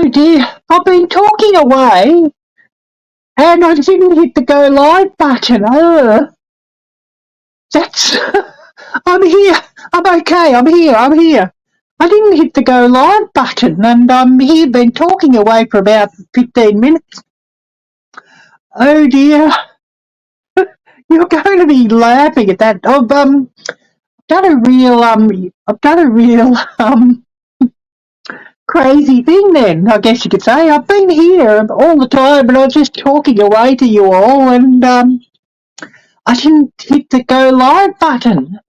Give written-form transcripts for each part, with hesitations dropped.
Oh dear, I've been talking away and I didn't hit the go live button. That's, I'm here. I'm okay. I'm here. I didn't hit the go live button and I'm here, been talking away for about 15 minutes. Oh dear. You're going to be laughing at that. I've done a real crazy thing then, I guess you could say. I've been here all the time and I was just talking away to you all and I didn't hit the go live button.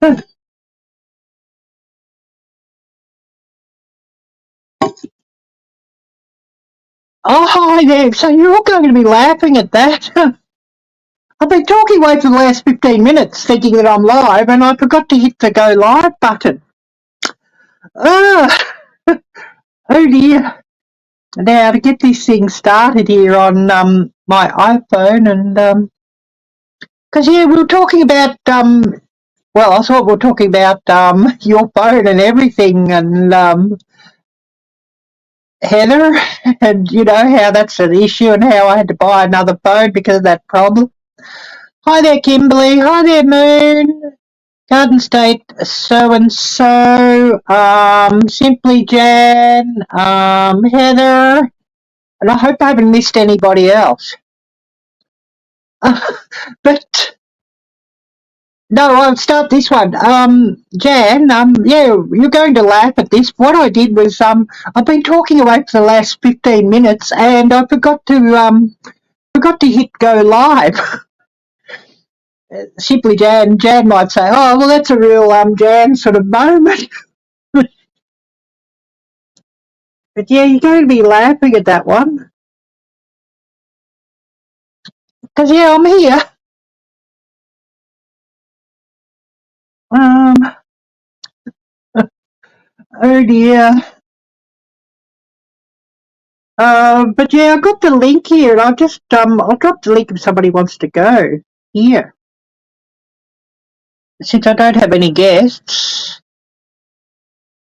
Oh, hi there. So you're all going to be laughing at that. I've been talking away for the last 15 minutes thinking that I'm live and I forgot to hit the go live button. Oh dear. Now, to get this thing started here on my iPhone and because, yeah, we were talking about, well, I thought we were talking about your phone and everything and Heather and, you know, how that's an issue and how I had to buy another phone because of that problem. Hi there, Kimberly. Hi there, Moon. Garden State so-and-so, Simply Jan, Heather, and I hope I haven't missed anybody else. But no, I'll start this one. Jan, yeah, you're going to laugh at this. What I did was, I've been talking away for the last 15 minutes, and I forgot to hit go live. Simply Jan might say, "Oh, well, that's a real Jan sort of moment." But yeah, you're going to be laughing at that one. Because yeah, I'm here. Oh dear. But yeah, I got the link here, and I'll just I'll drop the link if somebody wants to go here. Since I don't have any guests.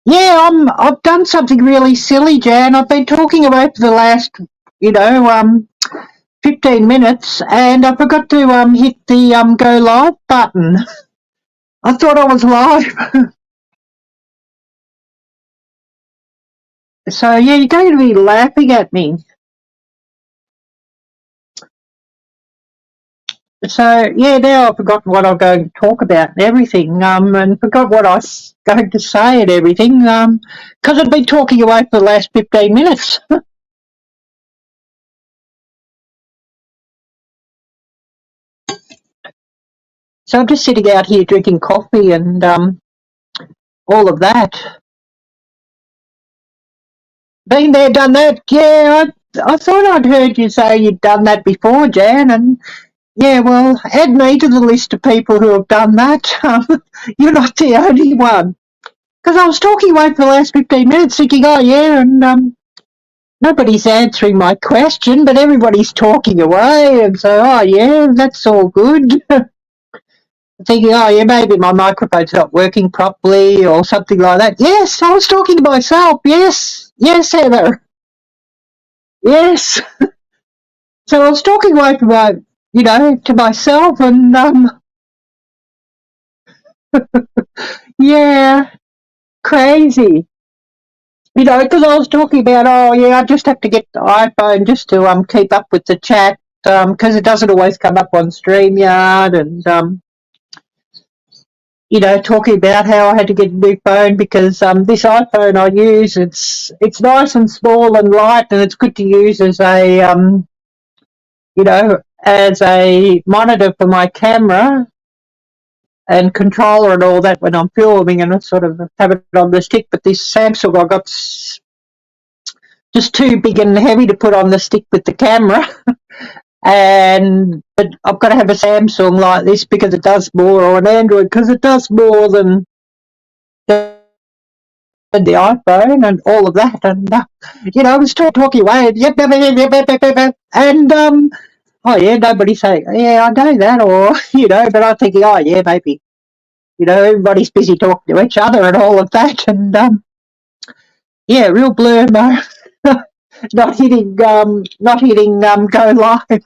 Yeah, I've done something really silly, Jan. I've been talking away for the last, 15 minutes, and I forgot to hit the go live button. I thought I was live. So yeah, you're going to be laughing at me. So yeah, now I've forgotten what I'm going to talk about and everything, and forgot what I was going to say and everything, because I've been talking away for the last 15 minutes. So I'm just sitting out here drinking coffee and all of that. Been there, done that. Yeah, I thought I'd heard you say you'd done that before, Jan, and yeah, well, add me to the list of people who have done that. You're not the only one. Because I was talking away for the last 15 minutes thinking, oh yeah, and nobody's answering my question, but everybody's talking away, and so, oh yeah, that's all good. Thinking, oh yeah, maybe my microphone's not working properly or something like that. Yes, I was talking to myself. Yes, Heather. Yes. So I was talking away from to myself, and yeah, crazy. Because I was talking about, oh yeah, I just have to get the iPhone just to keep up with the chat, because it doesn't always come up on StreamYard, and talking about how I had to get a new phone because this iPhone I use, it's nice and small and light, and it's good to use as a as a monitor for my camera and controller and all that when I'm filming, and I sort of have it on the stick. But this Samsung I got just too big and heavy to put on the stick with the camera. But I've got to have a Samsung like this because it does more, or an Android because it does more than the iPhone and all of that. And I was talking away, and oh yeah, nobody saying, yeah, I know that, or but I'm thinking, oh yeah, maybe, everybody's busy talking to each other and all of that, and yeah, real blur, Mo. not hitting go live.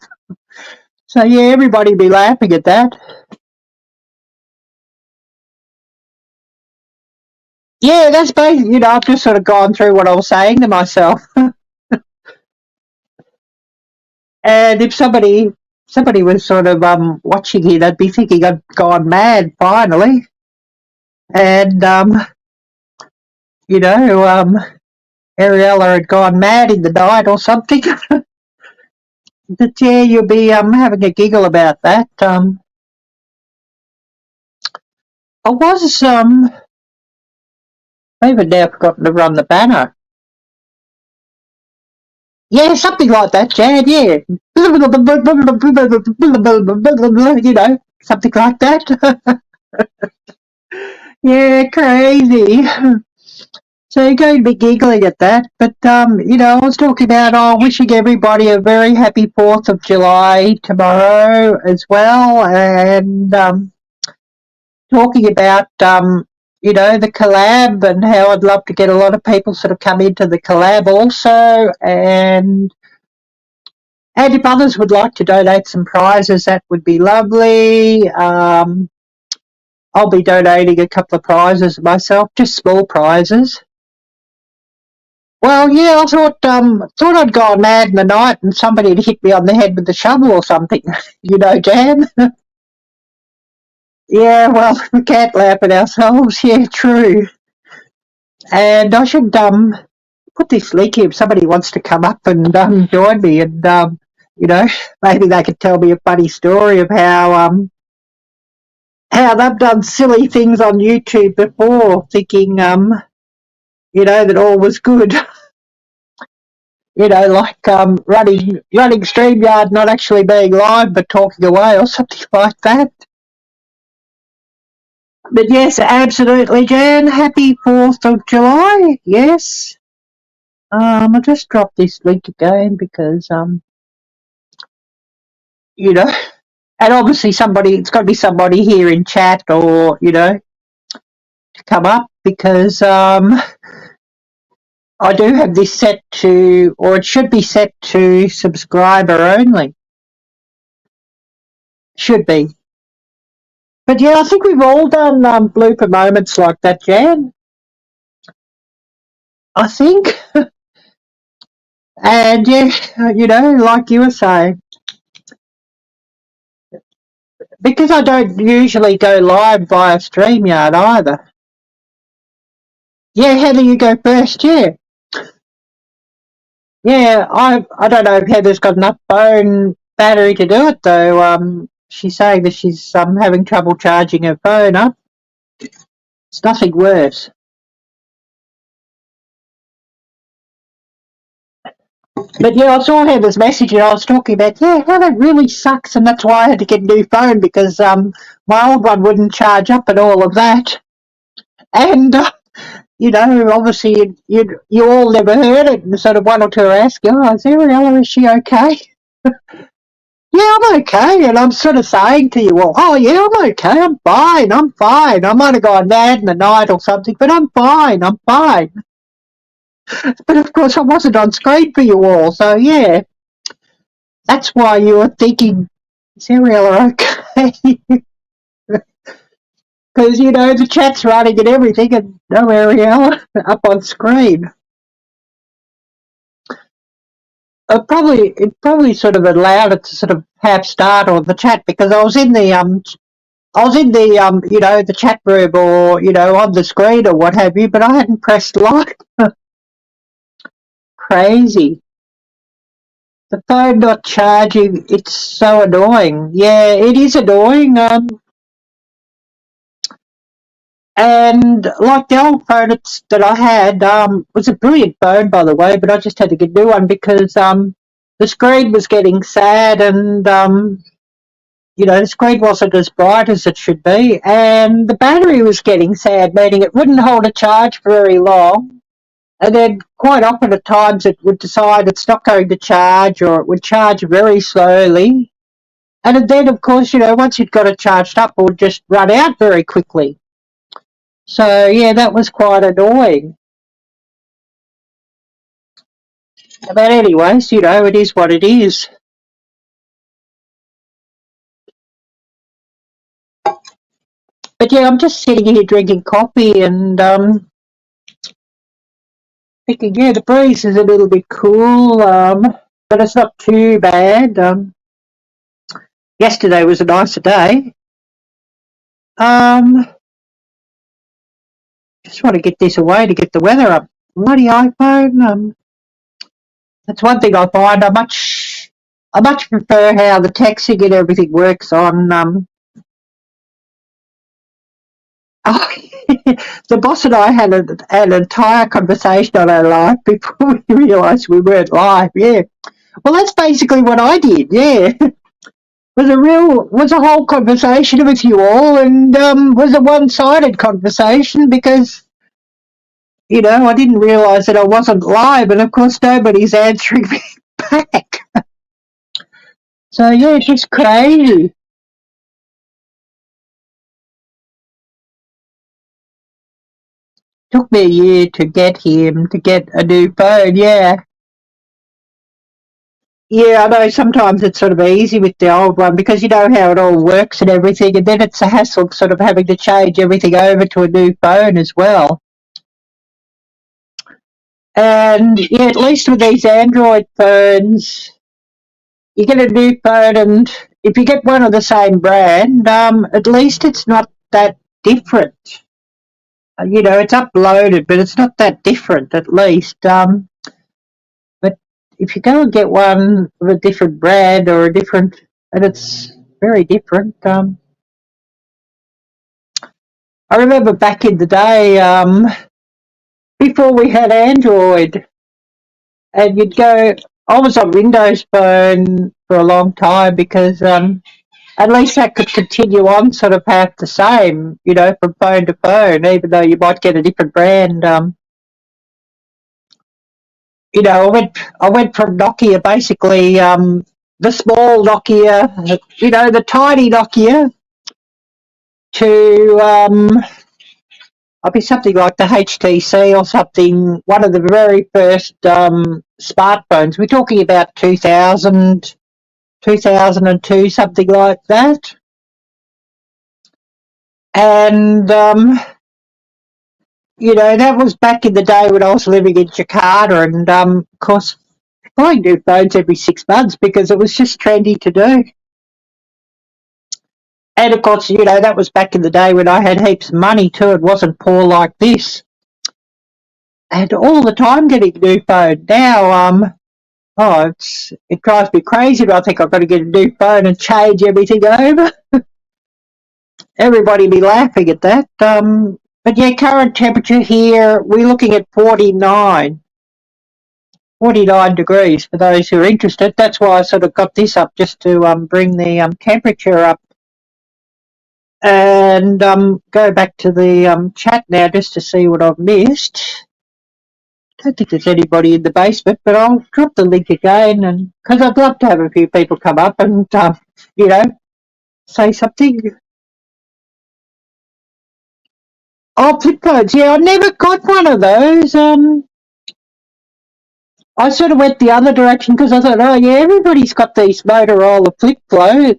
So yeah, everybody be laughing at that. Yeah, that's basically, I've just sort of gone through what I was saying to myself. And if somebody was sort of watching here, they'd be thinking I'd gone mad finally. And Ariella had gone mad in the night or something. But yeah, you'll be having a giggle about that. I was even now forgotten to run the banner. Yeah, something like that, Jan, yeah. Something like that. Yeah, crazy. So you're going to be giggling at that. But, I was talking about wishing everybody a very happy 4th of July tomorrow as well. And talking about, the collab and how I'd love to get a lot of people sort of come into the collab also. And if others would like to donate some prizes, that would be lovely. I'll be donating a couple of prizes myself, just small prizes. Well, yeah, I thought I'd gone mad in the night and somebody had hit me on the head with a shovel or something, Jan. Yeah, well, we can't laugh at ourselves. Yeah, true. And I should put this link here if somebody wants to come up and join me, and maybe they could tell me a funny story of how they've done silly things on YouTube before, thinking that all was good. Like running StreamYard, not actually being live but talking away or something like that. But yes, absolutely, Jan. Happy 4th of July. Yes. I'll just drop this link again because and obviously it's got to be somebody here in chat or to come up, because I do have this set to, or it should be set to subscriber only. Should be. But yeah, I think we've all done blooper moments like that, Jan. I think. And yeah, like you were saying, because I don't usually go live via StreamYard either. Yeah, Heather, you go first, yeah. Yeah, I don't know if Heather's got enough phone battery to do it though. She's saying that she's having trouble charging her phone up. It's nothing worse. But yeah, I saw Heather's message and I was talking about, how that really sucks, and that's why I had to get a new phone, because my old one wouldn't charge up and all of that. And obviously you all never heard it, and sort of one or two are asking, is Ariella, is she okay? Yeah, I'm okay, and I'm sort of saying to you all, yeah, I'm okay, I'm fine. I might have gone mad in the night or something, but I'm fine. But of course I wasn't on screen for you all, so yeah, that's why you were thinking, is Ariella okay? Because, the chat's running and everything, and no Ariella up on screen. It probably sort of allowed it to sort of half start on the chat, because I was in the the chat room, or on the screen or what have you, but I hadn't pressed live. Crazy. The phone not charging, it's so annoying. Yeah, it is annoying. And like the old phone that I had, was a brilliant phone, by the way, but I just had to get a new one because the screen was getting sad, and the screen wasn't as bright as it should be, and the battery was getting sad, meaning it wouldn't hold a charge for very long. And then quite often at times it would decide it's not going to charge, or it would charge very slowly. And then, of course, once you'd got it charged up, it would just run out very quickly. So, yeah, that was quite annoying. But anyways, you know, it is what it is. But yeah, I'm just sitting here drinking coffee and thinking, yeah, the breeze is a little bit cool, but it's not too bad. Yesterday was a nicer day. Just want to get this away to get the weather up. Bloody iPhone. That's one thing I find. I much prefer how the texting and everything works on. The boss and I had an entire conversation on our live before we realised we weren't live. Yeah. Well, that's basically what I did. Yeah. Was a whole conversation with you all, and was a one-sided conversation because, you know, I didn't realise that I wasn't live, and of course nobody's answering me back. So yeah, it's just crazy. Took me a year to get him to get a new phone. Yeah. Yeah, I know sometimes it's sort of easy with the old one because you know how it all works and everything, and then it's a hassle sort of having to change everything over to a new phone as well. And yeah, at least with these Android phones, you get a new phone, and if you get one of the same brand, at least it's not that different. You know, it's uploaded, but it's not that different, at least. But if you go and get one of a different brand or a different, and it's very different. I remember back in the day, before we had Android, and you'd go. I was on Windows Phone for a long time because at least that could continue on sort of have the same, you know, from phone to phone, even though you might get a different brand. You know, I went from Nokia, basically the small Nokia, you know, the tiny Nokia, to I'll be something like the HTC or something, one of the very first smartphones. We're talking about 2000, 2002, something like that. And, you know, that was back in the day when I was living in Jakarta. And, of course, buying new phones every 6 months because it was just trendy to do. And, of course, you know, that was back in the day when I had heaps of money too. It wasn't poor like this. And all the time getting a new phone. Now, oh, it drives me crazy. I think I've got to get a new phone and change everything over. Everybody be laughing at that. But yeah, current temperature here, we're looking at 49 degrees for those who are interested. That's why I sort of got this up, just to bring the temperature up. And go back to the chat now just to see what I've missed. I don't think there's anybody in the basement, but I'll drop the link again, and because I'd love to have a few people come up and, you know, say something. Oh, flip phones. Yeah, I never got one of those. I sort of went the other direction because I thought, oh yeah, everybody's got these Motorola flip phones.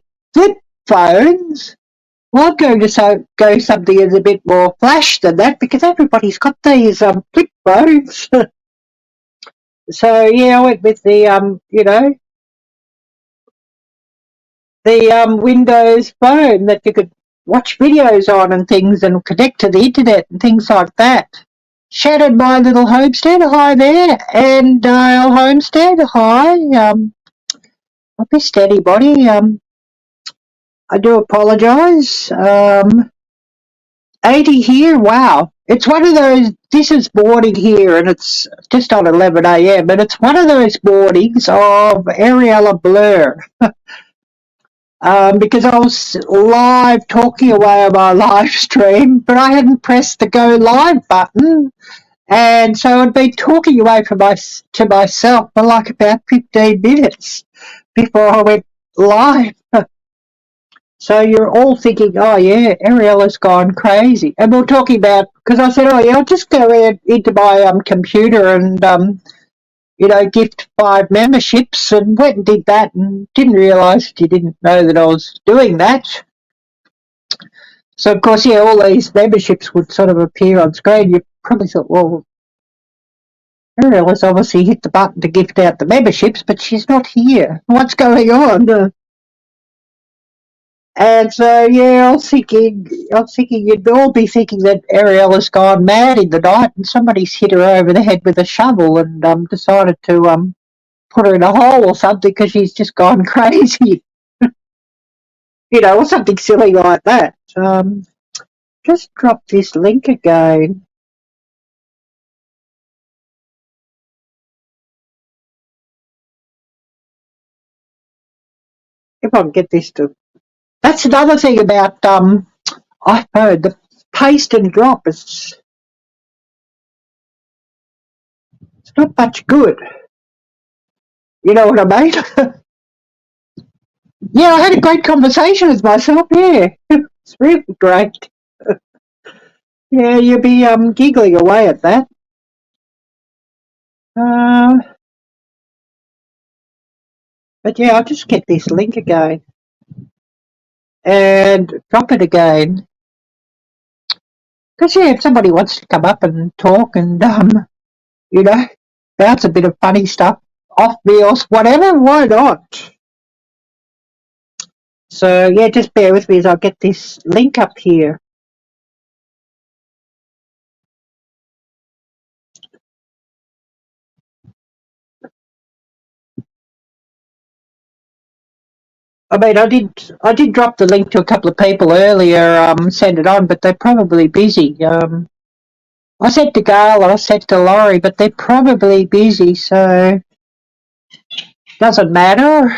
Well, I'm going to go something that's a bit more flash than that because everybody's got these flip phones. So yeah, I went with the you know, the Windows phone that you could watch videos on and things and connect to the internet and things like that. Shattered my little homestead, hi there, and Dale Homestead, hi. I missed anybody. I do apologise. 80 here, wow. It's one of those, this is morning here and it's just on 11 a.m. and it's one of those mornings of Arielle blur. Because I was live talking away on my live stream, but I hadn't pressed the go live button. And so I'd been talking away to myself for like about 15 minutes before I went live. So you're all thinking, oh yeah, Ariella's gone crazy. And we're talking about, because I said, oh yeah, I'll just go into my computer and you know, gift 5 memberships, and went and did that and didn't realise that you didn't know that I was doing that. So, of course, yeah, all these memberships would sort of appear on screen. You probably thought, well, Arielle has obviously hit the button to gift out the memberships, but she's not here. What's going on? And so, yeah, I was thinking you'd all be thinking that Arielle has gone mad in the night and somebody's hit her over the head with a shovel and decided to put her in a hole or something because she's just gone crazy, you know, or something silly like that. Just drop this link again. If I can get this to... That's another thing about iPhone, the paste and drop is it's not much good. You know what I mean? Yeah, I had a great conversation with myself, yeah. It's really great. Yeah, you'll be giggling away at that. But yeah, I'll just get this link again and drop it again. Because yeah, if somebody wants to come up and talk and you know, bounce a bit of funny stuff off me or whatever, why not? So yeah, just bear with me as I get this link up here. I mean, I did drop the link to a couple of people earlier, send it on, but they're probably busy. I said to Gail, I said to Laurie, but they're probably busy, so doesn't matter.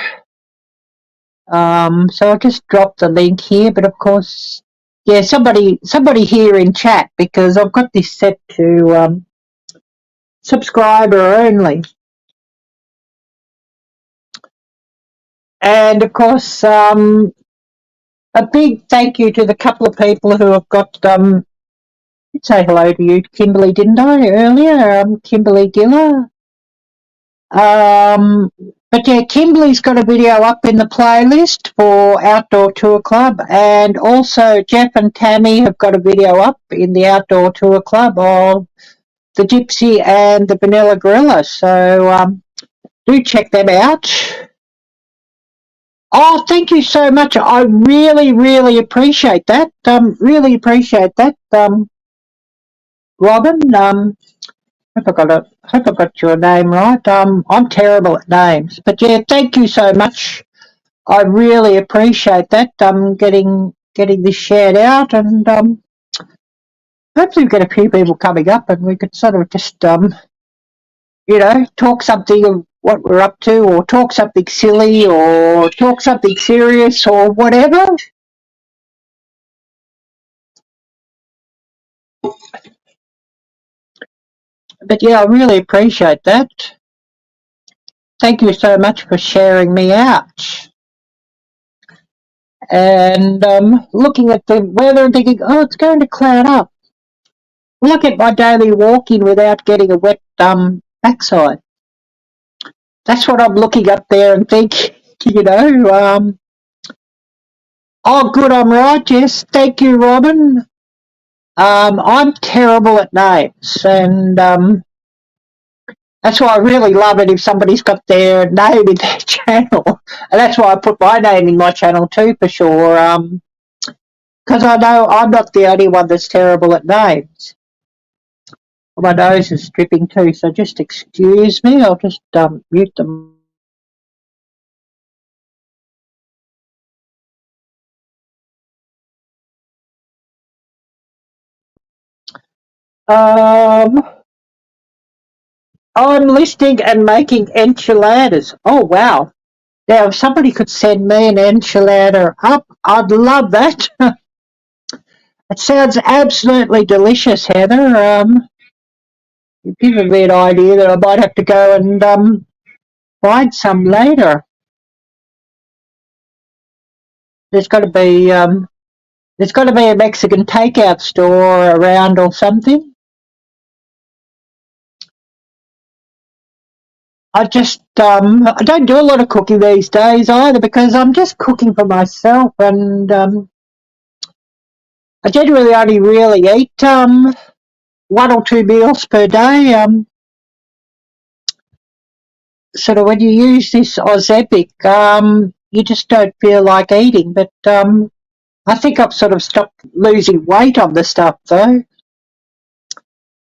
So I'll just drop the link here, but of course, yeah, somebody here in chat, because I've got this set to subscriber only. And of course, a big thank you to the couple of people who have got, I'd say hello to you, Kimberly, didn't I, earlier? Kimberly Giller. But yeah, Kimberly's got a video up in the playlist for Outdoor Tour Club, and also Jeff and Tammy have got a video up in the Outdoor Tour Club of the Gypsy and the Vanilla Gorilla. So do check them out. Oh, thank you so much. I really, really appreciate that. Really appreciate that, Robin. Hope I got your name right. I'm terrible at names, but yeah, thank you so much. I really appreciate that. Getting this shared out, and hopefully we get a few people coming up, and we could sort of just you know, talk something of what we're up to, or talk something silly, or talk something serious, or whatever. But yeah, I really appreciate that. Thank you so much for sharing me out. And looking at the weather and thinking, oh, it's going to cloud up. Will I get my daily walk in without getting a wet backside? That's what I'm looking up there and think, you know. Oh, good, I'm right. Yes, thank you, Robin. I'm terrible at names, and that's why I really love it if somebody's got their name in their channel. And that's why I put my name in my channel too, for sure. Because I know I'm not the only one that's terrible at names. My nose is dripping too, so just excuse me. I'll just mute them. I'm listing and making enchiladas. Oh, wow. Now, if somebody could send me an enchilada up, I'd love that. It sounds absolutely delicious, Heather. You've given me an idea that I might have to go and find some later. There's got to be a Mexican takeout store around or something. I don't do a lot of cooking these days either because I'm just cooking for myself, and I generally only really eat 1 or 2 meals per day. Sort of when you use this OSMO, you just don't feel like eating. But I think I've sort of stopped losing weight on the stuff though.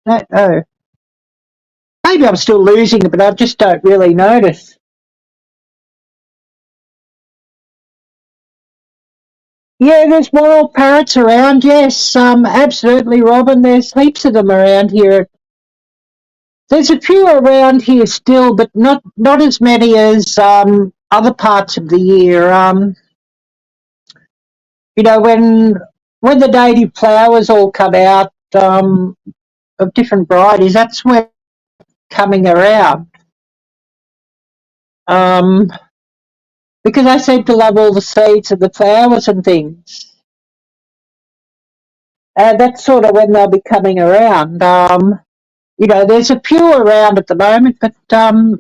Don't know. Maybe I'm still losing it, but I just don't really notice. Yeah, there's wild parrots around. Yes, absolutely, Robin. There's heaps of them around here. There's a few around here still, but not as many as other parts of the year. You know, when the native flowers all come out of different varieties, that's when they're coming around. Because I seem to love all the seeds and the flowers and things. And that's sort of when they'll be coming around. You know, there's a few around at the moment, but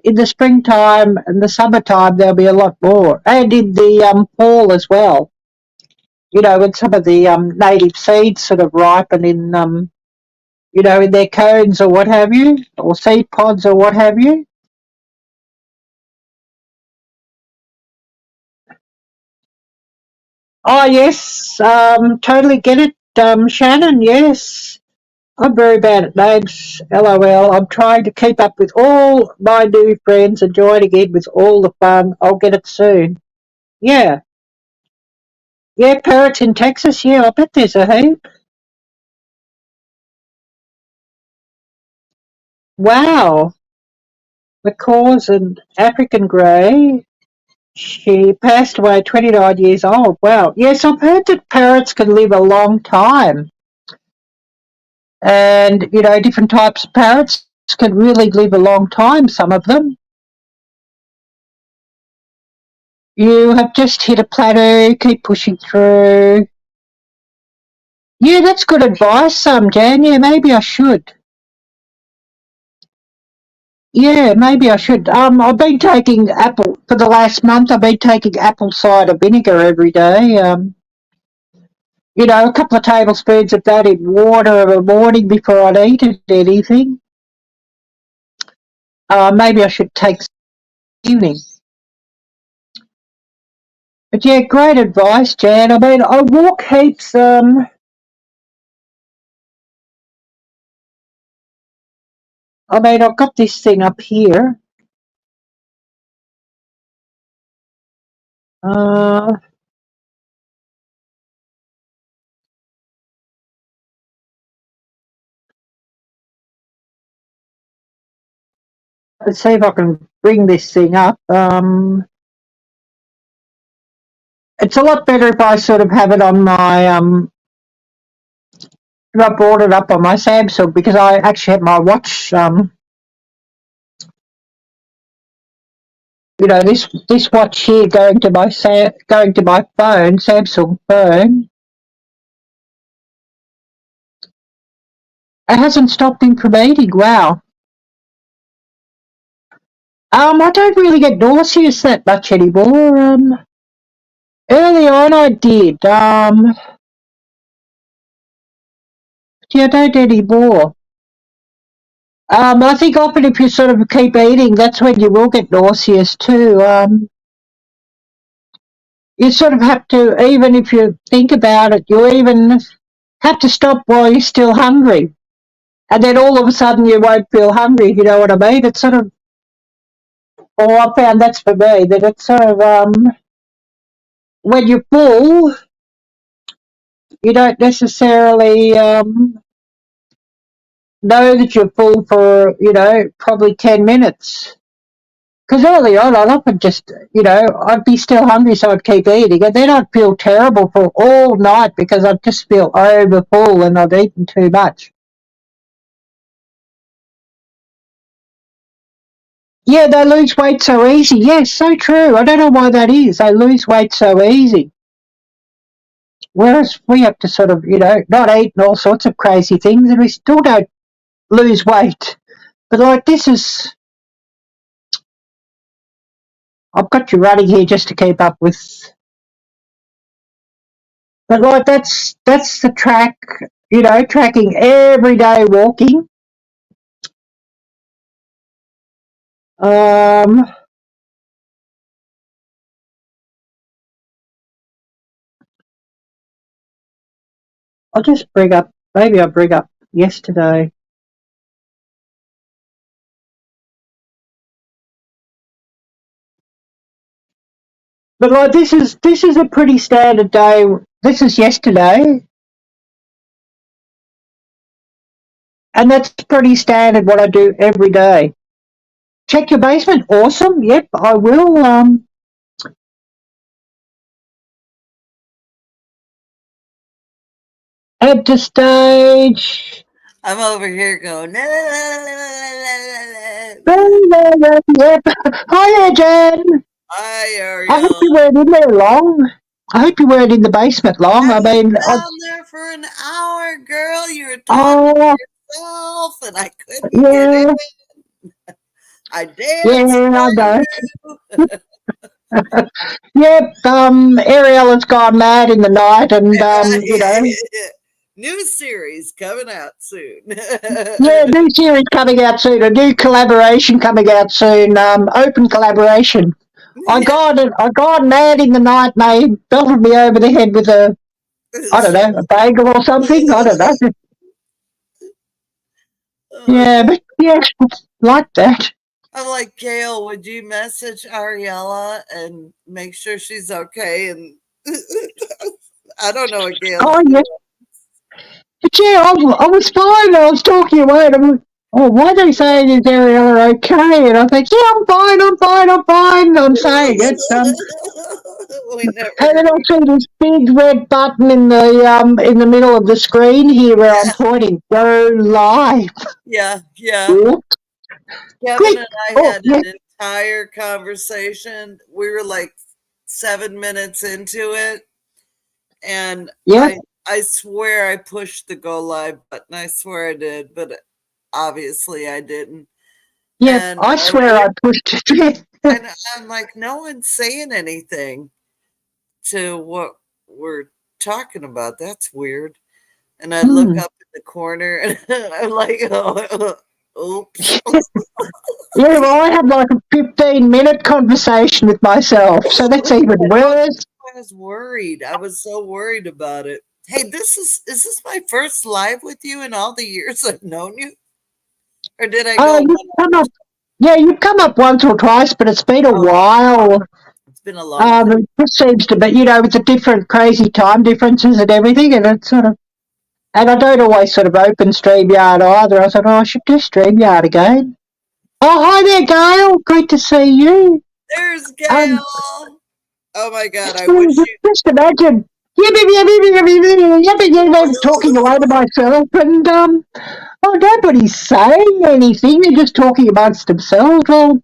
in the springtime and the summertime there'll be a lot more, and in the fall as well. You know, when some of the native seeds sort of ripen in, you know, in their cones or what have you, or seed pods or what have you. Oh yes, totally get it, Shannon. Yes. I'm very bad at names, LOL. I'm trying to keep up with all my new friends and joining in with all the fun. I'll get it soon. Yeah. Yeah, parrots in Texas. Yeah, I bet there's a heap. Wow. Macaws and African grey. She passed away 29 years old. Wow. Yes, I've heard that parrots can live a long time. And, you know, different types of parrots can really live a long time, some of them. You have just hit a plateau, keep pushing through. Yeah, that's good advice, Jan. Yeah, maybe I should. Yeah, maybe I should. I've been taking apple for the last month. I've been taking apple cider vinegar every day. You know, a couple of tablespoons of that in water of a morning before I'd eat anything. Maybe I should take some evening. But yeah, great advice, Jan. I mean, I walk heaps. I mean, I've got this thing up here. Uh, let's see if I can bring this thing up. It's a lot better if I sort of have it on my if I brought it up on my Samsung, because I actually have my watch. You know, this watch here going to my phone, Samsung phone. It hasn't stopped him from eating. Wow. I don't really get nauseous that much anymore. Early on I did. Yeah, I don't anymore. I think often if you sort of keep eating, that's when you will get nauseous too. You sort of have to, even if you think about it, you even have to stop while you're still hungry. And then all of a sudden you won't feel hungry, you know what I mean? It's sort of, or I found that's for me, that it's sort of, when you're full, you don't necessarily know that you're full for, you know, probably 10 minutes. Because early on, I'd often just, you know, I'd be still hungry, so I'd keep eating. And then I'd feel terrible for all night because I'd just feel over full and I'd eaten too much. Yeah, they lose weight so easy. Yes, so true. I don't know why that is. They lose weight so easy. Whereas we have to sort of, you know, not eat and all sorts of crazy things, and we still don't lose weight. But like this is, I've got you running here just to keep up with. But like that's the track, tracking everyday walking. I'll just maybe I'll bring up yesterday. But like this is a pretty standard day. This is yesterday. And that's pretty standard what I do every day. Check your basement. Awesome. Yep, I will. Add to stage. I'm over here going. Yep. Hiya, Jen. Hi, Arielle. I hope you weren't in there long. I hope you weren't in the basement long. I was down there for an hour, girl. You were talking to yourself, and I couldn't get in. I danced I know. you. Yep, Arielle has gone mad in the night, and New series coming out soon. Yeah, new series coming out soon. A new collaboration coming out soon. Open collaboration. I got mad in the night, and they belted me over the head with a bagel or something. I don't know. Yeah, but yeah, like that. I'm like, Gail, would you message Ariella and make sure she's okay? And I don't know what Gail. Oh, yeah. But yeah, I was fine. I was talking away, and I'm like, why are they saying is Ariella okay? And I think, yeah, I'm fine. I'm saying it. And then I see this big red button in the middle of the screen here where I'm pointing. Go live. Yeah. Kevin and I had an entire conversation. We were like 7 minutes into it, and I swear I pushed the go live button. I swear I did, but obviously I didn't. Yeah, I swear I pushed it. And I'm like, no one's saying anything to what we're talking about. That's weird. And I look up in the corner, and I'm like, oops. Yeah, well, I had like a 15-minute conversation with myself, so that's even worse. I was worried. I was so worried about it. Hey, is this my first live with you in all the years I've known you? Or did I go? You've come up once or twice, but it's been a while. It's been a long time. It just seems to be, with the different crazy time differences and everything, and it's sort of, and I don't always sort of open StreamYard either. I thought, I should do StreamYard again. Oh, hi there, Gail. Great to see you. There's Gail. Oh my God, I wish you... Just imagine. Talking away to myself, and nobody's saying anything. They're just talking amongst themselves. Well,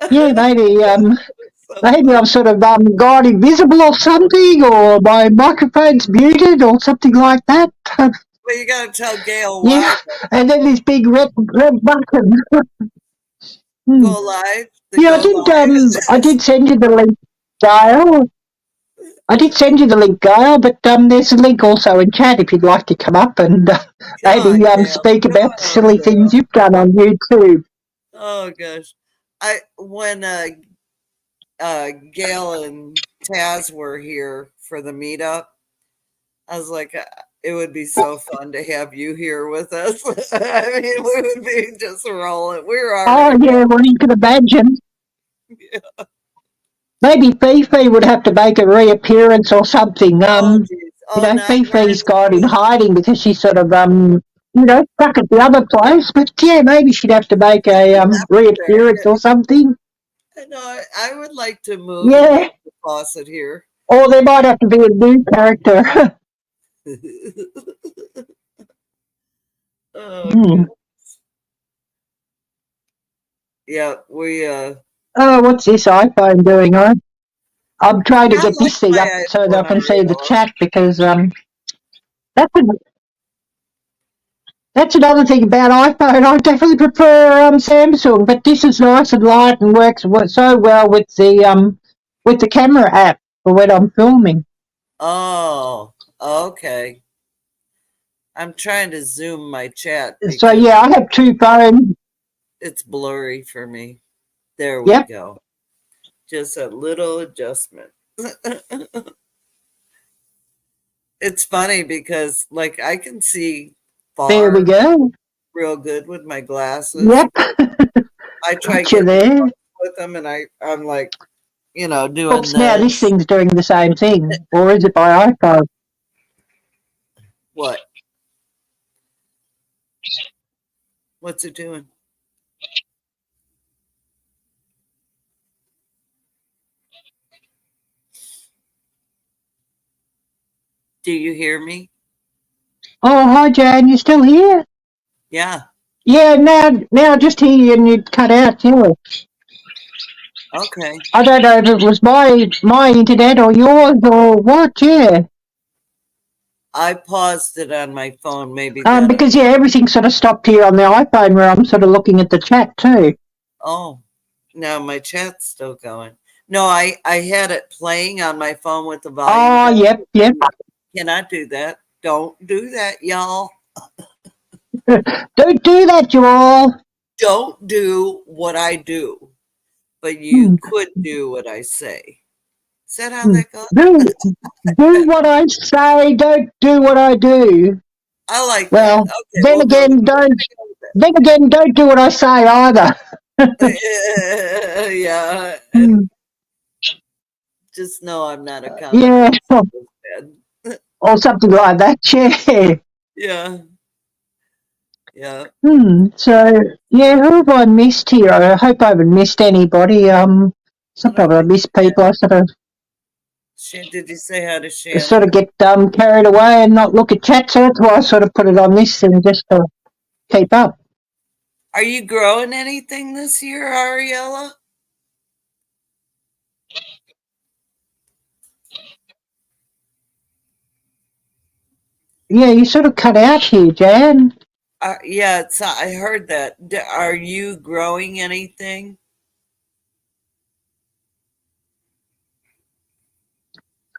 yeah, maybe I've sort of gone invisible or something, or my microphone's muted or something like that. Well, you gotta tell Gail why. Yeah, and then this big red button. Go live. Yeah, I did send you the link, Gail. But there's a link also in chat if you'd like to come up and maybe speak about silly things you've done on YouTube. Oh gosh, when Gail and Taz were here for the meetup, I was like, it would be so fun to have you here with us. I mean, we would be just rolling. We were already. Oh yeah, well you can imagine. Yeah. Maybe Fifi would have to make a reappearance or something. Fifi's gone in hiding because she's sort of stuck at the other place. But yeah, maybe she'd have to make a reappearance or something. No, I would like to move the faucet here. Or there might have to be a new character. Yeah, we Oh, what's this iPhone doing? I'm trying to get this thing up so that I can see the chat because that's That's another thing about iPhone. I definitely prefer Samsung, but this is nice and light and works so well with the camera app for when I'm filming. Oh, okay. I'm trying to zoom my chat So because yeah, I have two phones. it's blurry for me. There we Yep, go. Just a little adjustment. It's funny because like I can see there we far go. real good with my glasses, Yep, but I try got you getting there. close with them and I'm like, doing Oops, now this this. thing's doing the same thing. Or is it by iPhone? What? What's it doing? Do you hear me? Oh, hi, Jan, you still here? Yeah. Yeah, now I just hear you and you cut out, yeah. Okay. I don't know if it was my internet or yours or what, yeah. I paused it on my phone. Maybe that'll. Because yeah, everything sort of stopped here on the iPhone where I'm sort of looking at the chat too. Oh, now my chat's still going. No, I had it playing on my phone with the volume Oh, down. yep. Cannot do that. Don't do that, y'all. Don't do that, you all. Don't do what I do, but you Hmm. could do what I say. Is that how Hmm. that goes? Do what I say, don't do what I do. I like that. Well, Okay, then we'll go. again, don't do what I say either. Yeah, and Hmm. just know I'm not a common Yeah, person. or something like that. Yeah. Yeah, yeah. So yeah, who have I missed here? I hope I haven't missed anybody. I don't Sometimes I think. miss people. I Did you say hi to sort Shannon? of get carried away and not look at chat. So that's why I sort of put it on this thing just to keep up. Are you growing anything this year, Ariella? Yeah, you sort of cut out here, Jan. Yeah, I heard that. Are you growing anything?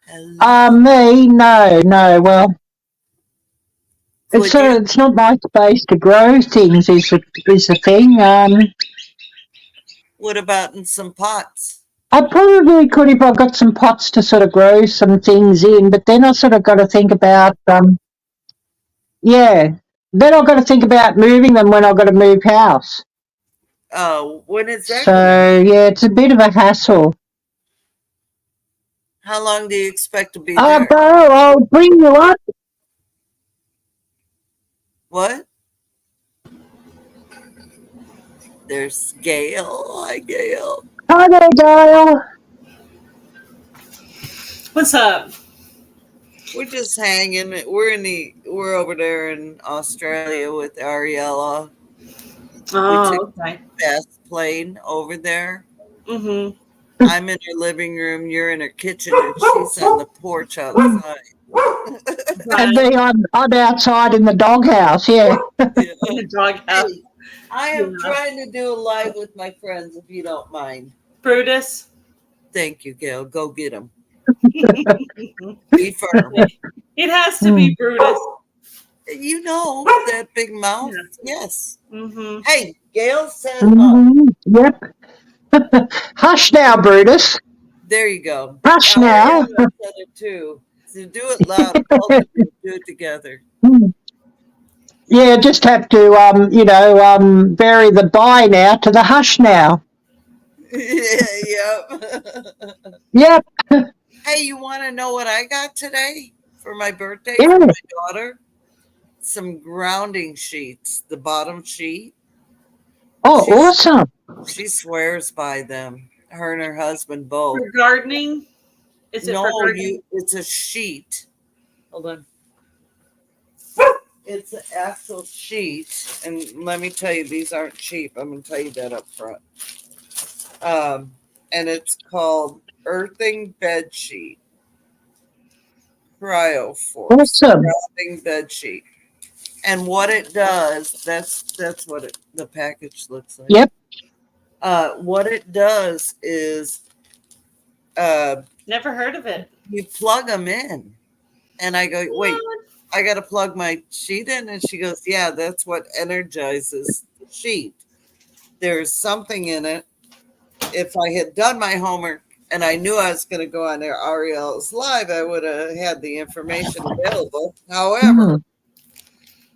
Hello. Me, no. Well, Could you? it's not my space to grow things. Is the thing. What about in some pots? I probably could if I got some pots to sort of grow some things in, but then I sort of got to think about yeah. Then I've got to think about moving them when I've got to move house. Oh, when is that going to So happen? yeah, it's a bit of a hassle. How long do you expect to be there? Bo, I'll bring you up. What? There's Gail. Hi, Gail. Hi there, Gail. What's up? We're just hanging. We're over there in Australia with Ariella. We took Okay. the fast plane over there. Mm-hmm. I'm in her living room, you're in her kitchen, and she's on the porch outside. And Right. me, I'm outside in the doghouse. Yeah. Yeah. In the doghouse. Hey, I am trying to do a live with my friends, if you don't mind. Brutus. Thank you, Gail. Go get him. It Be firm. has to be Brutus. You know that big mouth. Yeah. Yes. Mm-hmm. Hey, Gail said, Yep. Hush now, Brutus. there you go. Hush now. Ariella said it too. So do it loud. Both of you do it together. Yeah, just have to, vary the bye now to the hush now. Yep. Yep. Hey, you want to know what I got today for my birthday Yeah. from my daughter? Some grounding sheets, the bottom sheet. Oh, awesome. She swears by them. Her and her husband both. For gardening? Is it for gardening? It's a sheet. Hold on. It's an actual sheet. And let me tell you, these aren't cheap. I'm going to tell you that up front. And it's called Earthing Bed Sheet. Cryoforce. Awesome. Grounding Bed Sheet. And what it does, that's what the package looks like. Yep. What it does is Never heard of it. You plug them in. And I go, wait, I got to plug my sheet in? And she goes, yeah, that's what energizes the sheet. There's something in it. If I had done my homework and I knew I was going to go on there, Arielle's live, I would have had the information available. However,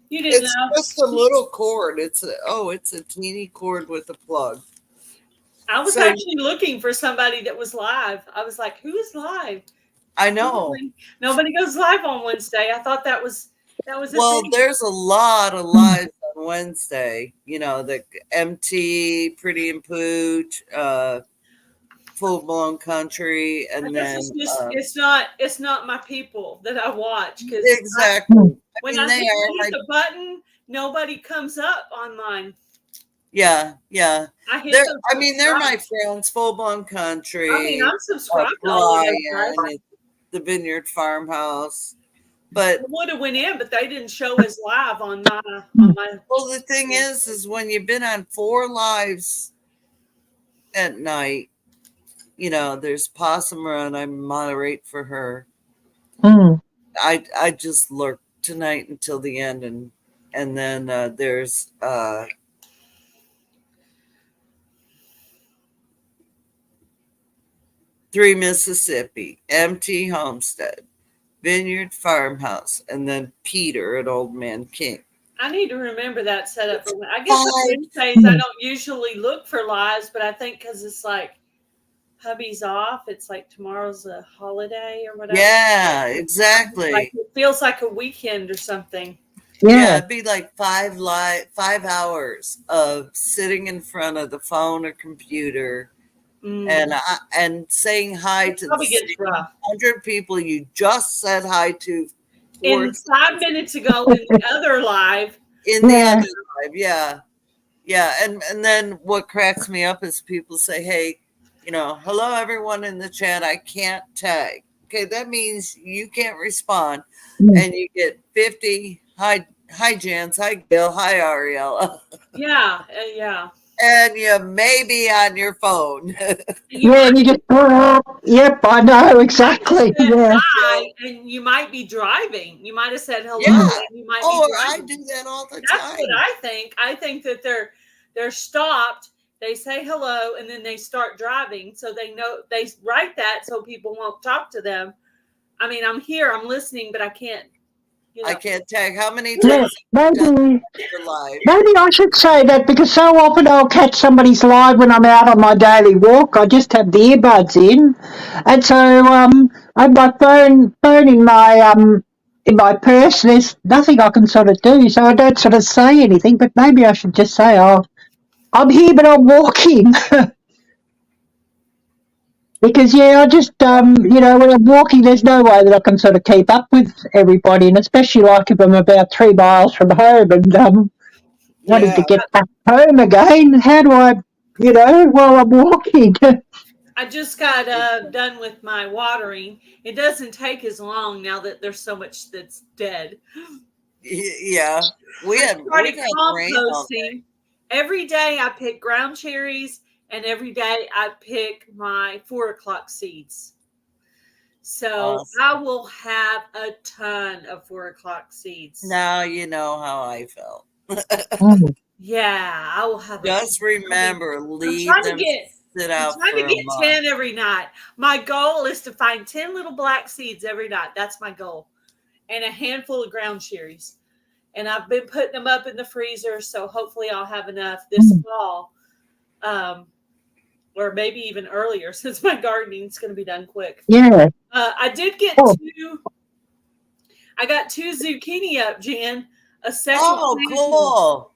you didn't know. Just a little cord. It's a teeny cord with a plug. I was actually looking for somebody that was live. I was like, who is live? I know. Nobody goes live on Wednesday. I thought that was well, there's a lot of lives on Wednesday. You know, the MT, Pretty and Pooch, Full Blown Country, and then it's not my people that I watch because exactly when I hit the button, nobody comes up on mine. Yeah. They're my friends. Full Blown Country. I mean, I'm subscribed to all of those guys. The Vineyard Farmhouse. But I would have went in, but they didn't show as live on my. Well, the thing is when you've been on 4 lives at night, you know, there's Possum Run. I moderate for her. I just lurk tonight until the end, and then there's 3 Mississippi, MT Homestead, Vineyard Farmhouse, and then Peter at Old Man King. I need to remember that setup. I guess on Wednesdays I don't usually look for lives, but I think because it's like hubby's off, it's like tomorrow's a holiday or whatever. Yeah, exactly. Like it feels like a weekend or something. Yeah, it'd be like 5 hours of sitting in front of the phone or computer. And saying hi to the 100 people you just said hi to. And 5 minutes ago in the other live. Yeah. And then what cracks me up is people say, hey, you know, hello, everyone in the chat. I can't tag. Okay, that means you can't respond. And you get 50, hi, Jans, hi, Gail, hi, Arielle. Yeah. And you may be on your phone. And you just yep, I know exactly. Yeah. Hi, and you might be driving. You might have said hello. Yeah. And you might I do that all the time. That's what I think. I think that they're stopped. They say hello, and then they start driving. So they know they write that so people won't talk to them. I mean, I'm here, I'm listening, but I can't. You know. I can't tag. How many times? Maybe I should say that because so often I'll catch somebody's live when I'm out on my daily walk. I just have the earbuds in, and so I have my phone in my purse. There's nothing I can sort of do, so I don't sort of say anything. But maybe I should just say, "Oh, I'm here, but I'm walking." Because, I just, when I'm walking, there's no way that I can sort of keep up with everybody, and especially like if I'm about 3 miles from home and wanting to get back home again. How do I, while I'm walking? I just got done with my watering. It doesn't take as long now that there's so much that's dead. Yeah. We had composting. Every day I pick ground cherries. And every day I pick my 4 o'clock seeds. So I will have a ton of 4 o'clock seeds. Now you know how I felt. Yeah, I will have. Just remember, leave them sit out for a month. I'm trying to get 10 every night. My goal is to find 10 little black seeds every night. That's my goal. And a handful of ground cherries. And I've been putting them up in the freezer, so hopefully I'll have enough this fall. Or maybe even earlier, since my gardening's going to be done quick. Yeah. I did get 2. I got 2 zucchini up, Jan. A second. Oh, cool.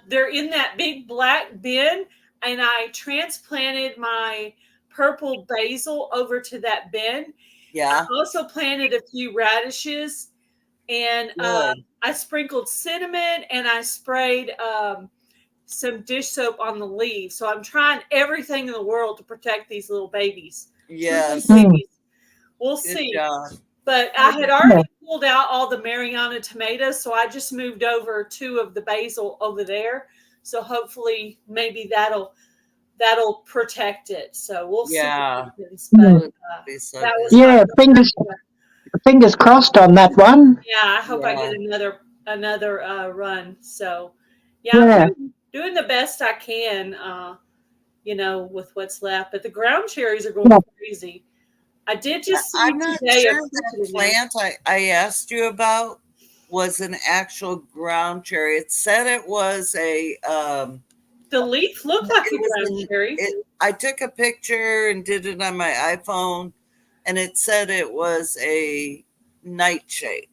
They're in that big black bin, and I transplanted my purple basil over to that bin. Yeah. I also planted a few radishes, and I sprinkled cinnamon, and I sprayed some dish soap on the leaves. So I'm trying everything in the world to protect these little babies. Yes. We'll Good see. job. But I had already pulled out all the Mariana tomatoes, so I just moved over 2 of the basil over there. So hopefully, maybe that'll protect it. So we'll see. But, that was fingers crossed on that one. Yeah, I hope I get another run. So I'm doing the best I can, with what's left. But the ground cherries are going crazy. I did just see I'm not today sure that plant I asked you about was an actual ground cherry. It said it was a the leaf looked like a ground cherry. I took a picture and did it on my iPhone, and it said it was a nightshade.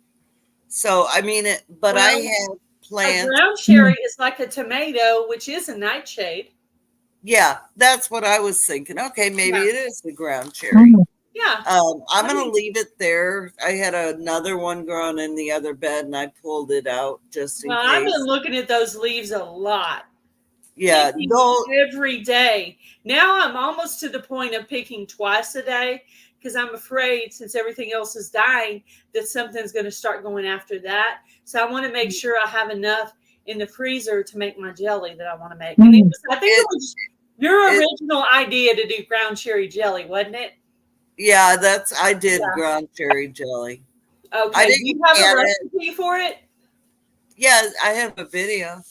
So I mean it, but I have plants. A ground cherry is like a tomato, which is a nightshade. Yeah, that's what I was thinking. Okay, maybe it is the ground cherry. Yeah. I'm going to leave it there. I had another one growing in the other bed, and I pulled it out just in case. I've been looking at those leaves a lot. Yeah. Every day. Now I'm almost to the point of picking twice a day because I'm afraid, since everything else is dying, that something's going to start going after that. So I want to make sure I have enough in the freezer to make my jelly that I want to make. And I think it was your original idea to do ground cherry jelly, wasn't it? Yeah, I did ground cherry jelly. Okay. Do you have a recipe for it? Yeah, I have a video.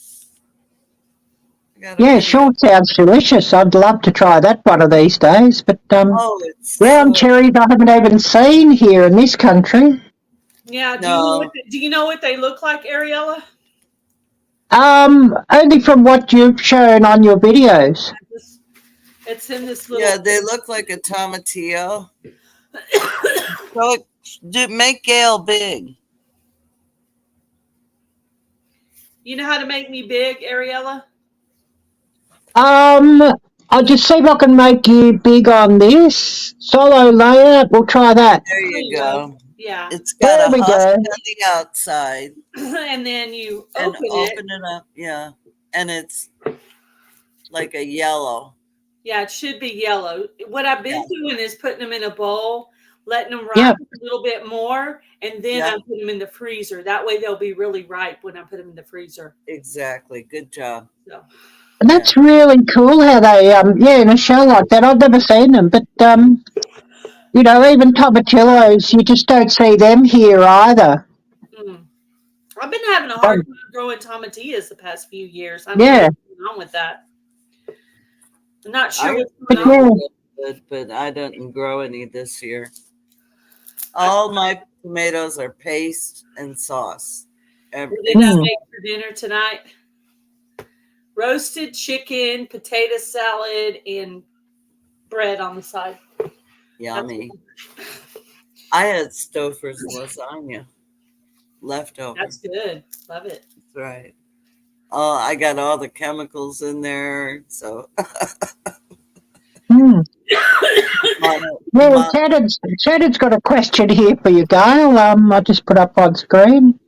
Sure sounds delicious. I'd love to try that one of these days. But ground cherries I haven't even seen here in this country. Yeah. Do you know what they look like, Ariella? Only from what you've shown on your videos. It's in this little. Yeah, they look like a tomatillo. Make Gail big. You know how to make me big, Ariella? I'll just see if I can make you big on this solo layout. We'll try that. There you go. Yeah. It's got a husk on the outside. And then you open it up. Yeah. And it's like a yellow. Yeah, it should be yellow. What I've been doing is putting them in a bowl, letting them ripe a little bit more, and then I put them in the freezer. That way they'll be really ripe when I put them in the freezer. Exactly. Good job. So. And that's really cool how they, in a show like that. I've never seen them, but, even tomatillos, you just don't see them here either. I've been having a hard time growing tomatillas the past few years. I don't know what's going on with that. I'm not sure what's going on. But I didn't grow any this year. All my tomatoes are paste and sauce. What did I make for dinner tonight? Roasted chicken, potato salad, and bread on the side. Yummy. I had Stouffer's lasagna leftover. That's good. Love it. That's right. I got all the chemicals in there, so. Well, Chad's got a question here for you, Gail. I just put up on screen.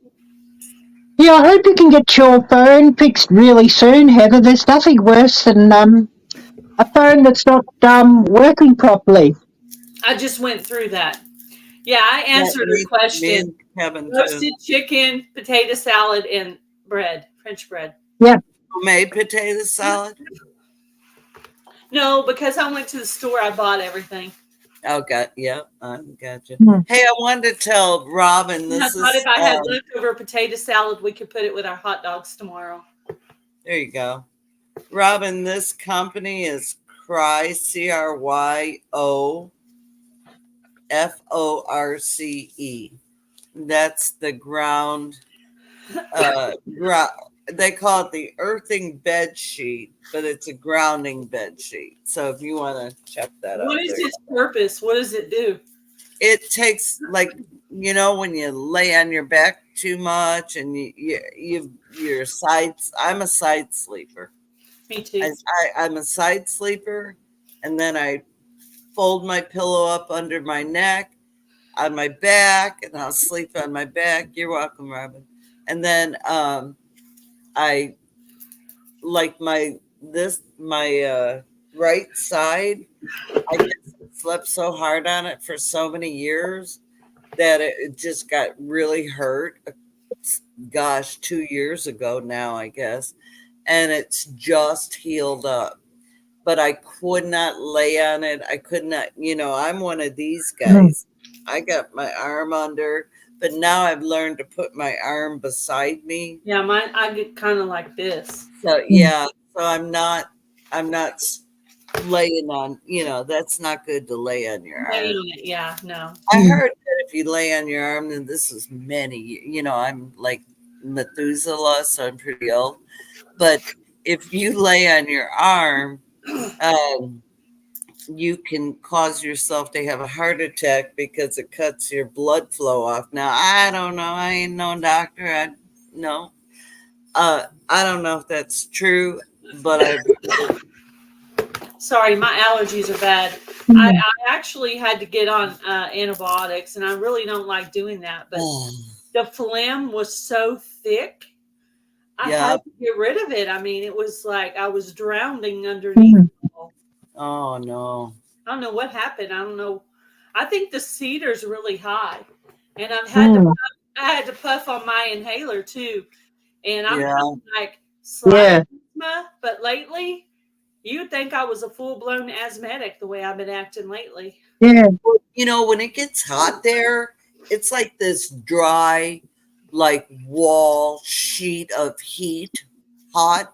Yeah, I hope you can get your phone fixed really soon, Heather. There's nothing worse than a phone that's not working properly. I just went through that. Yeah, I answered her question. Roasted chicken, potato salad, and bread, French bread. Yeah. Homemade potato salad? No, because I went to the store, I bought everything. Okay, yeah, I got you. Hey, I wanted to tell Robin I thought if I had leftover potato salad, we could put it with our hot dogs tomorrow. There you go. Robin, this company is Cryo, CRYOFORCE. That's the ground. They call it the earthing bed sheet, but it's a grounding bed sheet. So if you want to check that out. What is its purpose? What does it do? It takes, when you lay on your back too much and your sides. I'm a side sleeper. Me too. I'm a side sleeper, and then I fold my pillow up under my neck on my back, and I'll sleep on my back. You're welcome, Robin. And then I like my right side. I slept so hard on it for so many years that it just got really hurt. Gosh, 2 years ago now, I guess. And it's just healed up. But I could not lay on it. I could not, I'm one of these guys. I got my arm under, but now I've learned to put my arm beside me. Yeah, mine, I get kind of like this. So yeah, so I'm not laying on, that's not good to lay on your arm. Yeah, no. I heard that if you lay on your arm, and this is I'm like Methuselah, so I'm pretty old. But if you lay on your arm, you can cause yourself to have a heart attack because it cuts your blood flow off. Now, I don't know. I ain't no doctor. I don't know if that's true, but sorry, my allergies are bad. I actually had to get on antibiotics, and I really don't like doing that. But the phlegm was so thick, I had to get rid of it. I mean, it was like I was drowning underneath it all. Oh, no. I don't know what happened. I don't know. I think the cedar's really high, and I had to puff on my inhaler too. And I'm kind of like slight asthma, but lately, you'd think I was a full-blown asthmatic the way I've been acting lately. Yeah. When it gets hot there, it's like this dry, like wall sheet of heat, hot.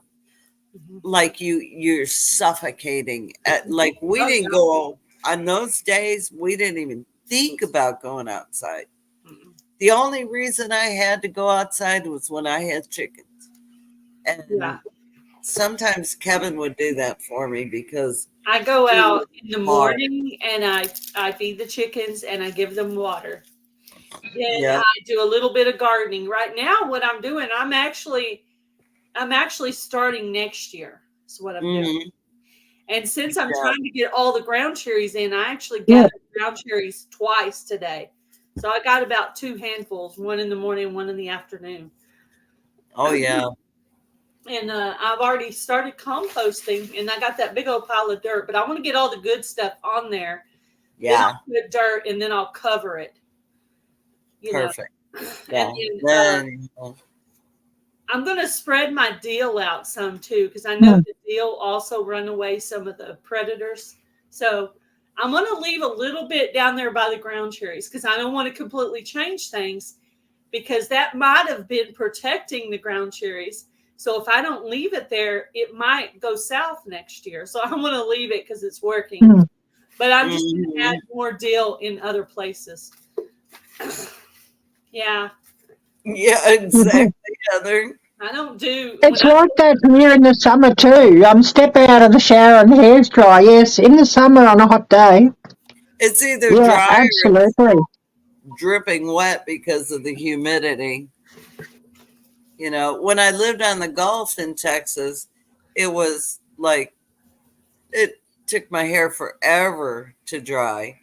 Like you're suffocating. Like we didn't go on those days. We didn't even think about going outside. The only reason I had to go outside was when I had chickens. And sometimes Kevin would do that for me because I go out in the morning and I feed the chickens and I give them water. Then I do a little bit of gardening. Right now, what I'm doing, I'm actually starting next year. Is what I'm doing. And since I'm trying to get all the ground cherries in, I actually gathered ground cherries twice today. So I got about 2 handfuls, one in the morning, one in the afternoon. Oh, yeah. And I've already started composting, and I got that big old pile of dirt, but I want to get all the good stuff on there. Yeah. Then I'll put dirt, and then I'll cover it. Perfect. Yeah. And then, I'm going to spread my deal out some, too, because I know the deal also run away some of the predators. So I'm going to leave a little bit down there by the ground cherries because I don't want to completely change things because that might have been protecting the ground cherries. So if I don't leave it there, it might go south next year. So I'm going to leave it because it's working. But I'm just going to add more dill in other places. Yeah. Yeah, exactly, Heather. I don't do. It's like that here in the summer too. Step out of the shower and the hair's dry. Yes, in the summer on a hot day. It's either dry absolutely. or dripping wet because of the humidity. When I lived on the Gulf in Texas, it was like it took my hair forever to dry.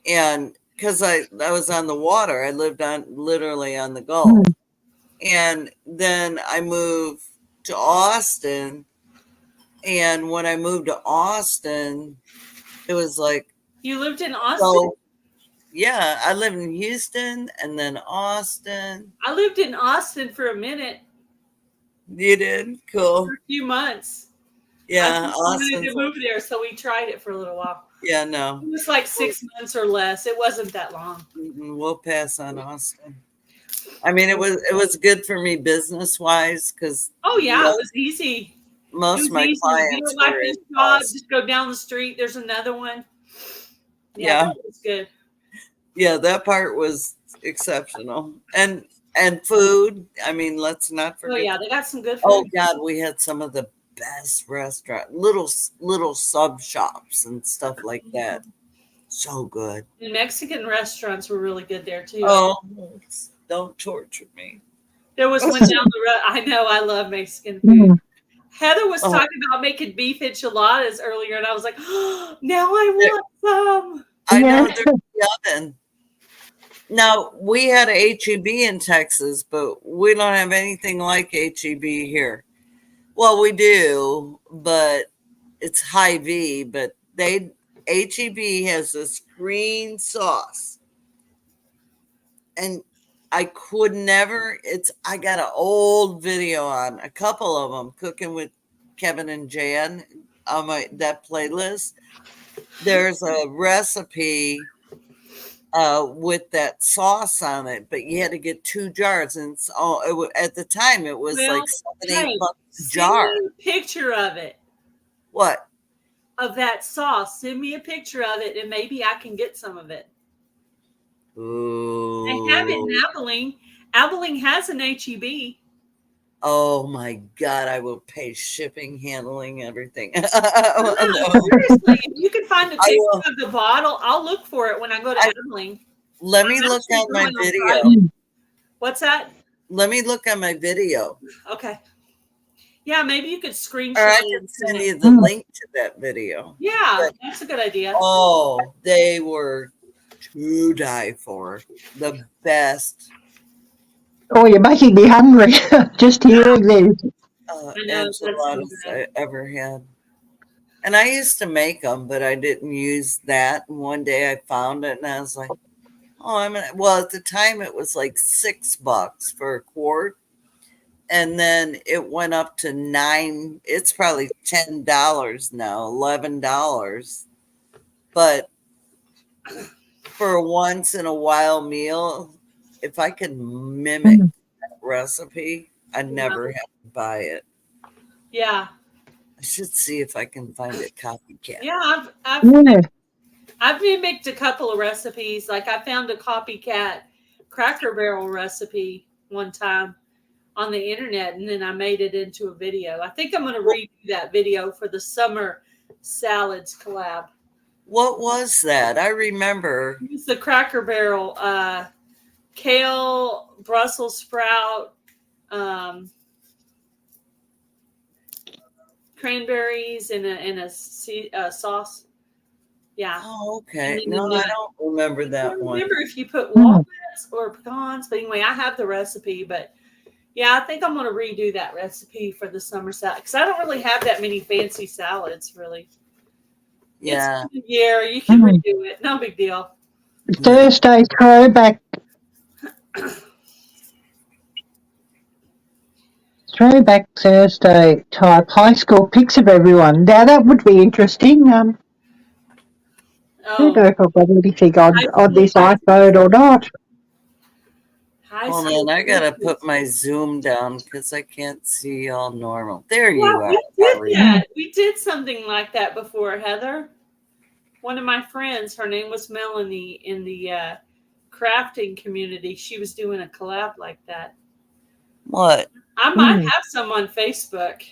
And because I was on the water, I lived literally on the Gulf. And then I moved to Austin. And when I moved to Austin, it was like. You lived in Austin? So, yeah, I lived in Houston and then Austin. I lived in Austin for a minute. You did? Cool. For a few months. Yeah, I wanted to move there, so we tried it for a little while. Yeah, no. It was like 6 months or less. It wasn't that long. We'll pass on Austin. I mean, it was good for me business wise because. Oh yeah, it was easy. Most of my clients like this job, just go down the street. There's another one. Yeah, that was good. Yeah, that part was exceptional, and food. I mean, let's not forget. Oh yeah, they got some good food. Oh God, we had some of the best restaurant, little sub shops and stuff like that. So good. The Mexican restaurants were really good there too. Oh, don't torture me. There was one down the road. I know I love Mexican food. Heather was talking about making beef enchiladas earlier, and I was like, oh, now I want some. I know they're in the oven. Now, we had a HEB in Texas, but we don't have anything like HEB here. Well, we do, but it's high V, but HEB has this green sauce. and I could never, I got an old video on a couple of them, Cooking with Kevin and Jan on that playlist. There's a recipe with that sauce on it, but you had to get 2 jars, and at the time it was like $7-8 a jar. Send me a picture of it. What? Of that sauce. Send me a picture of it, and maybe I can get some of it. Ooh. They have it in Abilene. Abilene has an HEB. Oh my God, I will pay shipping, handling, everything. No, seriously, if you can find a picture of the bottle, I'll look for it when I go to Abilene. Let me look on my video. What's that? Let me look on my video. Okay. Yeah, maybe you could screenshot. Or I can send you the link to that video. Yeah, that's a good idea. Oh, they were to die for. The best. Oh, you're making me hungry just hearing these. Enchiladas I ever had. And I used to make them, but I didn't use that. And one day I found it and I was like, oh, well, at the time it was like $6 for a quart. And then it went up to $9. It's probably $10 now, $11. But for a once in a while meal, if I could mimic that recipe, I'd never have to buy it. Yeah. I should see if I can find a copycat. Yeah, I've mimicked a couple of recipes. Like I found a copycat Cracker Barrel recipe one time on the internet, and then I made it into a video. I think I'm going to redo that video for the summer salads collab. What was that? I remember. It was the Cracker Barrel, kale, Brussels sprout, cranberries, and a sauce. Yeah. Oh, okay. No, I don't remember that one. I remember if you put walnuts or pecans, but anyway, I have the recipe, but yeah, I think I'm going to redo that recipe for the summer salad because I don't really have that many fancy salads, really. Yeah. Yeah, you can redo it. No big deal. Thursday throwback. Throwback Thursday type high school pics of everyone. Now that would be interesting. I don't know if I've got anything on this iPhone or not. Hold on, I gotta put my Zoom down because I can't see all normal. There you are. We did something like that before, Heather. One of my friends, her name was Melanie, in the crafting community. She was doing a collab like that. What? I might have some on Facebook.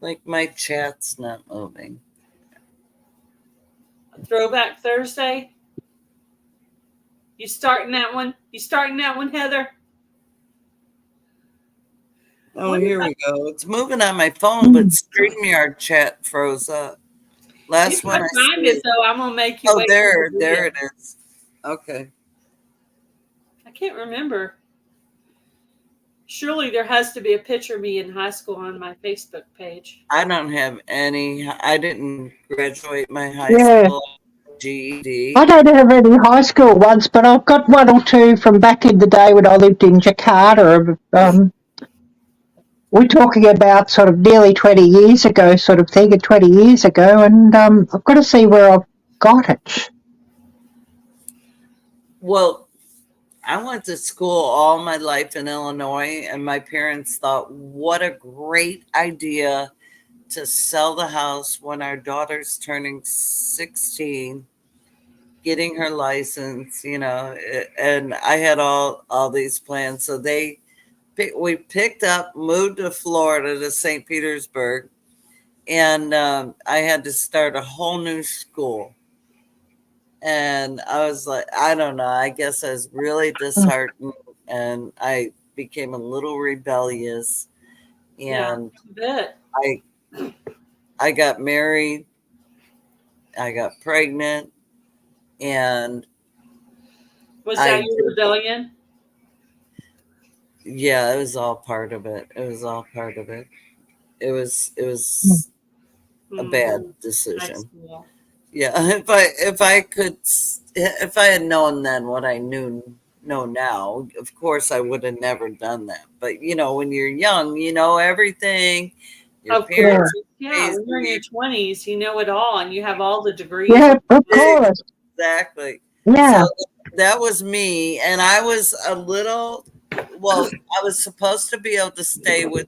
Like my chat's not moving. Throwback Thursday. You starting that one? You starting that one, Heather? Oh, here we go. It's moving on my phone, but StreamYard chat froze up. Last one I find it, though, I'm gonna make you. Oh, there it is. Okay. I can't remember. Surely there has to be a picture of me in high school on my Facebook page. I don't have any. I didn't graduate my high school GED. I don't have any high school ones, but I've got one or two from back in the day when I lived in Jakarta. We're talking about sort of nearly 20 years ago sort of thing, 20 years ago, and I've got to see where I've got it. Well, I went to school all my life in Illinois, and my parents thought, what a great idea to sell the house when our daughter's turning 16, getting her license, and I had all these plans. So we picked up, moved to Florida, to St. Petersburg, and I had to start a whole new school. And I was like, I don't know, I guess I was really disheartened, and I became a little rebellious. And I got married, I got pregnant, and was that your rebellion? Yeah, it was all part of it. It was a bad decision. Yeah, if I had known then what I know now, of course I would have never done that. But when you're young, you know everything. Your Of parents course. Yeah, raised when you're in you. your 20s, you know it all, and you have all the degrees. Yeah, of course. Exactly. Yeah. So that was me, and I was a little. Well, I was supposed to be able to stay with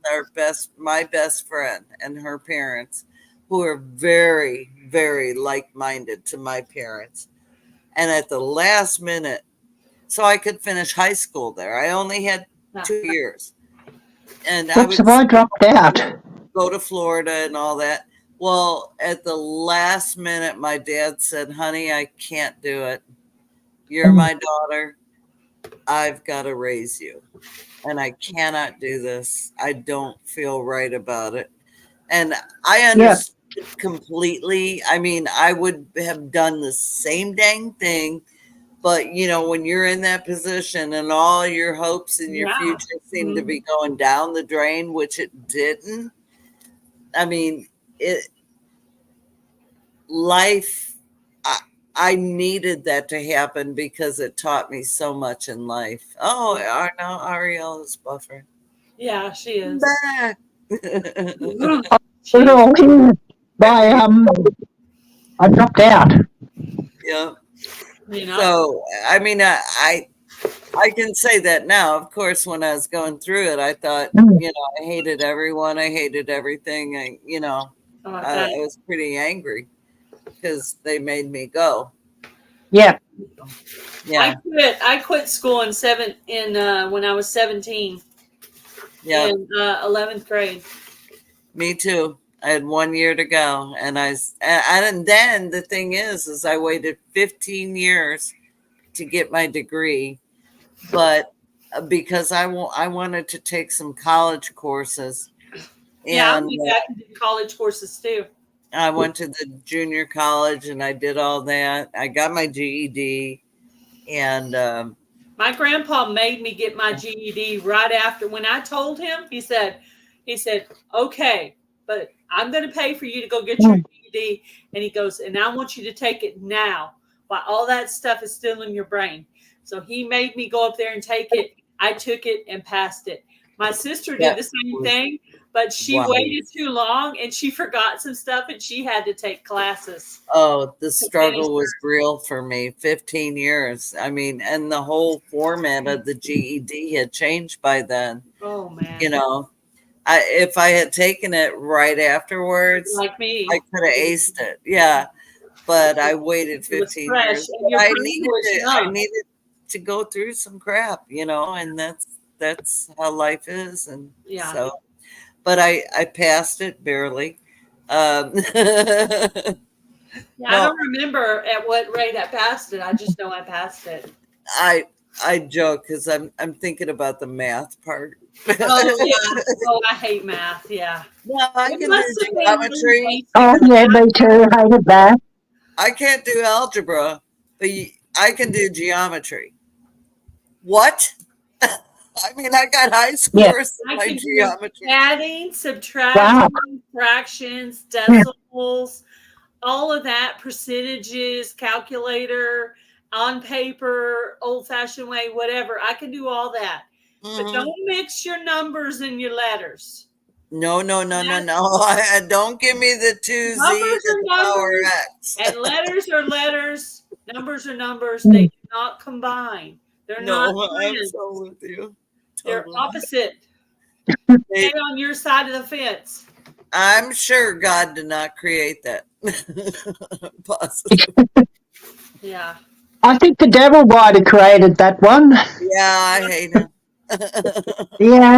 my best friend and her parents, who are very, very like-minded to my parents. And at the last minute, so I could finish high school there. I only had 2 years, and I Oops, would have I dropped out? go to Florida and all that. Well, at the last minute, my dad said, "Honey, I can't do it. You're my daughter. I've got to raise you, and I cannot do this. I don't feel right about it." And I Yeah. understood completely. I mean, I would have done the same dang thing, but when you're in that position and all your hopes in your future seem to be going down the drain, which it didn't. I mean, life. I needed that to happen because it taught me so much in life. Oh, no, Arielle is buffering. Yeah, she is. Back. I dropped out. Yeah. So, I mean, I can say that now. Of course, when I was going through it, I thought, I hated everyone. I hated everything. I was pretty angry because they made me go. Yeah. Yeah. I quit school when I was 17. Yeah. In 11th grade. Me too. I had 1 year to go, and then the thing is I waited 15 years to get my degree, but because I wanted to take some college courses. Yeah, And I did college courses too. I went to the junior college and I did all that. I got my GED, and my grandpa made me get my GED right after. When I told him, he said, "Okay, but I'm going to pay for you to go get your GED." And he goes, "And I want you to take it now while all that stuff is still in your brain." So he made me go up there and take it. I took it and passed it. My sister did the same thing, but she waited too long and she forgot some stuff and she had to take classes. Oh, the struggle was real for me. 15 years. I mean, and the whole format of the GED had changed by then. Oh, man. If I had taken it right afterwards, like me, I could have aced it. Yeah. But I waited 15 years. I needed to go through some crap, and that's how life is. And so, but I passed it barely. I don't remember at what rate I passed it. I just know I passed it. I joke because I'm thinking about the math part. Oh yeah. Oh, I hate math. Yeah. No, I can do geometry. Oh yeah, me too. I hated that. I can't do algebra, but I can do geometry. What? I mean, I got high scores in my geometry. Adding, subtracting, fractions, decimals, all of that, percentages, calculator, on paper, old-fashioned way, whatever. I can do all that. But don't mix your numbers and your letters. No. Don't give me the 2 Z's and power X. And letters are letters. Numbers are numbers. They do not combine. They're not friends. I'm so with you. They're opposite. Stay on your side of the fence. I'm sure God did not create that. Positive. Yeah. I think the devil might have created that one. Yeah, I hate him. Yeah.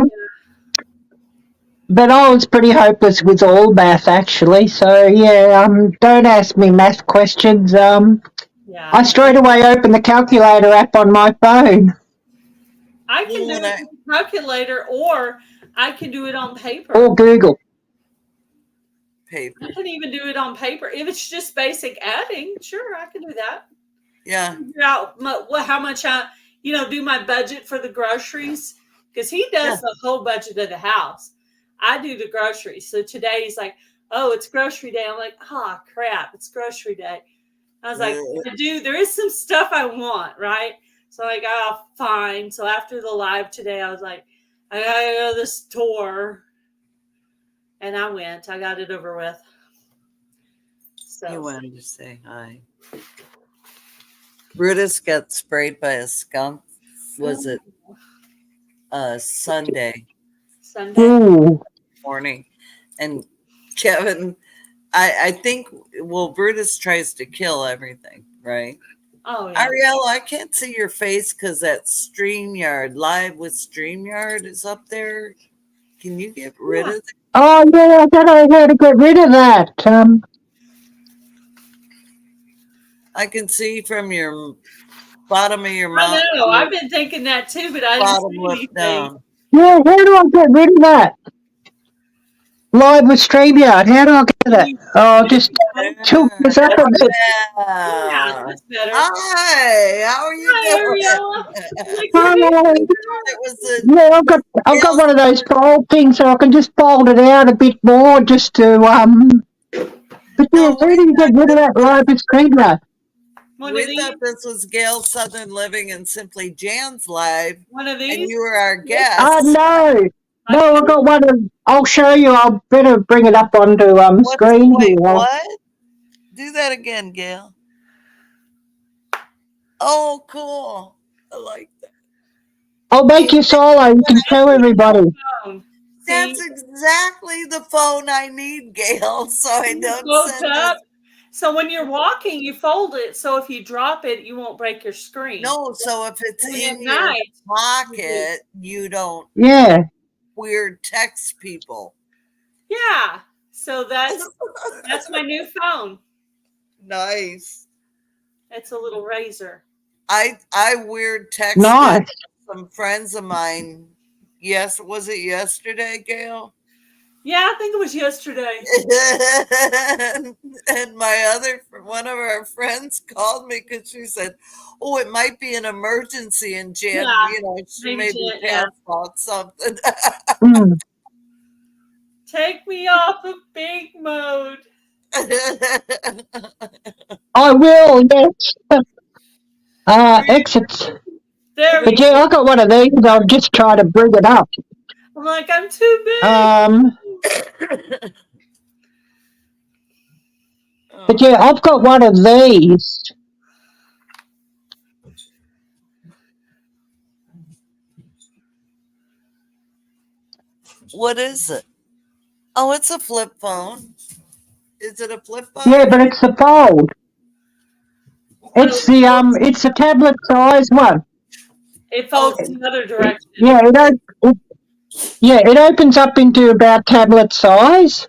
But I was pretty hopeless with all math, actually. So, yeah, don't ask me math questions. I straight away open the calculator app on my phone. I can do it with a calculator, or I can do it on paper. Or Google. Paper. I can even do it on paper. If it's just basic adding, sure, I can do that. Yeah. Figure out how much do my budget for the groceries, because he does the whole budget of the house. I do the groceries. So today he's like, "Oh, it's grocery day." I'm like, "Oh, crap, it's grocery day." I was like, there is some stuff I want, right? So like, oh, fine. So after the live today, I was like, I gotta go to the store. And I went. I got it over with. So you wanted to say hi. Brutus got sprayed by a skunk. Was it Sunday morning? And Kevin, I think, well, Brutus tries to kill everything, right? Oh, yeah. Arielle, I can't see your face because that StreamYard, live with StreamYard is up there. Can you get rid of that? Oh, yeah, I don't know how to get rid of that. I can see from your bottom of your mouth. I know. I've been thinking that too, but I didn't see anything. Down. Yeah, how do I get rid of that? Live with StreamYard. How do I get that? Oh, just tilt this up a bit. Yeah, that's better. Hi, how are you doing? Yeah, I've got one of those fold things, so I can just fold it out a bit more, just to But yeah, how do you get rid of that live with StreamYard? We thought this was Gail Southern Living and Simply Jan's live. One of these? And you were our guest. Oh, no. No, I got one of, I'll show you. I'll better bring it up onto screen here. What? Do that again, Gail. Oh, cool. I like that. I'll make you solo. You can show everybody. That's exactly the phone I need, Gail, so I don't send up. So when you're walking, you fold it. So if you drop it, you won't break your screen. No, so if it's in your pocket, you don't weird text people. Yeah. So that's my new phone. Nice. It's a little razor. I weird texted some friends of mine. Yes, was it yesterday, Gail? Yeah, I think it was yesterday. And one of our friends called me because she said, "Oh, it might be an emergency," and Jan, she maybe passed out something. Take me off of big mode. I will, yes. Exits. But yeah, I got one of these. I'll just try to bring it up. I'm like, I'm too big. But yeah, I've got one of these. What is it? Oh, it's a flip phone. Is it a flip phone? Yeah, but it's the fold. It's a tablet size one. It folds in the other direction. Yeah, it opens up into about tablet size.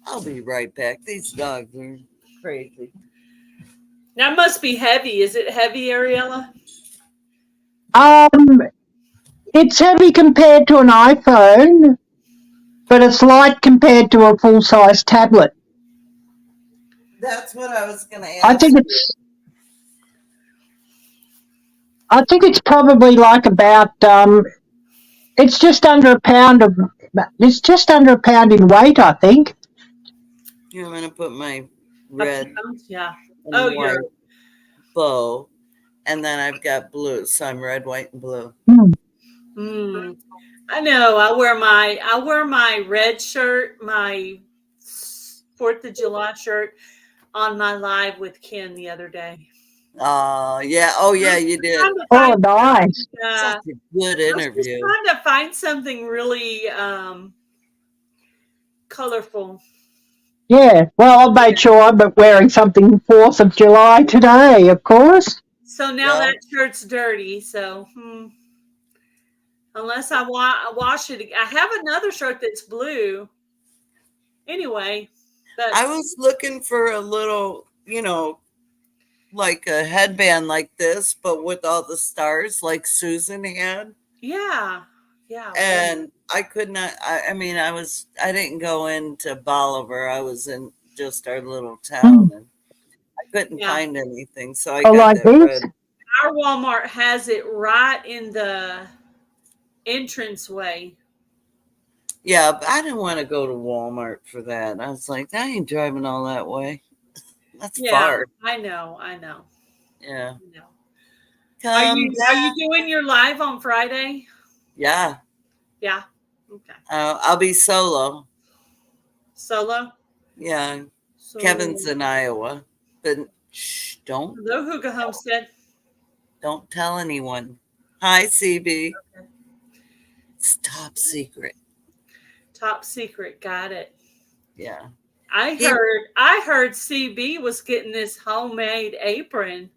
I'll be right back. These dogs are crazy. That must be heavy. Is it heavy, Ariella? It's heavy compared to an iPhone, but it's light compared to a full-size tablet. That's what I was going to ask. I think it's probably like about it's just under a pound in weight, I think. Here, I'm going to put my red white bow, and then I've got blue, so I'm red, white, and blue. I know. I wear my red shirt, my 4th of July shirt, on my live with Ken the other day. Yeah. Oh, yeah, you did. Oh, nice. Such a good interview. I was just trying to find something really colorful. Yeah. Well, I made sure I'm wearing something 4th of July today, of course. So now that shirt's dirty. So unless I wash it, I have another shirt that's blue. Anyway, I was looking for a little, like a headband like this, but with all the stars like Susan had. Yeah. And I could not, I didn't go into Bolivar. I was in just our little town and I couldn't find anything. So I got that red. Our Walmart has it right in the entranceway. Yeah, but I didn't want to go to Walmart for that. I was like, I ain't driving all that way. That's far. I know. Yeah. Are you doing your live on Friday? Yeah. Yeah. Okay. I'll be solo. Solo? Yeah. Kevin's in Iowa, but shh, don't. Hello, Hooga Homestead. Don't tell anyone. Hi, CB. Okay. It's top secret. Top secret. Got it. Yeah. I heard CB was getting this homemade apron.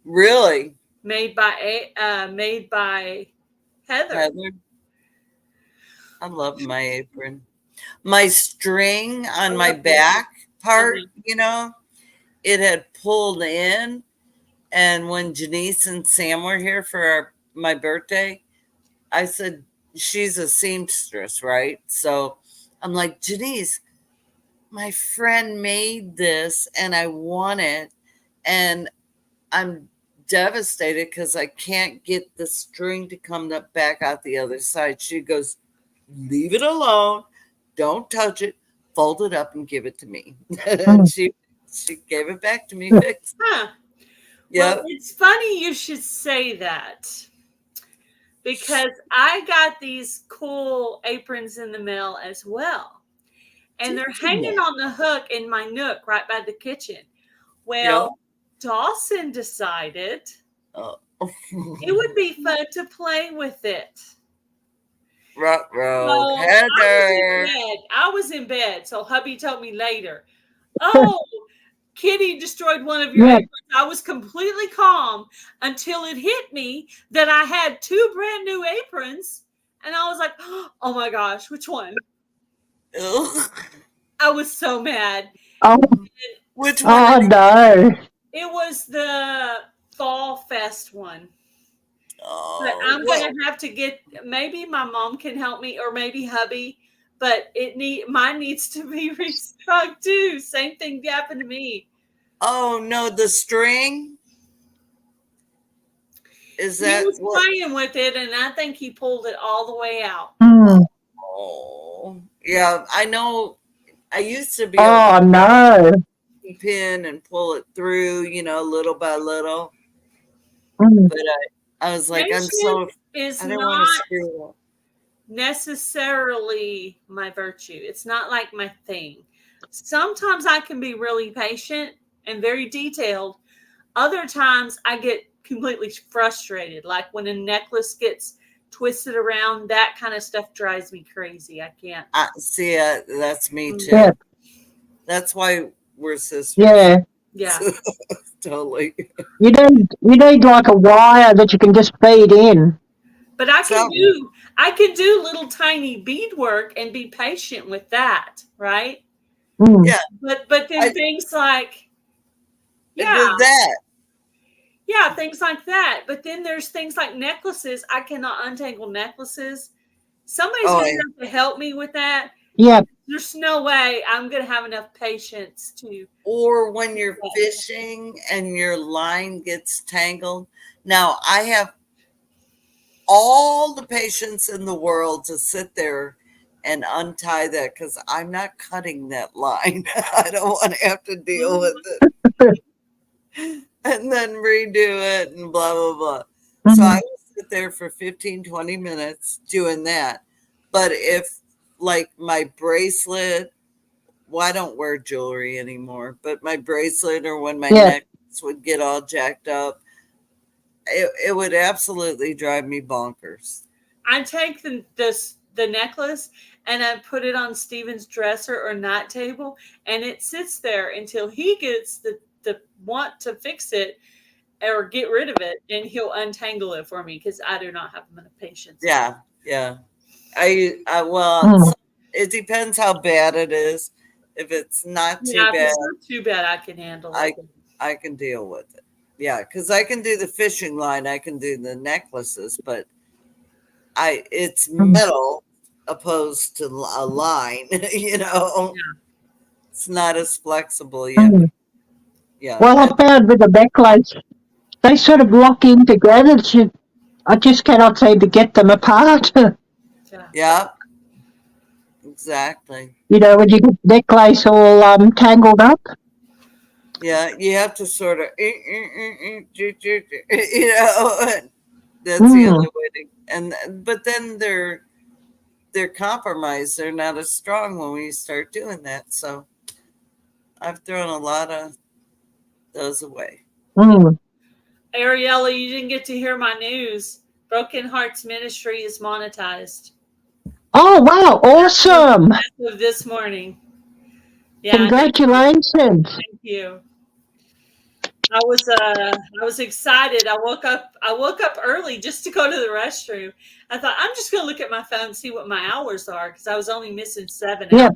Really? Made by Heather. I love my apron. My string on my back part, it had pulled in. And when Janice and Sam were here for my birthday, I said, she's a seamstress, right? So I'm like, Janice, my friend made this and I want it. And I'm devastated because I can't get the string to come back out the other side. She goes, leave it alone. Don't touch it. Fold it up and give it to me. And she gave it back to me fixed. Huh. Yep. Well, it's funny you should say that, because I got these cool aprons in the mail as well. And they're hanging on the hook in my nook right by the kitchen. Well, Dawson decided it would be fun to play with it. So Heather. I was in bed, so hubby told me later, oh, Kitty destroyed one of your aprons. I was completely calm until it hit me that I had 2 brand new aprons. And I was like, oh my gosh, which one? I was so mad. Oh, which one? Oh, no. It was the Fall Fest one. Oh, but I'm going to have to get, maybe my mom can help me, or maybe hubby. But mine needs to be restrung too. Same thing happened to me. Oh no, the string? Is that he was playing with it, and I think he pulled it all the way out. Oh, yeah. I know. I used to be able to pin and pull it through, little by little. But I was like, I don't want to screw it up. Necessarily my virtue. It's not like my thing. Sometimes I can be really patient and very detailed. Other times I get completely frustrated. Like when a necklace gets twisted around, that kind of stuff drives me crazy. I can't. See, that's me too. Yeah. That's why we're sisters. Yeah. Totally. You need like a wire that you can just feed in. But I can do little tiny beadwork and be patient with that, right? Yeah. But then things like that. Yeah, things like that. But then there's things like necklaces. I cannot untangle necklaces. Somebody's going to have to help me with that. Yeah. There's no way I'm going to have enough patience to. Or when you're fishing and your line gets tangled. Now, I have all the patience in the world to sit there and untie that, because I'm not cutting that line. I don't want to have to deal with it. And then redo it and blah, blah, blah. So I will sit there for 15, 20 minutes doing that. But if like my bracelet, well, I don't wear jewelry anymore, but my bracelet or when my necklace would get all jacked up, it would absolutely drive me bonkers. I take the necklace and I put it on Steven's dresser or night table, and it sits there until he gets the want to fix it or get rid of it, and he'll untangle it for me, because I do not have enough patience. Yeah. It depends how bad it is. If it's not too bad, if it's not too bad, I can handle it. I can deal with it. Yeah, because I can do the fishing line, I can do the necklaces, but it's metal opposed to a line. It's not as flexible yet. Yeah. Well, I found with the necklace, they sort of lock in together. I just cannot seem to get them apart. Yeah. Exactly. When you get the necklace all tangled up. Yeah, you have to sort of, that's the only way to, but then they're compromised. They're not as strong when we start doing that. So I've thrown a lot of those away. Ariella, you didn't get to hear my news. Broken Hearts Ministry is monetized. Oh, wow. Awesome. As of this morning. Yeah. Congratulations. Thank you. I was excited. I woke up early just to go to the restroom. I thought, I'm just going to look at my phone and see what my hours are, because I was only missing 7 hours.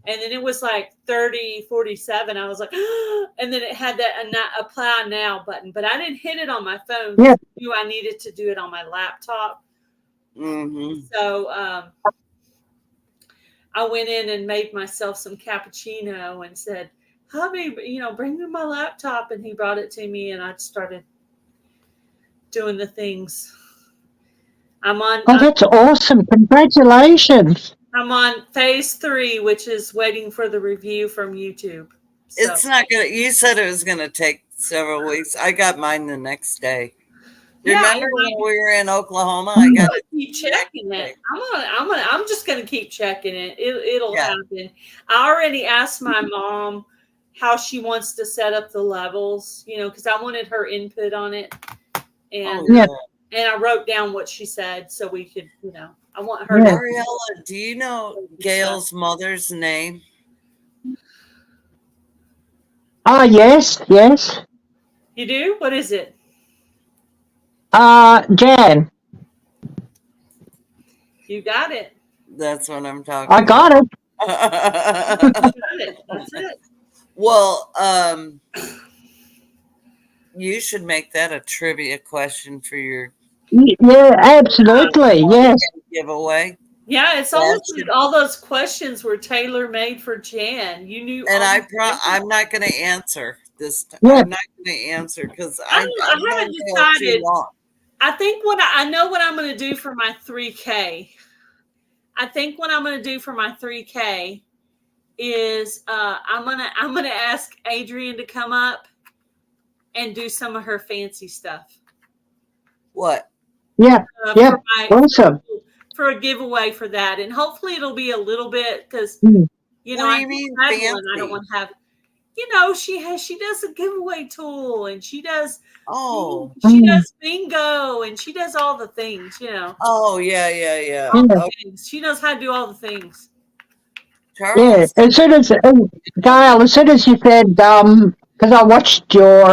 And then it was like 30:47. I was like, and then it had that apply now button, but I didn't hit it on my phone. I knew I needed to do it on my laptop. So I went in and made myself some cappuccino and said, hubby, bring me my laptop. And he brought it to me, and I started doing the things. That's awesome. Congratulations. I'm on phase 3, which is waiting for the review from YouTube. So. It's not gonna. You said it was gonna take several weeks. I got mine the next day. Remember when we were in Oklahoma? I got to keep checking it. I'm just gonna keep checking it. It'll happen. I already asked my mom how she wants to set up the levels, because I wanted her input on it, and I wrote down what she said so we could, I want her. Ariella, do you know Gail's mother's name? Yes. You do? What is it? Jan. You got it. That's what I'm talking I got it. That's it. Well, you should make that a trivia question for your. Yeah, absolutely. Yes. Giveaway. Yeah, it's almost like all those questions were tailor-made for Jan. You knew. And I'm not going to answer this time. I'm not going to answer because I haven't decided. I think I know what I'm going to do for my 3K. I think what I'm going to do for my 3K is I'm gonna ask Adrienne to come up and do some of her fancy stuff. What? Yeah. Awesome. For a giveaway for that, and hopefully it'll be a little bit, because what do you mean fancy? I don't want to have. She does a giveaway tool, and she does. She does bingo, and she does all the things. Oh yeah. She knows how to do all the things. Charles. Yeah, as soon as Gail, as soon as you said, because I watched your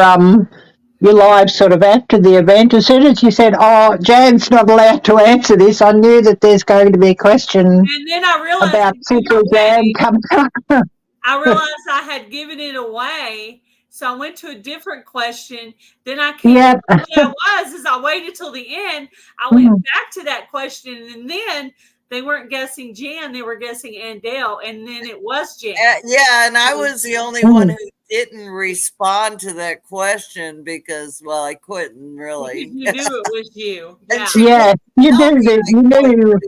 live sort of after the event, as soon as you said, Jan's not allowed to answer this, I knew that there's going to be a question. And then I realized about Central Jan coming up. I realized I had given it away, so I went to a different question. Then I came. What I waited till the end. I went back to that question, and then they weren't guessing Jan; they were guessing Andale, and then it was Jan. And I was the only one who didn't respond to that question because, I couldn't really. You knew it was you. Yeah, you knew. You knew.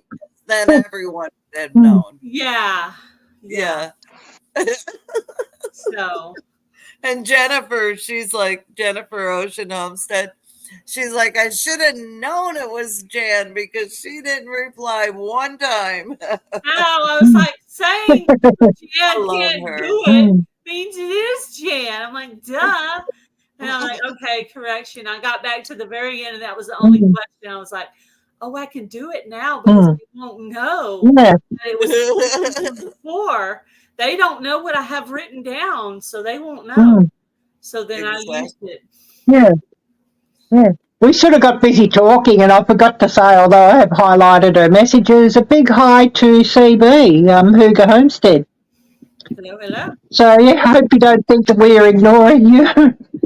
Then everyone had known. Yeah. So. And Jennifer, she's like, Jennifer Ocean Homestead, she's like, I should have known it was Jan because she didn't reply one time. I was like, saying Jan can't do it means it is Jan. I'm like, duh. And I'm like, okay, correction. I got back to the very end, and that was the only question. I was like, I can do it now because they won't know that it was before. They don't know what I have written down, so they won't know. So then I used it. Yeah. We sort of got busy talking, and I forgot to say, although I have highlighted her messages, a big hi to CB, Hooga Homestead. Hello. So, I hope you don't think that we are ignoring you.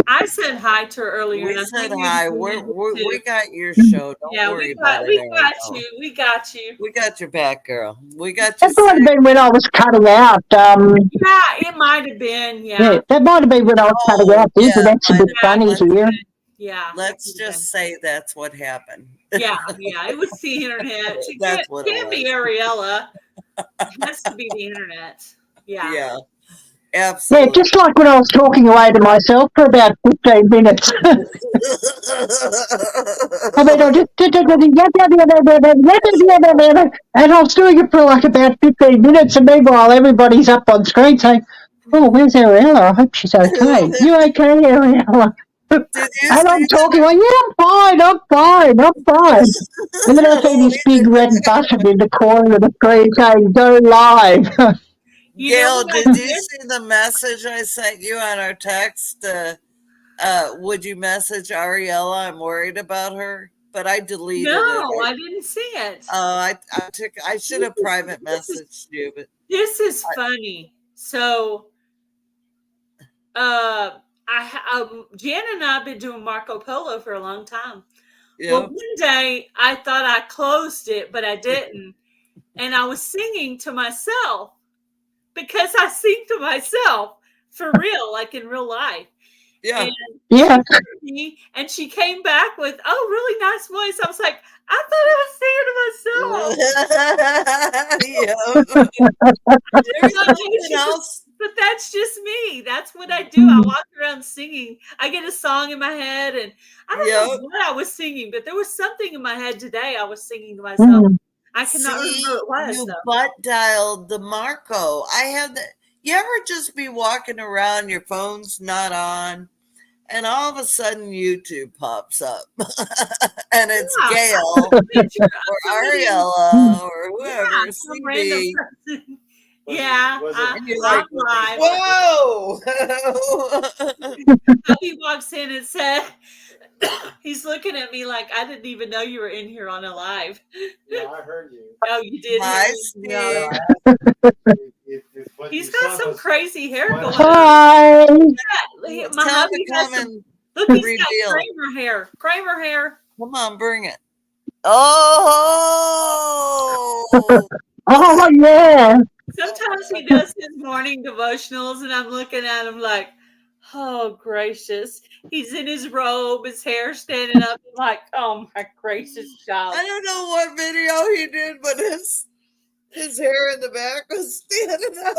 I said hi to her earlier. We said hi. We got your show. Don't worry about it. We got you. We got your back, girl. We got you. That might have been when I was cutting out. It might have been. Yeah, that might have been when I was cutting out. The internet's a bit funny here. Yeah. Let's just say that's what happened. Yeah. It was the internet. That's what it can't be Ariella. It has to be the internet. Yeah. Absolutely. Yeah, just like when I was talking away to myself for about 15 minutes. I mean, I just and I was doing it for like about 15 minutes, and meanwhile everybody's up on screen saying, "Oh, where's Ariella? I hope she's okay. You okay, Ariella?" And I'm talking like, "Yeah, I'm fine. And then I see this big red button in the corner of the screen saying, "Go live." Gail, did you see the message I sent you on our text? Would you message Ariella? I'm worried about her, but I deleted it. No, I didn't see it. I should have private messaged you, but this is funny. So, Jan and I have been doing Marco Polo for a long time. Yeah. Well, one day I thought I closed it, but I didn't, and I was singing to myself because I sing to myself for real, like in real life. Yeah. And she came back with, "Oh, really nice voice." I was like, I thought I was singing to myself. But that's just me. That's what I do. I walk around singing. I get a song in my head, and I don't know what I was singing, but there was something in my head today I was singing to myself. I cannot remember what it was. You butt dialed the Marco. I have that. You ever just be walking around, your phone's not on, and all of a sudden YouTube pops up, and it's Gail or Ariella or whoever. Some random person. Yeah, and you're like, whoa! He walks in and said, he's looking at me like, I didn't even know you were in here on a live. Yeah, I heard you. Oh, you did? He's got some crazy hair going on. Hi! Yeah, my hubby has some, look, he's got Kramer hair. Come on, bring it. Oh! Oh, yeah. Sometimes he does his morning devotionals, and I'm looking at him like, oh, gracious. He's in his robe, his hair standing up. I'm like, oh, my gracious God. I don't know what video he did, but his hair in the back was standing up.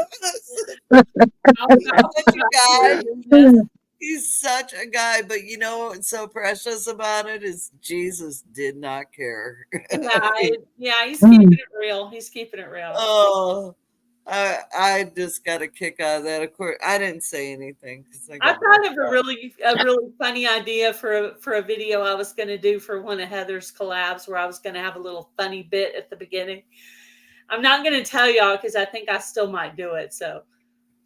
He's such a guy, but you know what's so precious about it is Jesus did not care. Yeah, he's keeping it real. Oh, I just got a kick out of that. Of course, I didn't say anything. I thought of a really funny idea for a video I was going to do for one of Heather's collabs, where I was going to have a little funny bit at the beginning. I'm not going to tell y'all because I think I still might do it. So,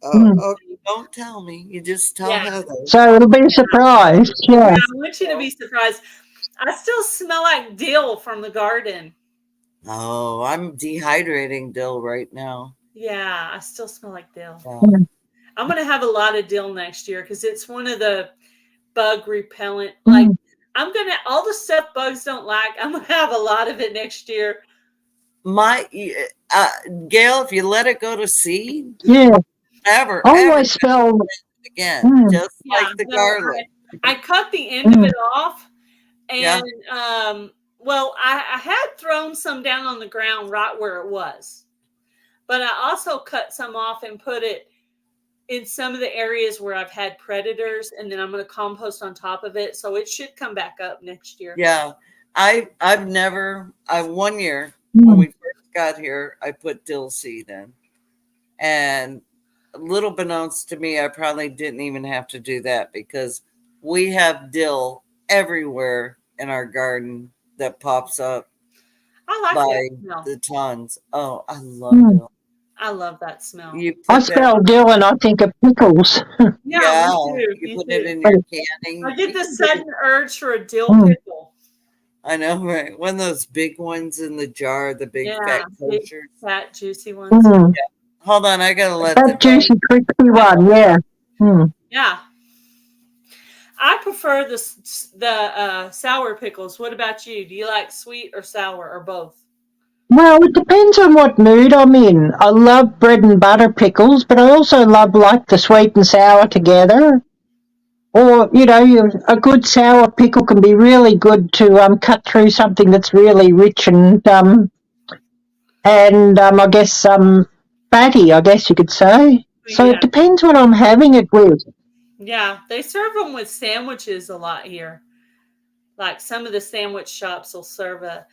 okay, don't tell me. You just tell Heather. So it'll be a surprise. Yeah, I want you to be surprised. I still smell like dill from the garden. Oh, I'm dehydrating dill right now. Yeah, I still smell like dill. I'm going to have a lot of dill next year because it's one of the bug repellent. Like, I'm going to, all the stuff bugs don't like, I'm going to have a lot of it next year. Gail, if you let it go to seed, always smell again, just like the garlic. I cut the end of it off, and well, I had thrown some down on the ground right where it was, but I also cut some off and put it in some of the areas where I've had predators, and then I'm going to compost on top of it, so it should come back up next year. Yeah, I've never. 1 year when we first got here, I put dill seed in, and little beknownst to me, I probably didn't even have to do that because we have dill everywhere in our garden that pops up. I like by that the tons. Oh, I love dill. I love that smell. I smell dill and I think of pickles. Yeah, me too. You put it in your canning. I get the sudden urge for a dill pickle. I know, right? One of those big ones in the jar, the big fat kosher. Fat, juicy ones. Yeah. Hold on, I gotta let that juicy, crispy one. Yeah. Yeah. I prefer the sour pickles. What about you? Do you like sweet or sour or both? Well, it depends on what mood I'm in. I love bread and butter pickles, but I also love like the sweet and sour together. Or, you know, a good sour pickle can be really good to cut through something that's really rich and I guess fatty, I guess you could say. So it depends what I'm having it with. Yeah, they serve them with sandwiches a lot here. Like some of the sandwich shops will serve a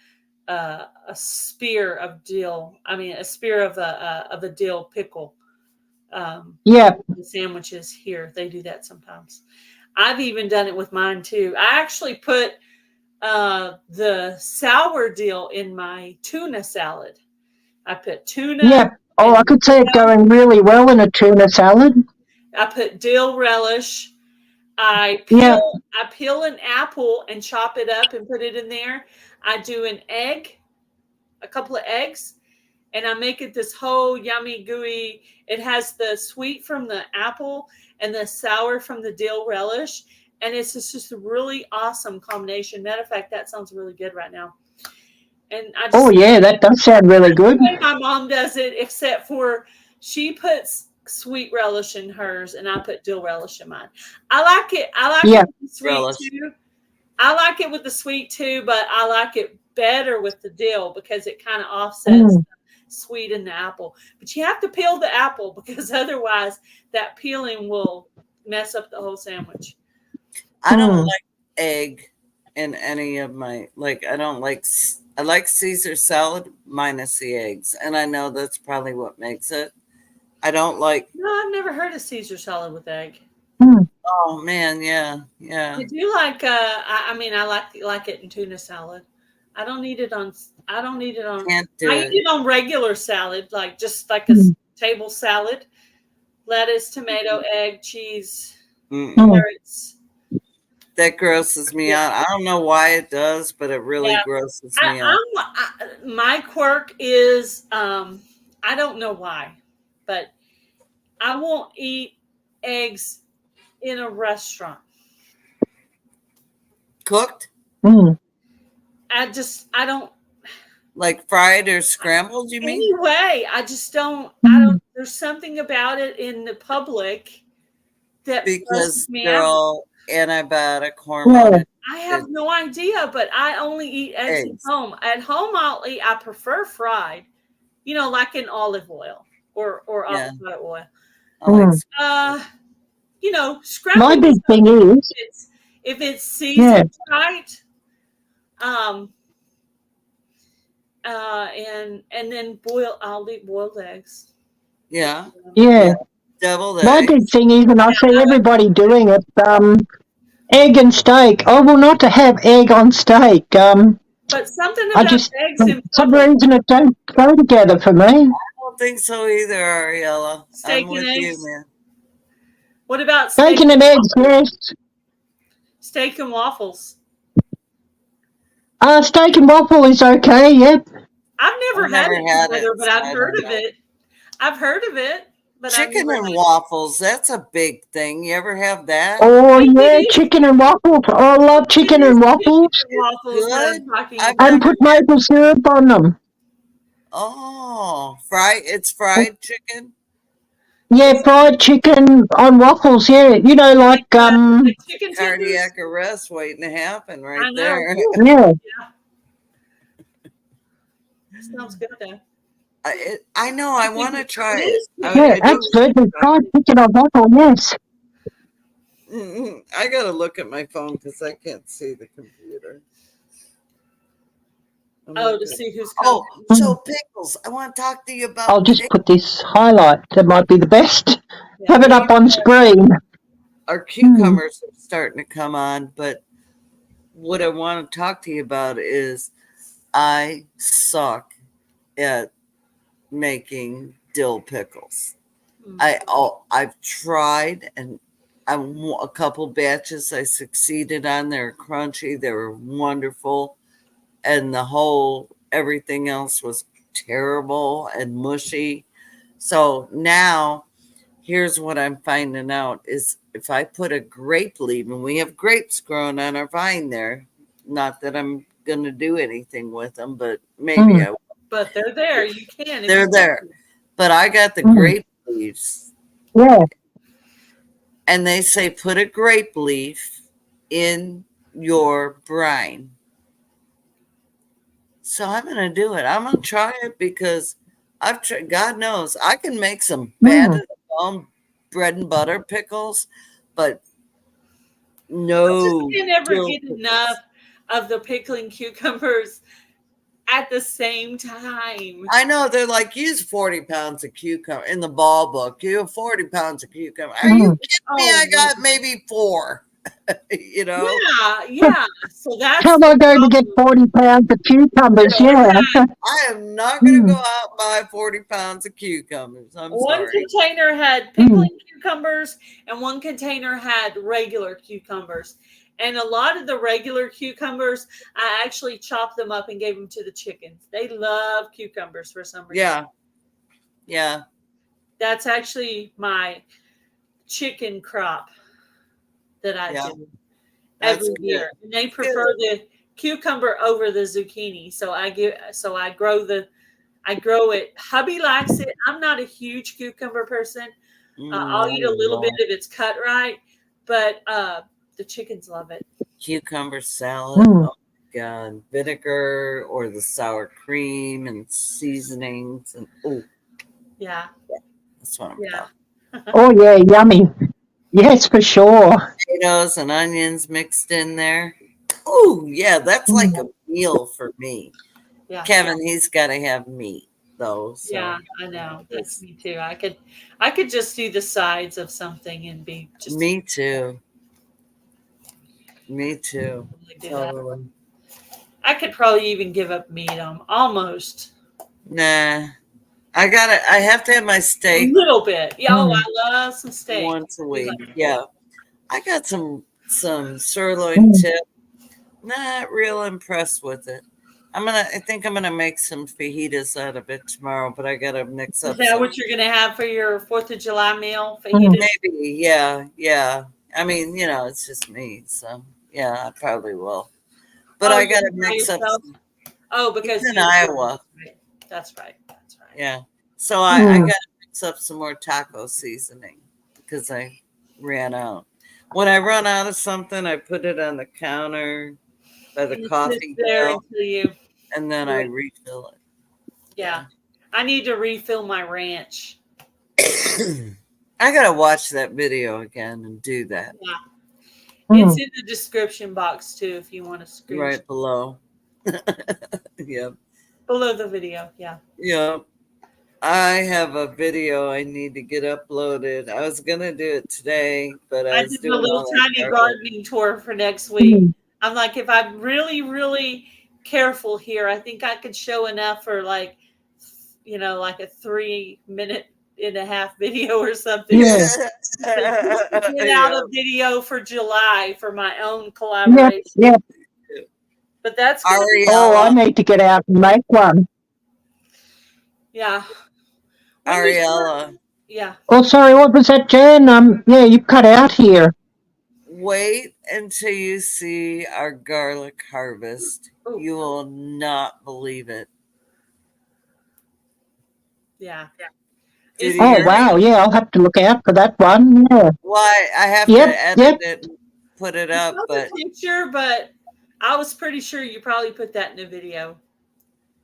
spear of dill. I mean, a spear of a dill pickle. Yeah. The sandwiches here, they do that sometimes. I've even done it with mine too. I actually put the sour dill in my tuna salad. I put tuna. Yeah. Oh, I could see it going really well in a tuna salad. I put dill relish. I peel an apple and chop it up and put it in there. I do an egg, a couple of eggs, and I make it this whole yummy, gooey. It has the sweet from the apple and the sour from the dill relish. And it's just a really awesome combination. Matter of fact, that sounds really good right now. And I just, that does sound really good. My mom does it, except for she puts sweet relish in hers, and I put dill relish in mine. I like it. I like it with the sweet too. I like it with the sweet too, but I like it better with the dill because it kind of offsets the sweet in the apple. But you have to peel the apple because otherwise that peeling will mess up the whole sandwich. I don't like egg in any of my, I like Caesar salad minus the eggs. And I know that's probably what makes it. I don't like. No, I've never heard of Caesar salad with egg. Oh man, yeah. I do like. I like it in tuna salad. I don't need it on. Can't do I eat it on regular salad, just like a table salad, lettuce, tomato, egg, cheese, carrots. That grosses me out. I don't know why it does, but it really grosses me out. My quirk is I don't know why, but I won't eat eggs in a restaurant. Cooked? I don't like fried or scrambled, you mean? Anyway, I just don't there's something about it in the public that because they're all antibiotic hormone. I have no idea, but I only eat eggs at home. At home I prefer fried, like in olive oil or avocado oil. Scrambled. My big thing is if it's seasoned right, and then I'll eat boiled eggs. Yeah. Deviled eggs. My big thing is, and I see everybody doing it, egg and steak. Oh, well, not to have egg on steak. But something about eggs for some reason it don't go together for me. I don't think so either, Ariella. Steak I'm with and eggs. You, man. What about steak and eggs? Yes. Steak and waffles. Steak and waffle is okay. Yep. I've never had it, but I've heard of it. I've heard of it. But chicken and waffles, that's a big thing. You ever have that? Oh, yeah, chicken and waffles. Oh, I love chicken and waffles. Good. And put maple syrup on them. Oh, it's fried chicken? Yeah, fried chicken on waffles, yeah. Like cardiac arrest waiting to happen right there. Yeah. Sounds good, though. I know. I want to try it. Yeah, absolutely. Fried chicken on waffle, yes. I got to look at my phone because I can't see the computer. To see who's coming. Oh, so pickles. I want to talk to you about I'll just put this highlight. That might be the best. Have it up on screen. Our cucumbers are starting to come on, but what I want to talk to you about is I suck at making dill pickles. I've tried, and a couple batches I succeeded on. They're crunchy. They were wonderful. And everything else was terrible and mushy. So now, here's what I'm finding out is if I put a grape leaf, and we have grapes growing on our vine there, not that I'm going to do anything with them, but maybe I will. But they're there. You can. They're there. But I got the grape leaves. Yeah. And they say put a grape leaf in your brine. So I'm going to do it. I'm going to try it because I've tried. God knows I can make some bad call them bread and butter pickles, but no. I can never get enough of the pickling cucumbers at the same time. I know, they're like, use 40 pounds of cucumber in the ball book. You have 40 pounds of cucumber. Are you kidding me? I got maybe 4. You know? Yeah. So that's how am I going to get 40 pounds of cucumbers? Yeah. I am not going to go out and buy 40 pounds of cucumbers. I'm sorry. One container had pickling cucumbers and one container had regular cucumbers. And a lot of the regular cucumbers, I actually chopped them up and gave them to the chickens. They love cucumbers for some reason. Yeah. That's actually my chicken crop that I do every year. And they prefer the cucumber over the zucchini. So I grow it. Hubby likes it. I'm not a huge cucumber person. I'll eat a little bit if it's cut right, but the chickens love it. Cucumber salad. Oh my God. Vinegar or the sour cream and seasonings and that's what I'm talking. Oh yeah, yummy. Yes, for sure. Potatoes and onions mixed in there. Oh yeah, that's like a meal for me. Yeah. Kevin, he's got to have meat though. So. Yeah, I know. That's me too. I could just do the sides of something and be just. Me too. Me too. Totally. I could probably even give up meat almost. Nah. I have to have my steak. A little bit. Yeah, I love some steak. Once a week. Yeah. I got some sirloin tip. Not real impressed with it. I think I'm gonna make some fajitas out of it tomorrow, but I gotta mix up. Is that what you're gonna have for your 4th of July meal? Fajitas? Maybe, yeah. I mean, it's just me, so yeah, I probably will. But I gotta mix up. Because he's in Iowa. That's right. Yeah. So I gotta mix up some more taco seasoning because I ran out. When I run out of something, I put it on the counter by the coffee there and then I refill it. Yeah. I need to refill my ranch. I gotta watch that video again and do that. Yeah. It's in the description box too if you want to screenshot. Right below. Yep. Below the video, yeah. Yep. I have a video I need to get uploaded. I was gonna do it today, but I did a little tiny gardening tour for next week. I'm like, if I'm really, really careful here, I think I could show enough for like a 3.5-minute video or something. Yeah. Get out a video for July for my own collaboration. Yeah. But that's I need to get out and make one. Yeah. Ariella. Yeah. Oh, sorry, what was that, Jan? You cut out here. Wait until you see our garlic harvest. Ooh. You will not believe it. Yeah. Oh, wow. Yeah, I'll have to look out for that one. Yeah. Why? I have to edit it and put it up. But picture, but I was pretty sure you probably put that in a video.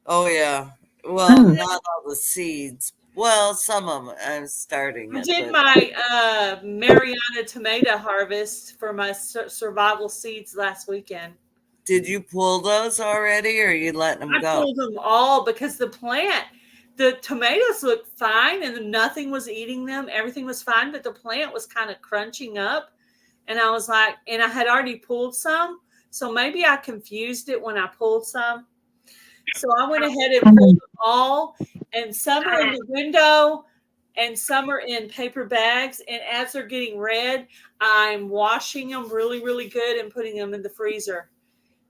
Oh, yeah. Well, not all the seeds. Well, some of them I'm starting. I did my Mariana tomato harvest for my survival seeds last weekend. Did you pull those already, or are you letting them go? I pulled them all because the tomatoes looked fine and nothing was eating them. Everything was fine, but the plant was kind of crunching up. And I was like, and I had already pulled some. So maybe I confused it when I pulled some. So I went ahead and pulled them all, and some are in the window and some are in paper bags. And as they're getting red, I'm washing them really, really good and putting them in the freezer.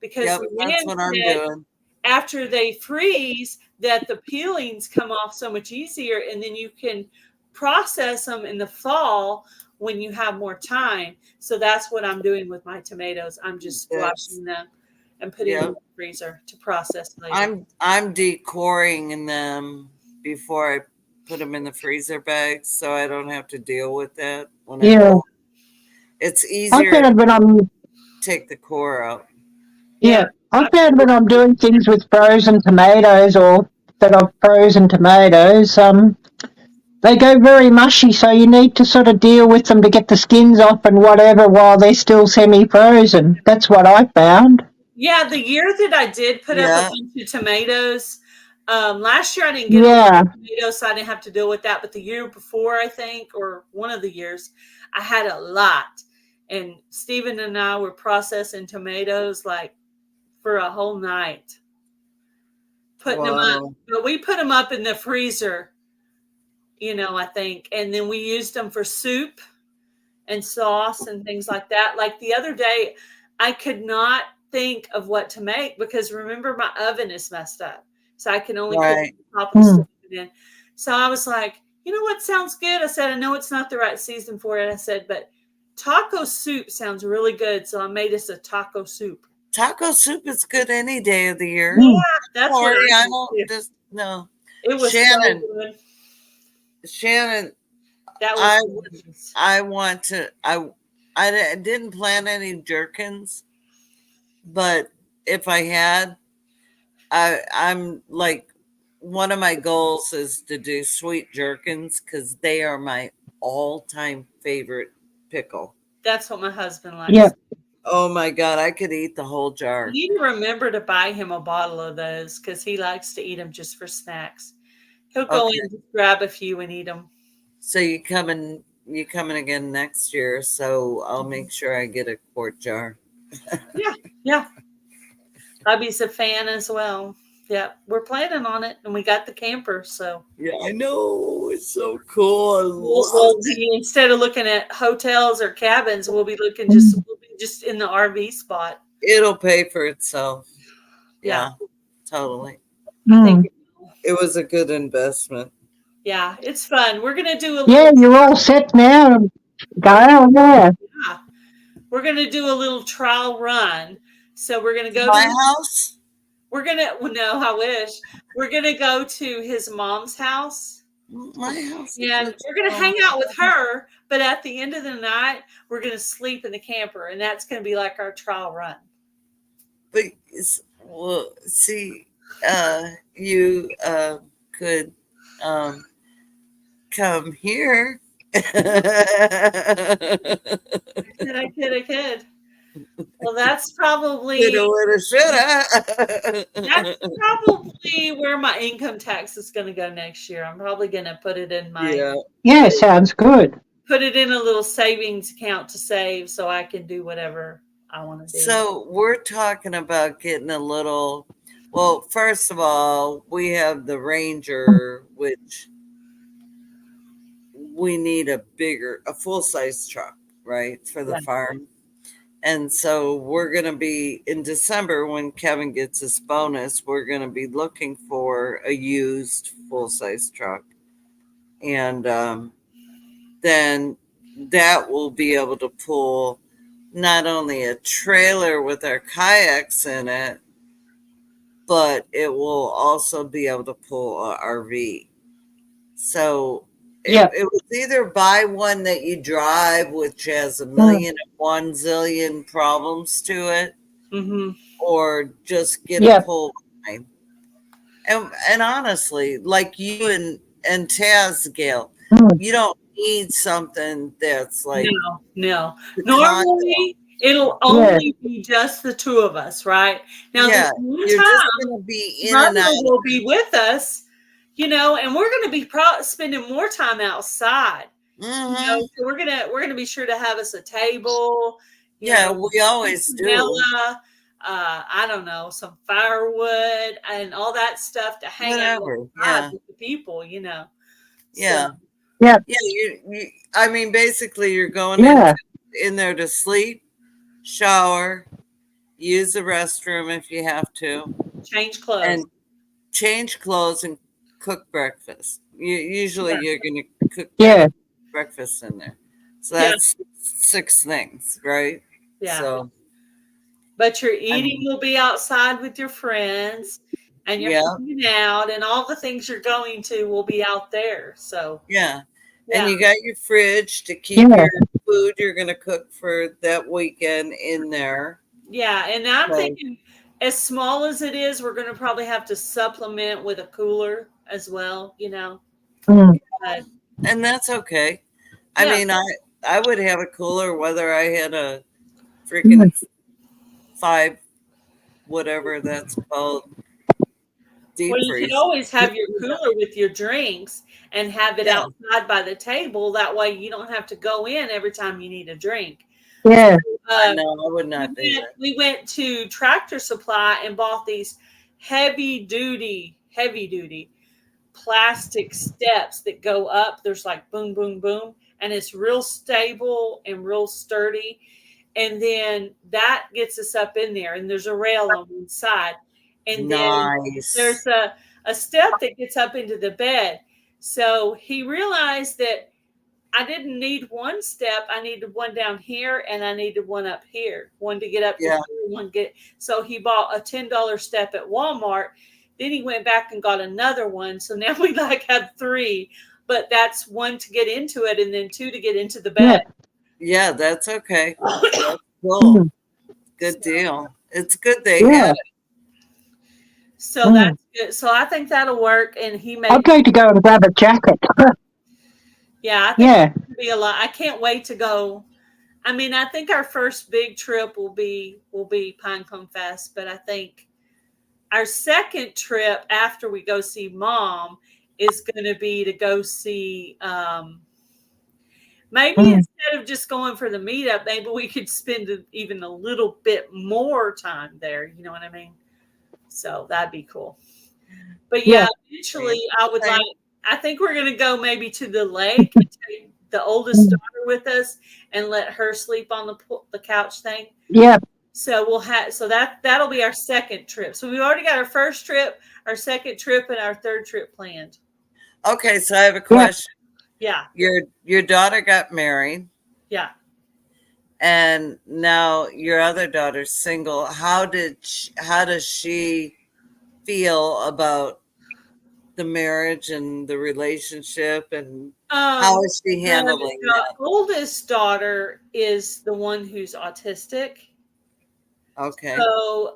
Because that's what I'm doing. After they freeze, that the peelings come off so much easier, and then you can process them in the fall when you have more time. So that's what I'm doing with my tomatoes. I'm just washing them and putting them in the freezer to process later. I'm decoring them before I put them in the freezer bags, so I don't have to deal with that. It's easier to take the core out. Yeah, I found when I'm doing things with frozen tomatoes or that I've frozen tomatoes, they go very mushy, so you need to sort of deal with them to get the skins off and whatever while they're still semi-frozen. That's what I found. Yeah, the year that I did put up a bunch of tomatoes, last year I didn't get a lot of tomatoes, so I didn't have to deal with that. But the year before, I think, or one of the years, I had a lot. And Stephen and I were processing tomatoes like for a whole night, putting them up. But we put them up in the freezer, I think. And then we used them for soup and sauce and things like that. Like the other day, I could not think of what to make because remember my oven is messed up. So I can only cook the top of the stove in. So I was like, you know what sounds good? I said, I know it's not the right season for it. I said, but taco soup sounds really good. So I made us a taco soup. Taco soup is good any day of the year. Yeah, that's what I don't just no. It was Shannon. So good. Shannon, that was I didn't plan any jerkins, but if I had, I'm like, one of my goals is to do sweet jerkins because they are my all-time favorite pickle. That's what my husband likes. Yeah. Oh my God, I could eat the whole jar. You need to remember to buy him a bottle of those because he likes to eat them just for snacks. He'll go in and just grab a few and eat them. So you coming again next year? So I'll make sure I get a quart jar. Yeah. Hubby's a fan as well. Yeah, we're planning on it, and we got the camper. So yeah, I know it's so cool. We'll be, instead of looking at hotels or cabins, we'll be looking just in the RV spot. It'll pay for itself. Yeah, totally. It was a good investment. Yeah, it's fun. We're gonna do you're all set now, Gail. Yeah. We're gonna do a little trial run. So we're gonna go to my house. No, I wish. We're gonna go to his mom's house. My house. And we're gonna hang out with her, but at the end of the night, we're gonna sleep in the camper, and that's gonna be like our trial run. But see, you could come here. I could. Well, that's probably that's probably where my income tax is going to go next year. I'm probably going to put it in my sounds good. Put it in a little savings account to save so I can do whatever I want to do. So we're talking about getting a little. Well, first of all, we have the Ranger, which we need a full-size truck, right, for the farm. And so we're going to be in December when Kevin gets his bonus, we're going to be looking for a used full-size truck. And then that will be able to pull not only a trailer with our kayaks in it, but it will also be able to pull an RV. So it was either buy one that you drive, which has a million and one zillion problems to it, or just get a pull line. And honestly, like you and Taz, Gail, you don't need something that's like no. Normally, it'll only be just the two of us, right? Now, you're just going to be in and out. Will be with us. And we're going to be spending more time outside. So we're gonna be sure to have us a table. We always do. I don't know, some firewood and all that stuff to hang out with the people. I mean, basically, you're going in there to sleep, shower, use the restroom if you have to, change clothes and cook breakfast. You're going to cook breakfast in there. So that's 6 things, right? Yeah. So, but your eating will be outside with your friends, and you're hanging out, and all the things you're going to will be out there. So and you got your fridge to keep your food you're going to cook for that weekend in there. Yeah, and I'm thinking, as small as it is, we're going to probably have to supplement with a cooler as well, But And that's okay. I mean, I would have a cooler whether I had a freaking 5, whatever that's called, deep Well, you freeze. can always have your cooler with your drinks and have it outside by the table. That way you don't have to go in every time you need a drink. Yeah. So, no, I would not do that. We went to Tractor Supply and bought these heavy duty plastic steps that go up. There's like boom, boom, boom. And it's real stable and real sturdy. And then that gets us up in there. And there's a rail on one side. And then there's a step that gets up into the bed. So he realized that I didn't need one step. I needed one down here and I needed one up here. One to get up to here, one get. So he bought a $10 step at Walmart. Then he went back and got another one. So now we like have 3, but that's 1 to get into it and then 2 to get into the bed. Yeah, that's okay. That's cool. Good deal. It's good they had it. So that's good. So I think that'll work. And he made okay to go and grab a jacket. I think it'll be a lot. I can't wait to go. I mean, I think our first big trip will be Pinecone Fest, but I think our second trip after we go see Mom is going to be to go see, maybe instead of just going for the meetup, maybe we could spend even a little bit more time there. You know what I mean? So that'd be cool. But eventually I would I think we're going to go maybe to the lake and take the oldest daughter with us and let her sleep on the couch thing. Yeah. So we'll have, that'll be our second trip. So we've already got our first trip, our second trip, and our third trip planned. Okay, so I have a question. Yeah. Your daughter got married. Yeah. And now your other daughter's single. How does she feel about the marriage and the relationship, and how is she handling that? The oldest daughter is the one who's autistic. Okay. So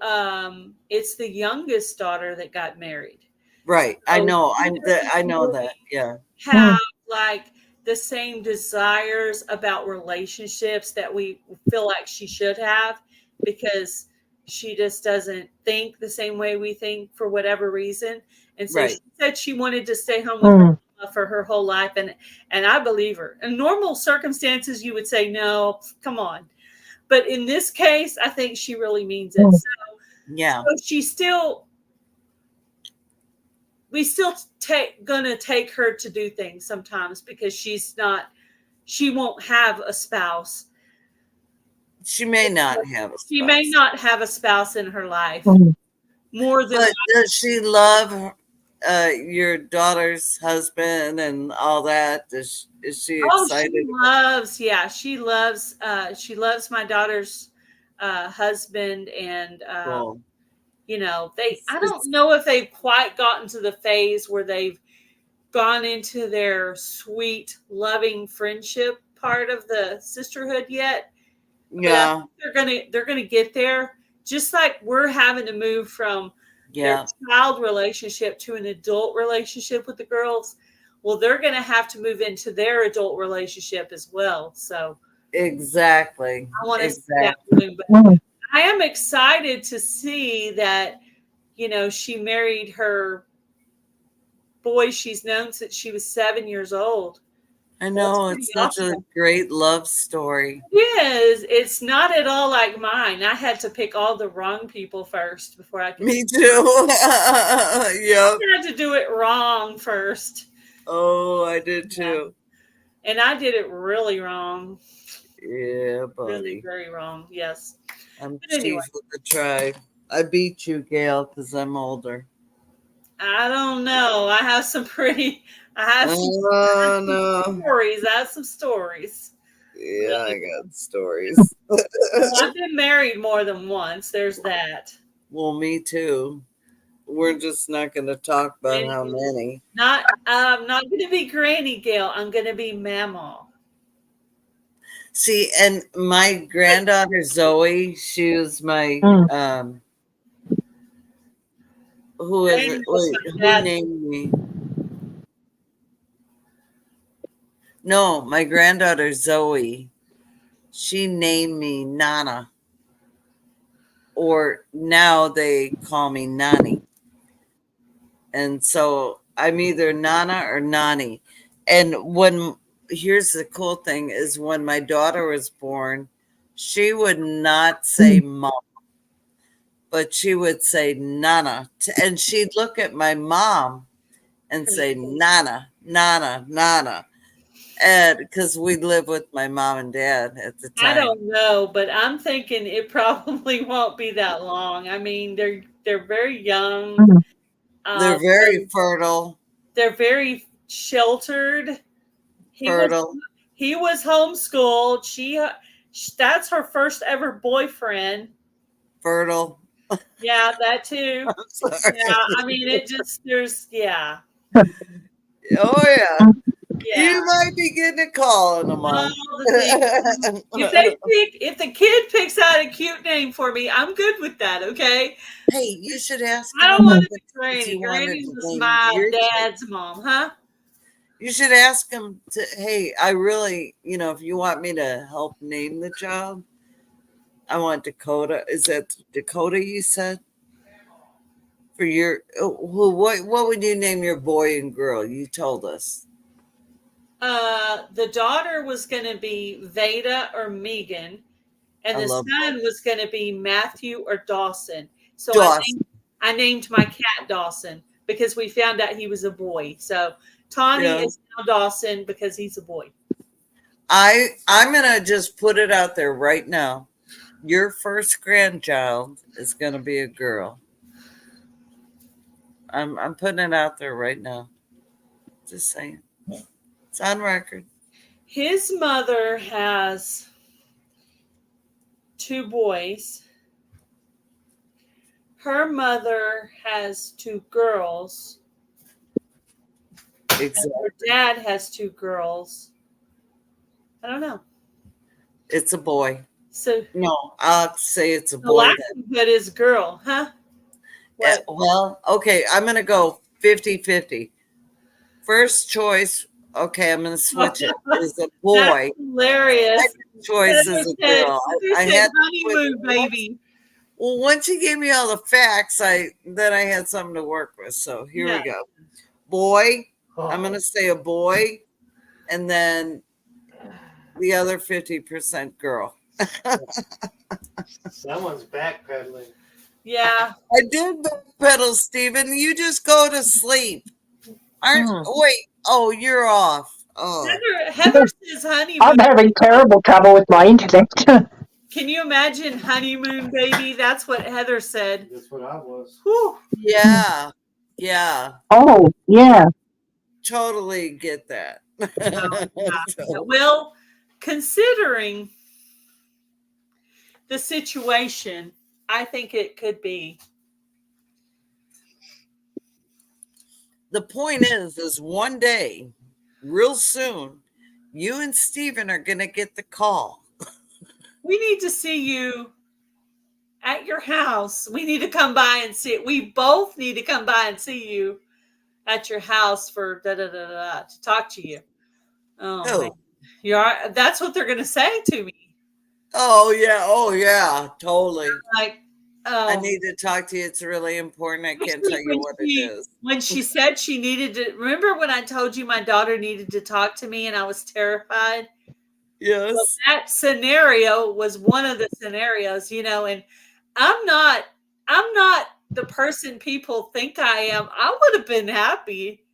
it's the youngest daughter that got married. Right. So I know. I know that. Yeah. Have like the same desires about relationships that we feel like she should have, because she just doesn't think the same way we think for whatever reason. And so she said she wanted to stay home with her for her whole life. And I believe her. In normal circumstances, you would say, no, come on. But in this case, I think she really means it. So she's we still gonna take her to do things sometimes, because she won't have a spouse. She may not have a spouse. She may not have a spouse in her life. More than But does she love your daughter's husband and all that? Is she excited? She loves my daughter's husband, and cool. You know, I don't know if they've quite gotten to the phase where they've gone into their sweet, loving friendship part of the sisterhood yet. Yeah. They're gonna get there. Just like we're having to move from their child relationship to an adult relationship with the girls. Well, they're gonna have to move into their adult relationship as well. So exactly. I want to see that move, but I am excited to see that, you know, she married her boy she's known since she was 7 years old. I know, it's such a great love story. It is. It's not at all like mine. I had to pick all the wrong people first before I could. Me too. I had to do it wrong first. Oh, I did too. And I did it really wrong. Yeah, buddy. Really very wrong. Yes. I'm chief of the tribe. I beat you, Gail, because I'm older. I don't know. I have some stories. I have some stories. Yeah, I got stories. I've been married more than once. There's that. Well, me too. We're just not going to talk about how many. I'm not going to be Granny Gail. I'm going to be Mamaw. See, and my granddaughter Zoe, she was my who is it? Wait, who named me? No, my granddaughter Zoe, she named me Nana. Or now they call me Nani. And so I'm either Nana or Nani. And here's the cool thing is when my daughter was born, she would not say mom, but she would say Nana. And she'd look at my mom and say Nana, Nana, Nana. And because we lived with my mom and dad at the time. I don't know, but I'm thinking it probably won't be that long. I mean, they're very young. They're very fertile. They're very sheltered. Fertile. He was homeschooled. That's her first ever boyfriend. Fertile. Yeah, that too. I'm sorry. Yeah, I mean, yeah. Oh, yeah. You might be getting a call in a month. If the kid picks out a cute name for me, I'm good with that, okay? Hey, you should ask him. I don't want to be Granny. Granny was my dad's mom, huh? You should ask him to, hey, I really, if you want me to help name the child, I want Dakota. Is that Dakota you said? For your, what would you name your boy and girl? You told us. The daughter was going to be Veda or Megan, and the son was going to be Matthew or Dawson. So I named my cat Dawson because we found out he was a boy. So Tawny is now Dawson because he's a boy. I'm going to just put it out there right now. Your first grandchild is going to be a girl. I'm putting it out there right now. Just saying. It's on record. His mother has 2 boys. Her mother has 2 girls. Exactly. And her dad has 2 girls. I don't know. It's a boy. So no, I'll say it's a boy. That is girl, huh? What? Well, okay, I'm going to go 50-50. First choice, okay, I'm going to switch it, is a boy. That's hilarious. Second choice is a girl. I had honeymoon baby. Well, once you gave me all the facts, then I had something to work with. So here we go. Boy, I'm going to say a boy, and then the other 50% girl. Someone's backpedaling. Yeah. I did backpedal, Stephen. You just go to sleep. Wait. Oh, you're off. Oh. Heather says honeymoon. I'm having terrible trouble with my internet. Can you imagine honeymoon baby? That's what Heather said. That's what I was. Whew. Yeah. Yeah. Oh, yeah. Totally get that. Well, considering the situation, I think it could be. The point is one day, real soon, you and Stephen are going to get the call. We need to see you at your house. We need to come by and see it. We both need to come by and see you at your house for to talk to you. Oh, man. That's what they're going to say to me. Oh yeah, totally. Like, I need to talk to you. It's really important. I can't tell you what it is. When she said she needed to, remember when I told you my daughter needed to talk to me and I was terrified? Yes. Well, that scenario was one of the scenarios, and I'm not the person people think I am. I would have been happy.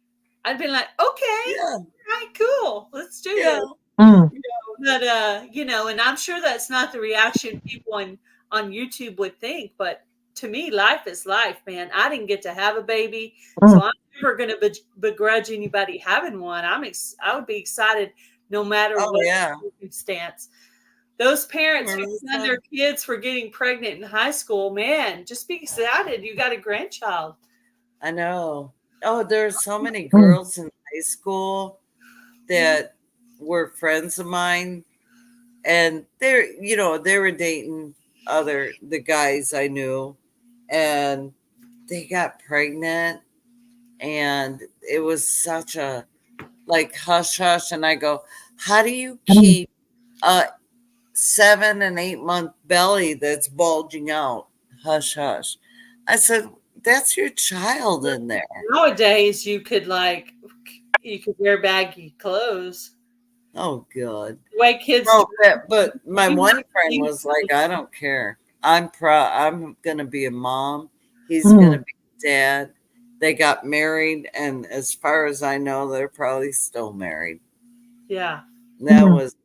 I'd been like, okay, all right, cool. Let's do this. But and I'm sure that's not the reaction people on YouTube would think, but to me, life is life, man. I didn't get to have a baby, so I'm never going to begrudge anybody having one. I would be excited no matter what circumstance. Those parents who send their kids for getting pregnant in high school, man, just be excited. You got a grandchild. I know. Oh, there's so many girls in high school that were friends of mine, and they were dating the guys I knew, and they got pregnant, and it was such a hush hush, and I go, how do you keep a 7 and 8 month belly that's bulging out? Hush, hush. I said, that's your child in there. Nowadays, you could wear baggy clothes. Oh, good. The way kids. Oh, but my one friend was like, I don't care. I'm gonna be a mom. He's gonna be a dad. They got married, and as far as I know, they're probably still married. Yeah. That was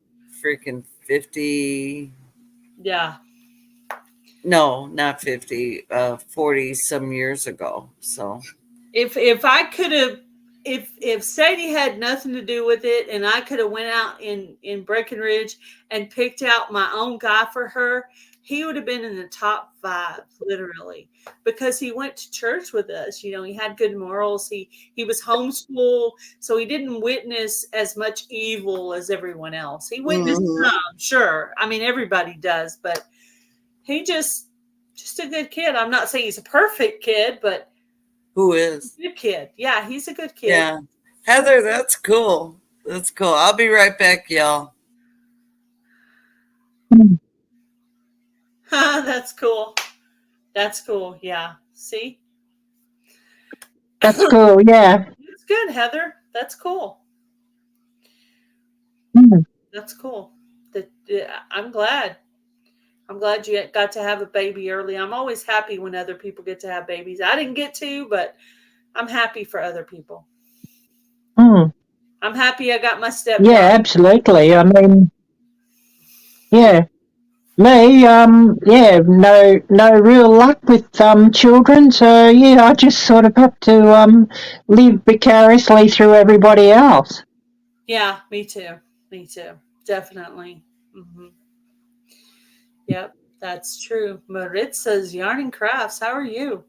freaking 50. Yeah. No, not 50, 40 some years ago. So if I could have, if Sadie had nothing to do with it, and I could have went out in Breckenridge and picked out my own guy for her, he would have been in the top 5, literally, because he went to church with us. You know, he had good morals. He was homeschooled, so he didn't witness as much evil as everyone else. He witnessed some, sure. I mean, everybody does, but he just a good kid. I'm not saying he's a perfect kid, but who is? Good kid. Yeah, he's a good kid. Yeah. Heather, that's cool. That's cool. I'll be right back, y'all. That's cool. That's cool. Yeah. See? That's cool. Yeah. That's good, Heather. That's cool. That's cool. I'm glad. I'm glad you got to have a baby early. I'm always happy when other people get to have babies. I didn't get to, but I'm happy for other people. I'm happy I got my stepdaughter. Yeah, absolutely. I mean, yeah. Me, no real luck with children. So yeah, I just sort of have to live vicariously through everybody else. Yeah, me too. Me too. Definitely. Mm-hmm. Yep, that's true. Maritza's Yarn and Crafts. How are you?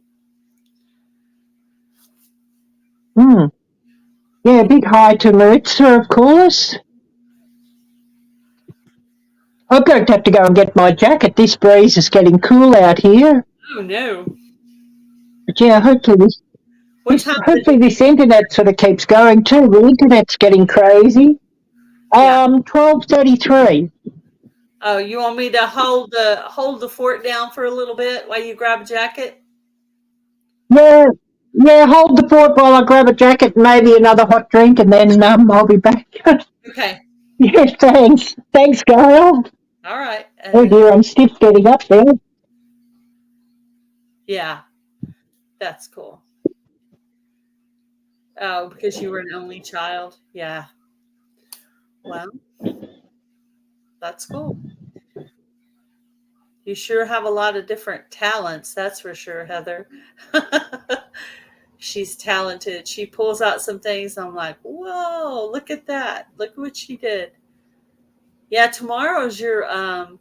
Yeah, big hi to Maritza, of course. I'm going to have to go and get my jacket. This breeze is getting cool out here. Oh no! But yeah, hopefully this internet sort of keeps going too. The internet's getting crazy. 12:33. Oh, you want me to hold the fort down for a little bit while you grab a jacket? Yeah, hold the fort while I grab a jacket and maybe another hot drink, and then I'll be back. Okay. Yeah, thanks. Thanks, Gail. All right. Oh dear, I'm stiff getting up there. Yeah, that's cool. Oh, because you were an only child. Yeah. Well, that's cool. You sure have a lot of different talents, that's for sure, Heather. She's talented. She pulls out some things. I'm like, whoa, look at that. Look what she did. Yeah, tomorrow's your live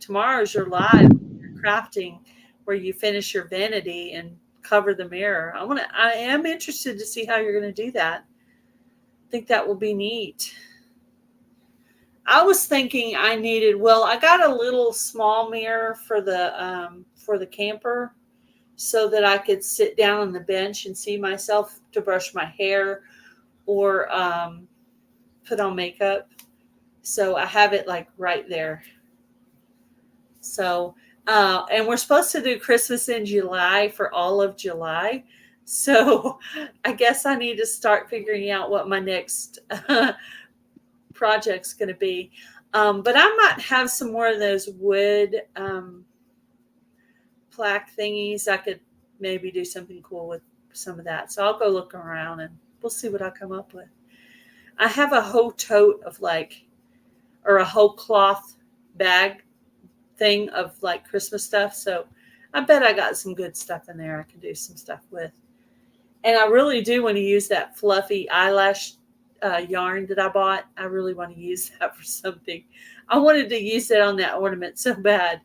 crafting where you finish your vanity and cover the mirror. I am interested to see how you're going to do that. I think that will be neat. I was thinking I got a little small mirror for the camper so that I could sit down on the bench and see myself to brush my hair or put on makeup. So I have it like right there. So, and we're supposed to do Christmas in July for all of July. So I guess I need to start figuring out what my next project's going to be. But I might have some more of those wood plaque thingies. I could maybe do something cool with some of that. So I'll go look around and we'll see what I come up with. I have a whole tote of or a whole cloth bag thing of Christmas stuff. So I bet I got some good stuff in there I can do some stuff with. And I really do want to use that fluffy eyelash yarn that I bought. I really want to use that for something. I wanted to use it on that ornament so bad.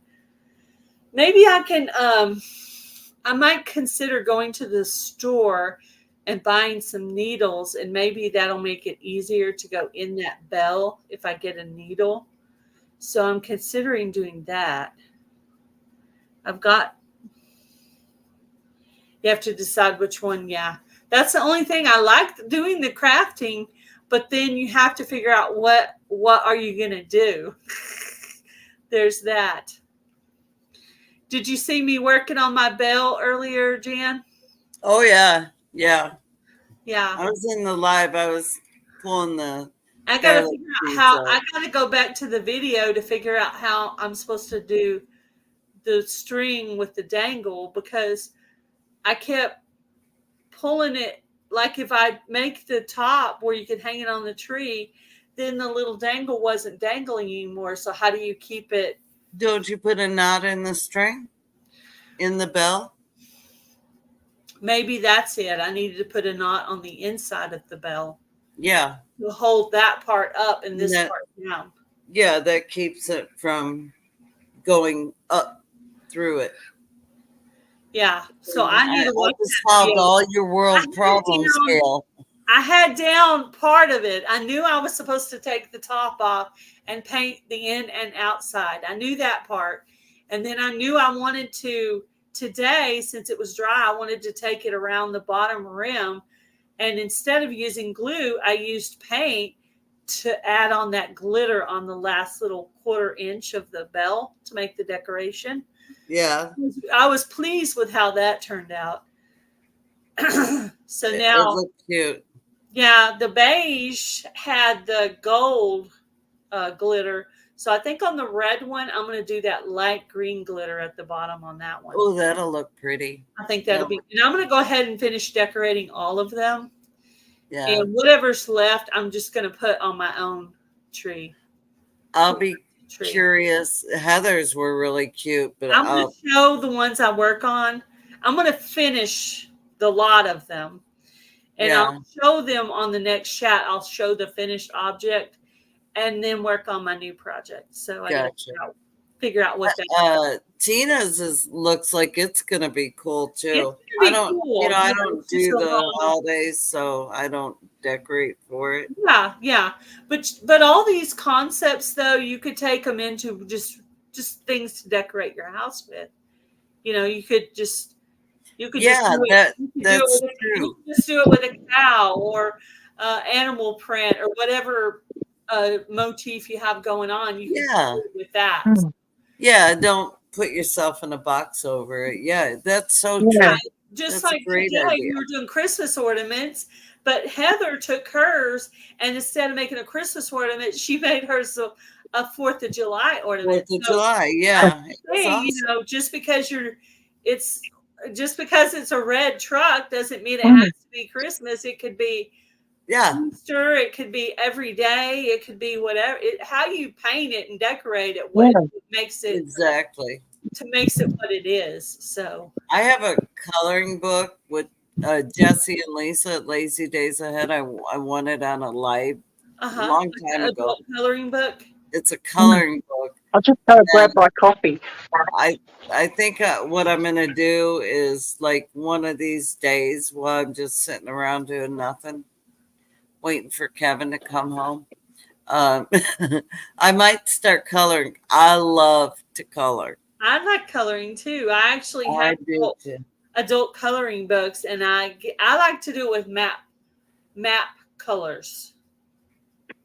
Maybe I can, I might consider going to the store and buying some needles, and maybe that'll make it easier to go in that bell if I get a needle. So I'm considering doing that. You have to decide which one. Yeah. That's the only thing I like doing the crafting, but then you have to figure out what what are you going to do? There's that. Did you see me working on my bell earlier, Jan? Oh, yeah. Yeah. Yeah. I was in the live. I was pulling the. I got to figure out how. I got to go back to the video to figure out how I'm supposed to do the string with the dangle, because I kept pulling it. Like if I make the top where you can hang it on the tree, then the little dangle wasn't dangling anymore. So how do you keep it? Don't you put a knot in the string? In the bell? Maybe that's it. I needed to put a knot on the inside of the bell. Yeah. To hold that part up and this part down. Yeah, that keeps it from going up through it. Yeah. So I need to watch that solve video. all your world problems, Gail. I had down part of it. I knew I was supposed to take the top off and paint the in and outside. I knew that part. And then I knew I wanted to, today, since it was dry, I wanted to take it around the bottom rim. And instead of using glue, I used paint to add on that glitter on the last little 1/4 inch of the bell to make the decoration. Yeah. I was pleased with how that turned out. So now it looked cute. Yeah, the beige had the gold glitter. So I think on the red one, I'm going to do that light green glitter at the bottom on that one. Oh, that'll look pretty. I think that'll be. And I'm going to go ahead and finish decorating all of them. Yeah. And whatever's left, I'm just going to put on my own tree. I'll be curious. Heather's were really cute, but I'm going to show the ones I work on. I'm going to finish the lot of them. And I'll show them on the next chat. I'll show the finished object and then work on my new project. So I got to figure out what that Tina's looks like it's gonna be cool too. I don't do the holidays, so I don't decorate for it. Yeah. But all these concepts though, you could take them into just things to decorate your house with. You could just that's true. You could just do it with a cow or animal print or whatever motif you have going on. You can do it with that. Yeah, don't put yourself in a box over it. Yeah, that's so true. Just that's like today, we were doing Christmas ornaments, but Heather took hers and instead of making a Christmas ornament, she made hers a 4th of July ornament. 4th of July, yeah. Awesome. Just because it's a red truck doesn't mean it has to be Christmas. It could be Easter. It could be every day. It could be whatever. How you paint it and decorate it, what makes it makes it what it is. So I have a coloring book with Jesse and Lisa at Lazy Days Ahead. I won it on a live a long time ago. Coloring book. It's a coloring book. I'll just go grab my coffee. I think what I'm going to do is like one of these days while I'm just sitting around doing nothing, waiting for Kevin to come home. I might start coloring. I love to color. I like coloring too. I actually have adult coloring books, and I like to do it with map colors.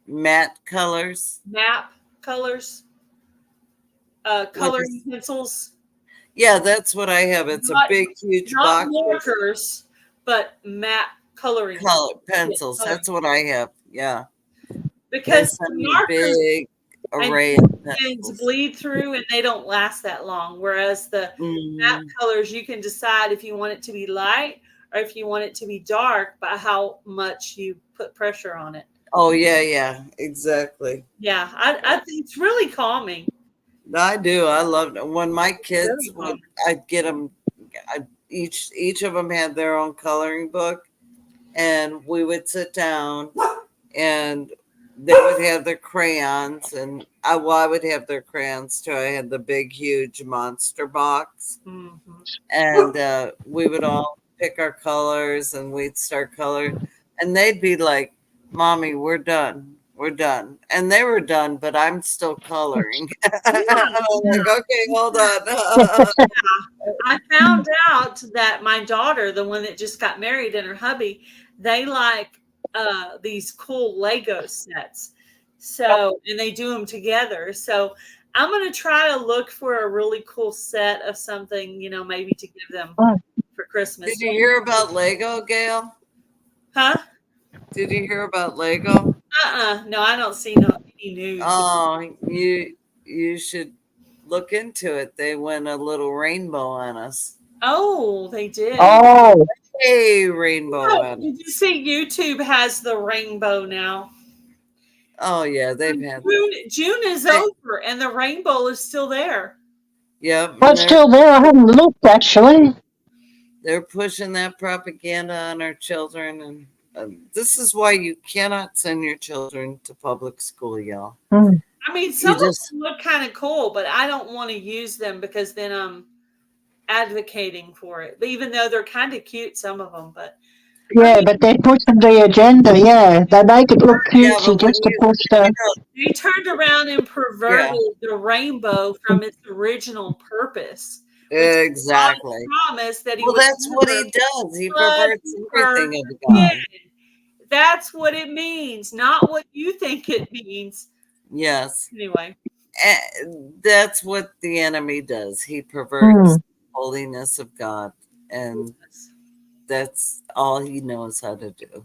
Matte colors? Map colors. Coloring pencils. Yeah, that's what I have. It's a big, huge box. Not markers, but matte coloring pencils. That's what I have. Yeah. Because markers big array of pencils bleed through and they don't last that long. Whereas the matte colors, you can decide if you want it to be light or if you want it to be dark by how much you put pressure on it. Oh, yeah, exactly. Yeah, I think it's really calming. I do. I love it. When my kids, I'd get them, each of them had their own coloring book, and we would sit down, and they would have their crayons, and I would have their crayons too. I had the big, huge monster box, and we would all pick our colors, and we'd start coloring, and they'd be like, "Mommy, we're done. We're done." And they were done, but I'm still coloring. I'm like, okay, hold on. I found out that my daughter, the one that just got married, and her hubby, they like these cool Lego sets. So, and they do them together. So I'm going to try to look for a really cool set of something, maybe to give them for Christmas. Did you hear about Lego, Gail? Huh? Did you hear about Lego? No, I don't see any news. Oh, you should look into it. They went a little rainbow on us. Oh, they did. Oh, Hey, rainbow. Did you see YouTube has the rainbow now? Oh yeah, they've had June is over and the rainbow is still there. Yep. but still there. I haven't looked actually. They're pushing that propaganda on our children, and this is why you cannot send your children to public school, y'all. Mm. I mean, some of them look kind of cool, but I don't want to use them because then I'm advocating for it. Even though they're kind of cute, some of them, but yeah, but they're pushing the agenda. Yeah, they make it look cutesy just to push the. They turned around and perverted the rainbow from its original purpose. Exactly. Promise that he that's what he does. He perverts everything of God. That's what it means, not what you think it means. Yes. Anyway. That's what the enemy does. He perverts the holiness of God, and that's all he knows how to do.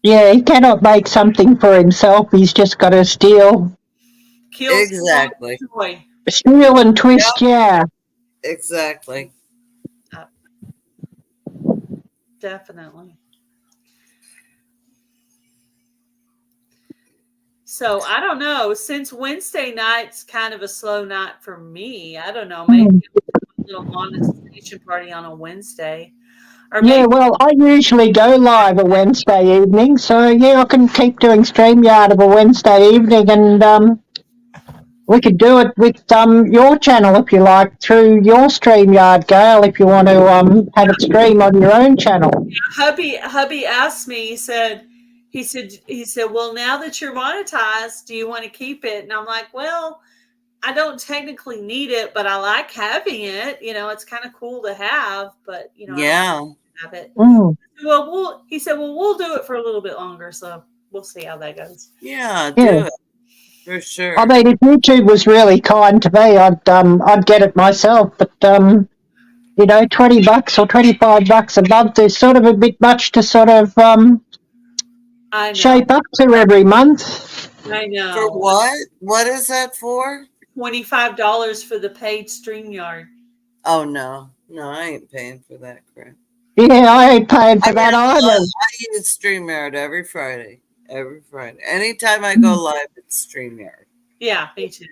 Yeah, he cannot make something for himself. He's just got to steal. Kill, exactly. Steal and twist, yeah. Exactly. Definitely. So I don't know. Since Wednesday night's kind of a slow night for me, I don't know. Maybe a little monetization party on a Wednesday. Or yeah, well, I usually go live a Wednesday evening, so yeah, I can keep doing StreamYard of a Wednesday evening, and we could do it with your channel if you like, through your StreamYard, Gail, if you want to have it stream on your own channel. Yeah, hubby asked me. He said, well, now that you're monetized, do you want to keep it? And I'm like, well, I don't technically need it, but I like having it. It's kind of cool to have, but yeah, I don't have it. Well, he said, well, we'll do it for a little bit longer, so we'll see how that goes. Yeah, do it for sure. I mean, if YouTube was really kind to me, I'd get it myself, but $20 or $25 a month is sort of a bit much to sort of shape up to every month. I know. For what? What is that for? $25 for the paid StreamYard. Oh no, I ain't paying for that crap. Yeah, I ain't paying for that either. I use StreamYard every Friday. Anytime I go live, it's StreamYard. Yeah, me too.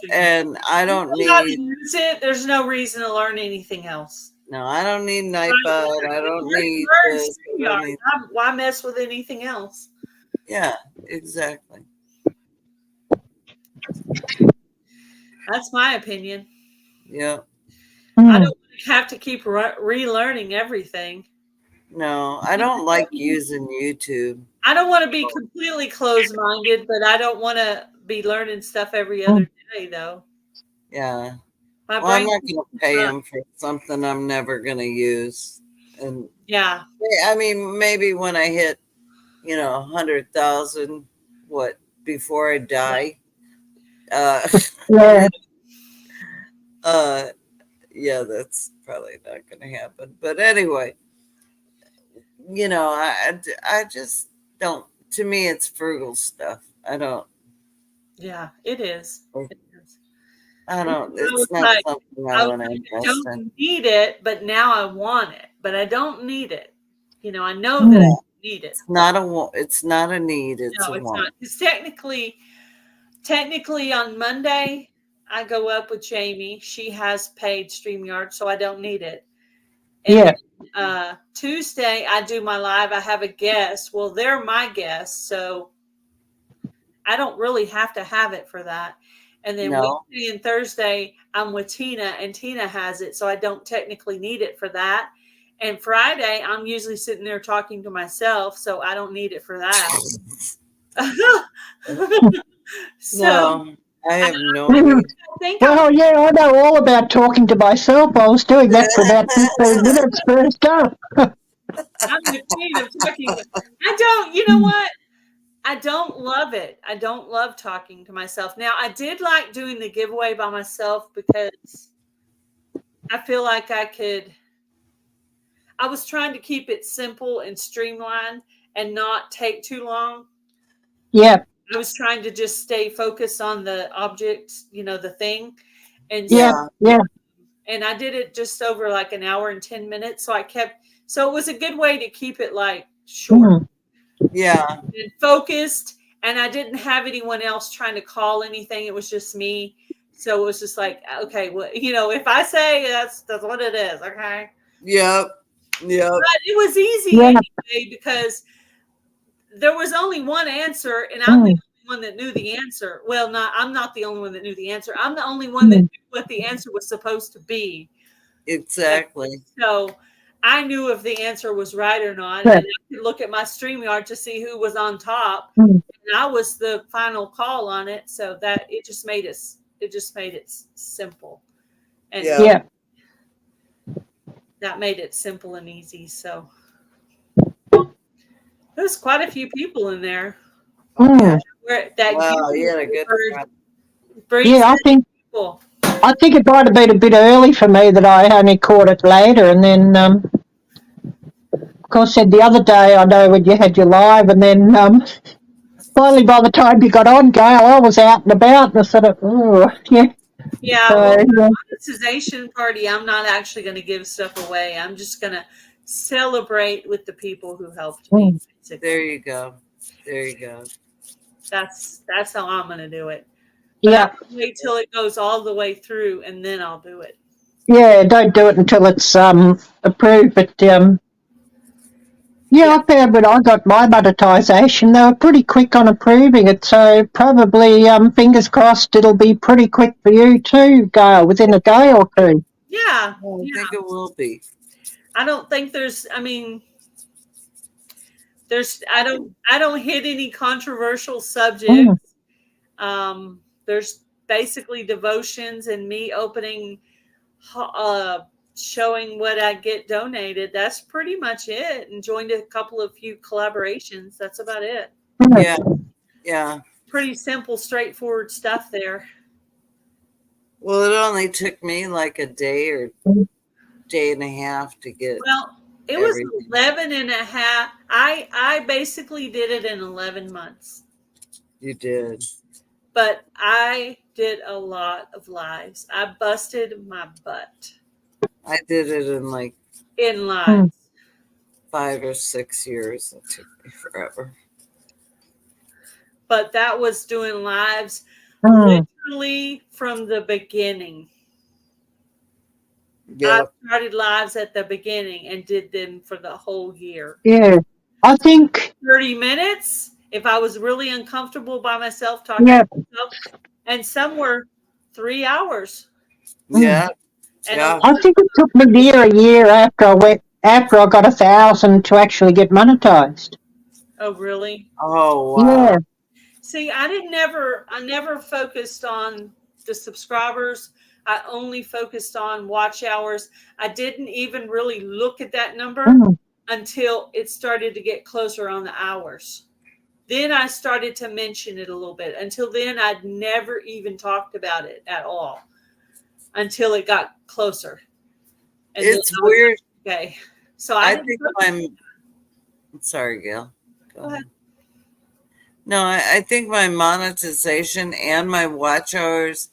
And I don't need. Use it. There's no reason to learn anything else. No, I don't need an iPad. I don't need this. Why mess with anything else? Yeah, exactly. That's my opinion. Yeah. I don't have to keep relearning everything. No, I don't like using YouTube. I don't want to be completely closed-minded, but I don't want to be learning stuff every other day, though. Yeah. Well, I'm not going to pay him for something I'm never going to use. And yeah. I mean, maybe when I hit, 100,000, before I die. Yeah. Yeah, that's probably not going to happen. But anyway, I just don't. To me, it's frugal stuff. I don't. Yeah, it is. I don't. It's not something I want to invest in. I don't need it, but now I want it. But I don't need it. I know that I don't need it. It's not a need. It's a want. Not. Because technically, on Monday, I go up with Jamie. She has paid StreamYard, so I don't need it. And then, Tuesday, I do my live. I have a guest. Well, they're my guests, so I don't really have to have it for that. And then Wednesday and Thursday, I'm with Tina, and Tina has it, so I don't technically need it for that. And Friday, I'm usually sitting there talking to myself, so I don't need it for that. No, I have no idea. Well, yeah, I know all about talking to myself. I was doing that for about 15 minutes first up. I'm the queen of talking. I don't, you know what? I don't love it. I don't love talking to myself. Now, I did like doing the giveaway by myself because I feel like I was trying to keep it simple and streamlined and not take too long. Yeah. I was trying to just stay focused on the object, the thing. And Yeah. and I did it just over like an hour and 10 minutes. So it was a good way to keep it like short. Yeah. And focused. And I didn't have anyone else trying to call anything. It was just me. So it was just like, okay, well, if I say that's what it is. Okay. Yep. But it was easy anyway because there was only one answer, and I'm the only one that knew the answer. Well, I'm not the only one that knew the answer. I'm the only one that knew what the answer was supposed to be. Exactly. So I knew if the answer was right or not. And I could look at my StreamYard to see who was on top. And I was the final call on it. So that it just made it simple. And that made it simple and easy. So there's quite a few people in there. Wow, you had a good time. Yeah, I think it might have been a bit early for me that I only caught it later, and then of course the other day I know when you had your live, and then finally by the time you got on, Gail, I was out and about, and I sort of the monetization party, I'm not actually going to give stuff away. I'm just going to celebrate with the people who helped me. There you go. That's how I'm going to do it. But I'll wait till it goes all the way through, and then I'll do it. Yeah, don't do it until it's approved. But I found when I got my monetization, they were pretty quick on approving it. So probably, fingers crossed, it'll be pretty quick for you too, Gail, within a day or two. Yeah, I think it will be. I don't think I don't hit any controversial subjects. There's basically devotions and me opening, showing what I get donated. That's pretty much it. And joined a few collaborations. That's about it. Yeah. Pretty simple, straightforward stuff there. Well, it only took me like a day or day and a half to get. Well, it everything. Was 11 and a half. I basically did it in 11 months. You did. But I did a lot of lives. I busted my butt. I did it in lives. 5 or 6 years. It took me forever. But that was doing lives literally from the beginning. I started lives at the beginning and did them for the whole year. Yeah, I think 30 minutes. If I was really uncomfortable by myself talking to myself, and some were 3 hours. Yeah. I think it took me near a year after I got 1,000 to actually get monetized. Oh, really? Oh, wow. Yeah. See, I never focused on the subscribers. I only focused on watch hours. I didn't even really look at that number until it started to get closer on the hours. Then I started to mention it a little bit. Until then, I'd never even talked about it at all until it got closer. And it's weird. Okay. So I think I'm sorry, Gail. Go ahead. No, I think my monetization and my watch hours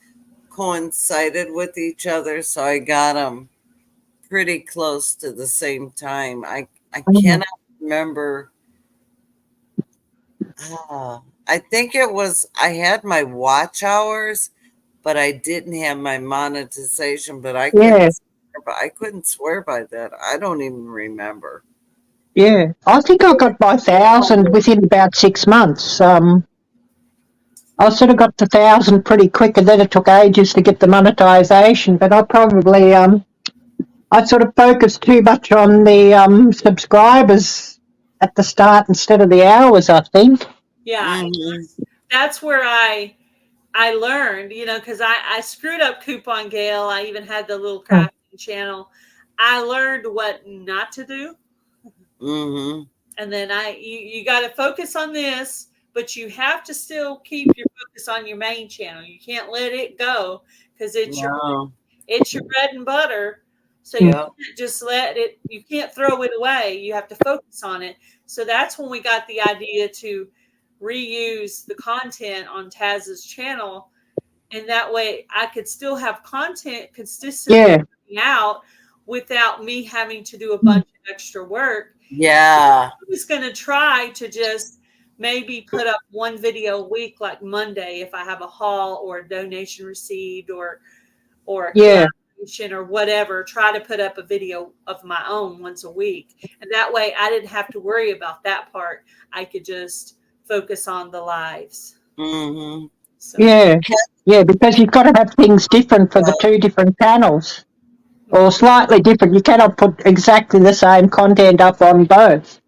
coincided with each other. So I got them pretty close to the same time. I cannot remember. I think it was, I had my watch hours, but I didn't have my monetization, but I couldn't swear by that. I don't even remember. Yeah, I think I got my 1,000 within about 6 months. I sort of got to 1,000 pretty quick, and then it took ages to get the monetization, but I probably, I sort of focused too much on the subscribers at the start instead of the hours, I think. Yeah, that's where I learned, because I screwed up Coupon Gail. I even had the little crafting channel. I learned what not to do. And then you got to focus on this, but you have to still keep your focus on your main channel. You can't let it go because it's your bread and butter. So you can't just you can't throw it away. You have to focus on it. So that's when we got the idea to reuse the content on Taz's channel. And that way I could still have content consistently coming out without me having to do a bunch of extra work. Yeah. I was going to try to just maybe put up one video a week, like Monday, if I have a haul or a donation received or a collaboration or whatever, try to put up a video of my own once a week. And that way I didn't have to worry about that part. I could just focus on the lives. Mm-hmm. So. Yeah, because you've got to have things different for the two different channels, or slightly different. You cannot put exactly the same content up on both.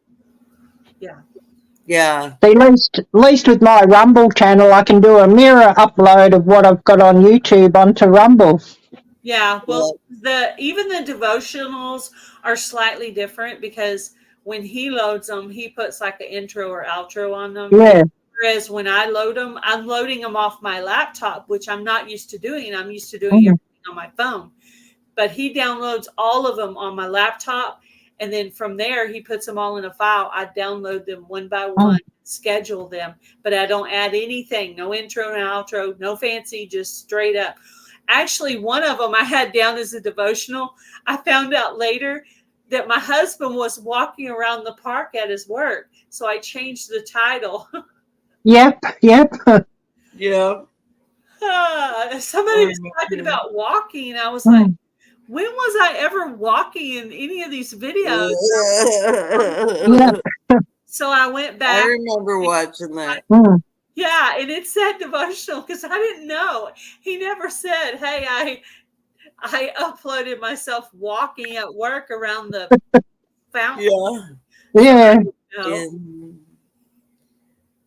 Yeah. So at least with my Rumble channel, I can do a mirror upload of what I've got on YouTube onto Rumble. Yeah, well, even the devotionals are slightly different because when he loads them, he puts like an intro or outro on them. Yeah. Whereas when I load them, I'm loading them off my laptop, which I'm not used to doing. I'm used to doing everything on my phone. But he downloads all of them on my laptop. And then from there, he puts them all in a file. I download them one by one, schedule them, but I don't add anything. No intro, no outro, no fancy, just straight up. Actually, one of them I had down as a devotional. I found out later that my husband was walking around the park at his work. So I changed the title. Yep. Yeah. Somebody was talking about walking. I was like, when was I ever walking in any of these videos? So I went back. I remember watching that. Yeah, and it said devotional because I didn't know. He never said, hey, I uploaded myself walking at work around the fountain. Yeah.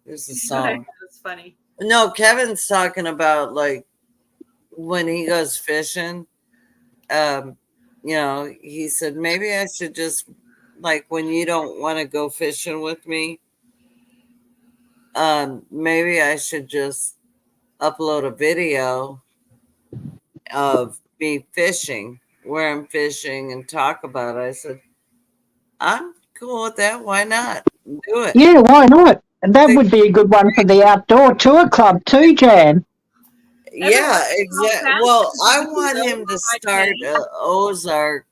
There's a song. That's funny. No, Kevin's talking about like when he goes fishing. He said maybe I should just, like, when you don't want to go fishing with me, maybe I should just upload a video of me fishing, where I'm fishing, and talk about it. I said, I'm cool with that. Why not? Do it. Yeah, why not? That would be a good one for the outdoor tour club too, Jan. Yeah, exactly. Well, I want him to start Ozark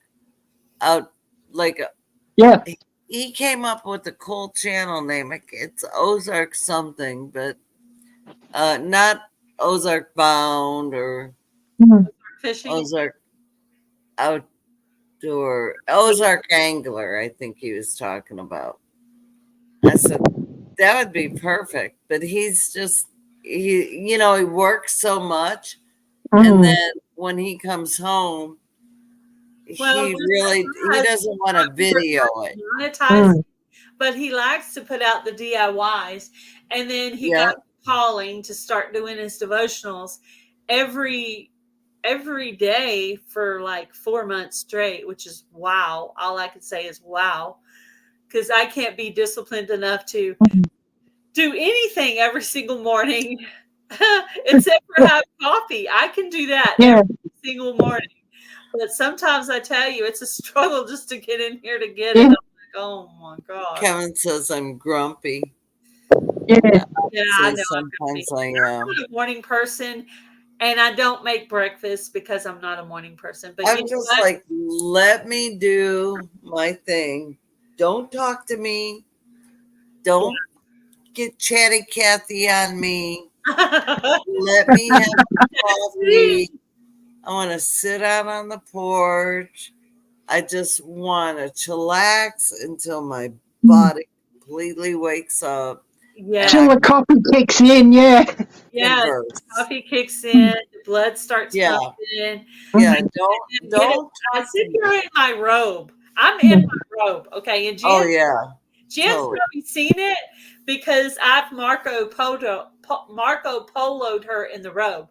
out, like he came up with a cool channel name. It's Ozark something, but not Ozark Bound or fishing. Ozark Outdoor, Ozark Angler, I think he was talking about. I said that would be perfect, but he's just he works so much, and then when he comes home, he doesn't want to video it. But he likes to put out the DIYs, and then he got calling to start doing his devotionals every day for like 4 months straight, which is wow. All I could say is wow, because I can't be disciplined enough to do anything every single morning except for have coffee. I can do that every single morning, but sometimes I tell you it's a struggle just to get in here to get it. I'm like, oh my god. Kevin says I'm grumpy. Yeah, I know. Sometimes I'm not a morning person, and I don't make breakfast because I'm not a morning person. But I'm just like, let me do my thing. Don't talk to me. Don't get chatty Cathy on me. Let me have coffee. I want to sit out on the porch. I just want to chillax until my body completely wakes up. Yeah. Till the coffee kicks in, Yeah, coffee kicks in, the blood starts pumping. Yeah, don't. I sit here in my robe. I'm in my robe, okay? And Jen's probably seen it because I've Marco Polo'd her in the robe.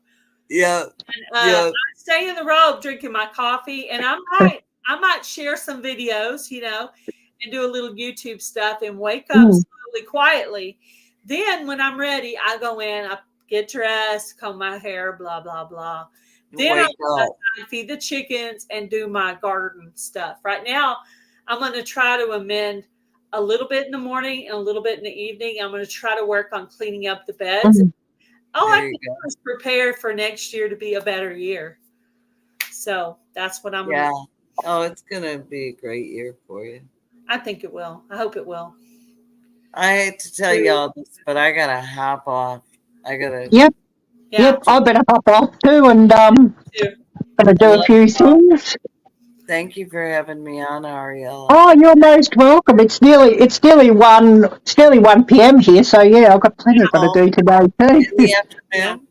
Yeah. And, I stay in the robe drinking my coffee, and I might share some videos, and do a little YouTube stuff and wake up slowly, quietly. Then when I'm ready, I go in, I get dressed, comb my hair, blah, blah, blah. Then I feed the chickens and do my garden stuff. Right now, I'm going to try to amend a little bit in the morning and a little bit in the evening. I'm going to try to work on cleaning up the beds. All I can do is prepare for next year to be a better year. So that's what I'm going to do. Oh, it's going to be a great year for you. I think it will. I hope it will. I hate to tell y'all this, but I got to hop off. I got to. Yep. Yeah. Yep. I better hop off too and gotta do a few things. Thank you for having me on, Arielle. Oh, you're most welcome. It's nearly 1 p.m. here, so yeah, I've got plenty I've got to do today too. In the afternoon?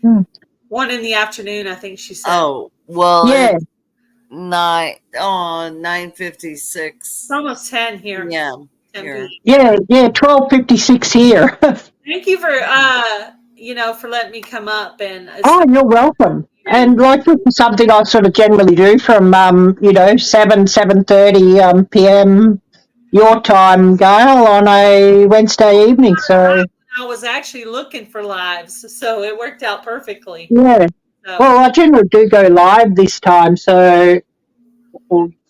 Yeah. 1 in the afternoon, I think she said. Oh, well, yeah. It's 9:56. It's almost 10 here. Yeah. 10 yeah, 12:56 here. Thank you for for letting me come up and. Oh, you're welcome. And like this is something I sort of generally do from 7:30 p.m. your time, Gail, on a Wednesday evening. So I was actually looking for lives, so it worked out perfectly. Yeah. So. Well, I generally do go live this time, so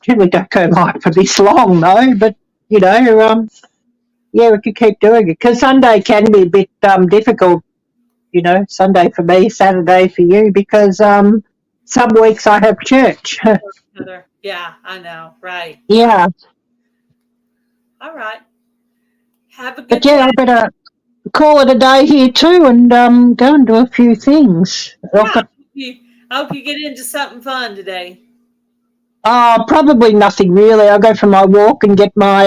generally don't go live for this long though. But we could keep doing it because Sunday can be a bit difficult. Sunday for me, Saturday for you, because some weeks I have church. Yeah, I know, right. Yeah. All right. Have a good day. I better call it a day here too and go and do a few things. Yeah, I hope you get into something fun today. Probably nothing really. I'll go for my walk and get my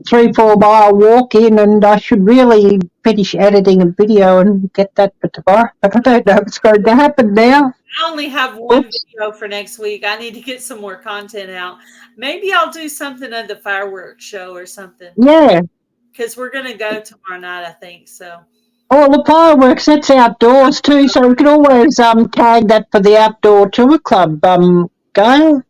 3-4 mile walk in, and I should really finish editing a video and get that for tomorrow. But I don't know if it's going to happen now. I only have one video for next week. I need to get some more content out. Maybe I'll do something at the fireworks show or something. Yeah. Because we're going to go tomorrow night, I think, so. Oh, the fireworks, that's outdoors too, so we can always tag that for the outdoor tour club, Gail.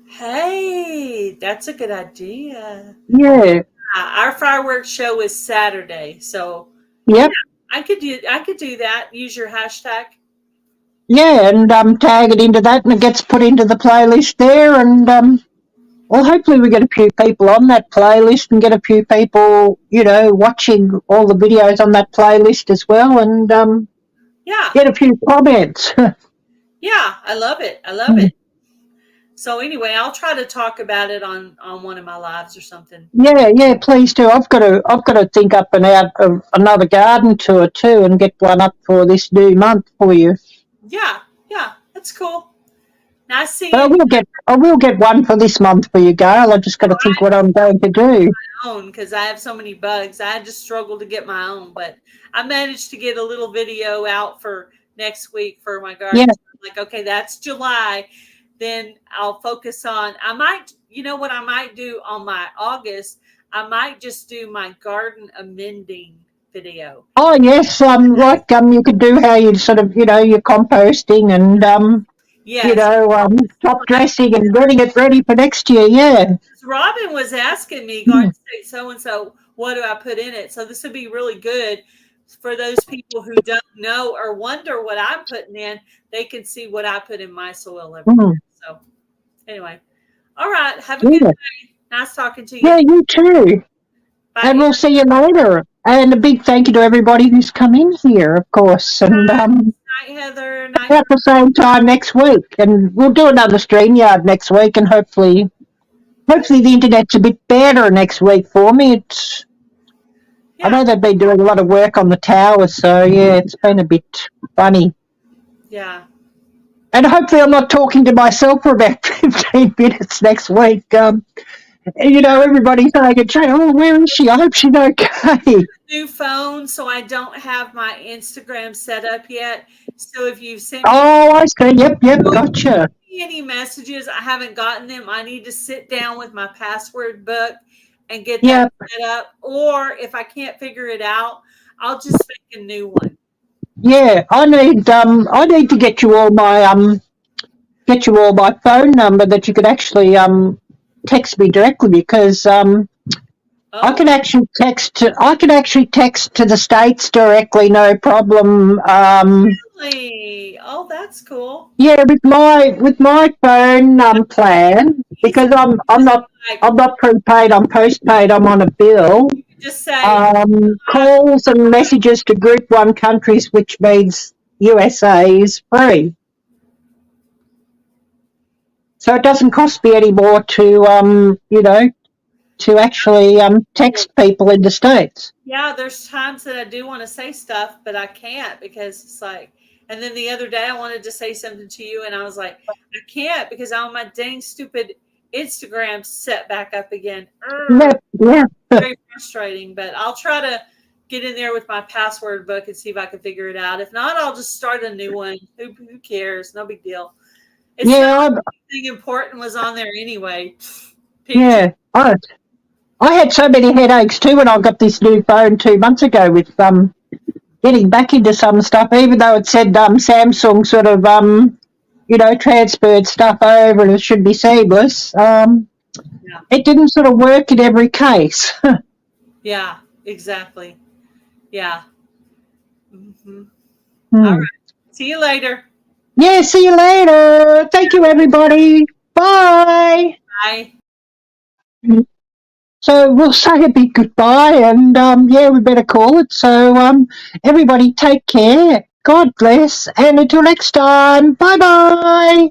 Hey, that's a good idea. Yeah. Our fireworks show is Saturday, so yep. Yeah, I could do that. Use your hashtag. Yeah, and tag it into that, and it gets put into the playlist there, and well, hopefully we get a few people on that playlist and get a few people, watching all the videos on that playlist as well, and get a few comments. Yeah, I love it. I love it. So anyway, I'll try to talk about it on one of my lives or something. Yeah, please do. I've got to think up and out of another garden tour too, and get one up for this new month for you. Yeah, that's cool. Nice seeing you. I will get one for this month for you, Gail. I just got to think what I'm going to do. My own, because I have so many bugs. I just struggled to get my own, but I managed to get a little video out for next week for my garden. Yeah. I'm like, okay, that's July. Then I'll focus on, I might do on my August, I might just do my garden amending video. Oh, yes. You could do how you sort of, you're composting and, top dressing and getting it ready for next year. Yeah. Robin was asking me, Garden State so-and-so, what do I put in it? So this would be really good for those people who don't know or wonder what I'm putting in. They can see what I put in my soil every year. So anyway, all right. Have a good day. Nice talking to you. Yeah, you too. Bye. And we'll see you later. And a big thank you to everybody who's come in here, of course. And night, Heather. Night. At the same time next week. And we'll do another StreamYard next week, and hopefully the internet's a bit better next week for me. I know they've been doing a lot of work on the towers, so yeah, it's been a bit funny. Yeah. And hopefully I'm not talking to myself for about 15 minutes next week. Everybody's saying, oh, where is she? I hope she's okay. New phone, so I don't have my Instagram set up yet. So if you've sent me... Oh, I see. Yep, gotcha. Any messages, I haven't gotten them. I need to sit down with my password book and get that set up. Or if I can't figure it out, I'll just make a new one. Yeah, I need to get you all my phone number that you could actually text me directly, because I can actually text to the States directly, no problem. Really? Oh, that's cool. Yeah, with my phone plan, because I'm not prepaid, I'm postpaid, I'm on a bill. Just say calls and messages to Group 1 countries, which means USA, is free. So it doesn't cost me any more to to actually text people in the States. Yeah, there's times that I do want to say stuff, but I can't because it's like, and then the other day I wanted to say something to you and I was like, I can't because I'm on my dang stupid Instagram set back up again. Yeah. Very frustrating, but I'll try to get in there with my password book and see if I can figure it out. If not, I'll just start a new one. Who cares? No big deal. It's not anything important was on there anyway. Yeah. I had so many headaches too when I got this new phone 2 months ago with getting back into some stuff, even though it said Samsung sort of transferred stuff over and it should be seamless. It didn't sort of work in every case. Yeah, exactly. Yeah. Mm-hmm. All right. See you later. Yeah, see you later. Thank you, everybody. Bye. Bye. So we'll say a big goodbye and, we better call it. So, everybody take care. God bless. And until next time, bye-bye.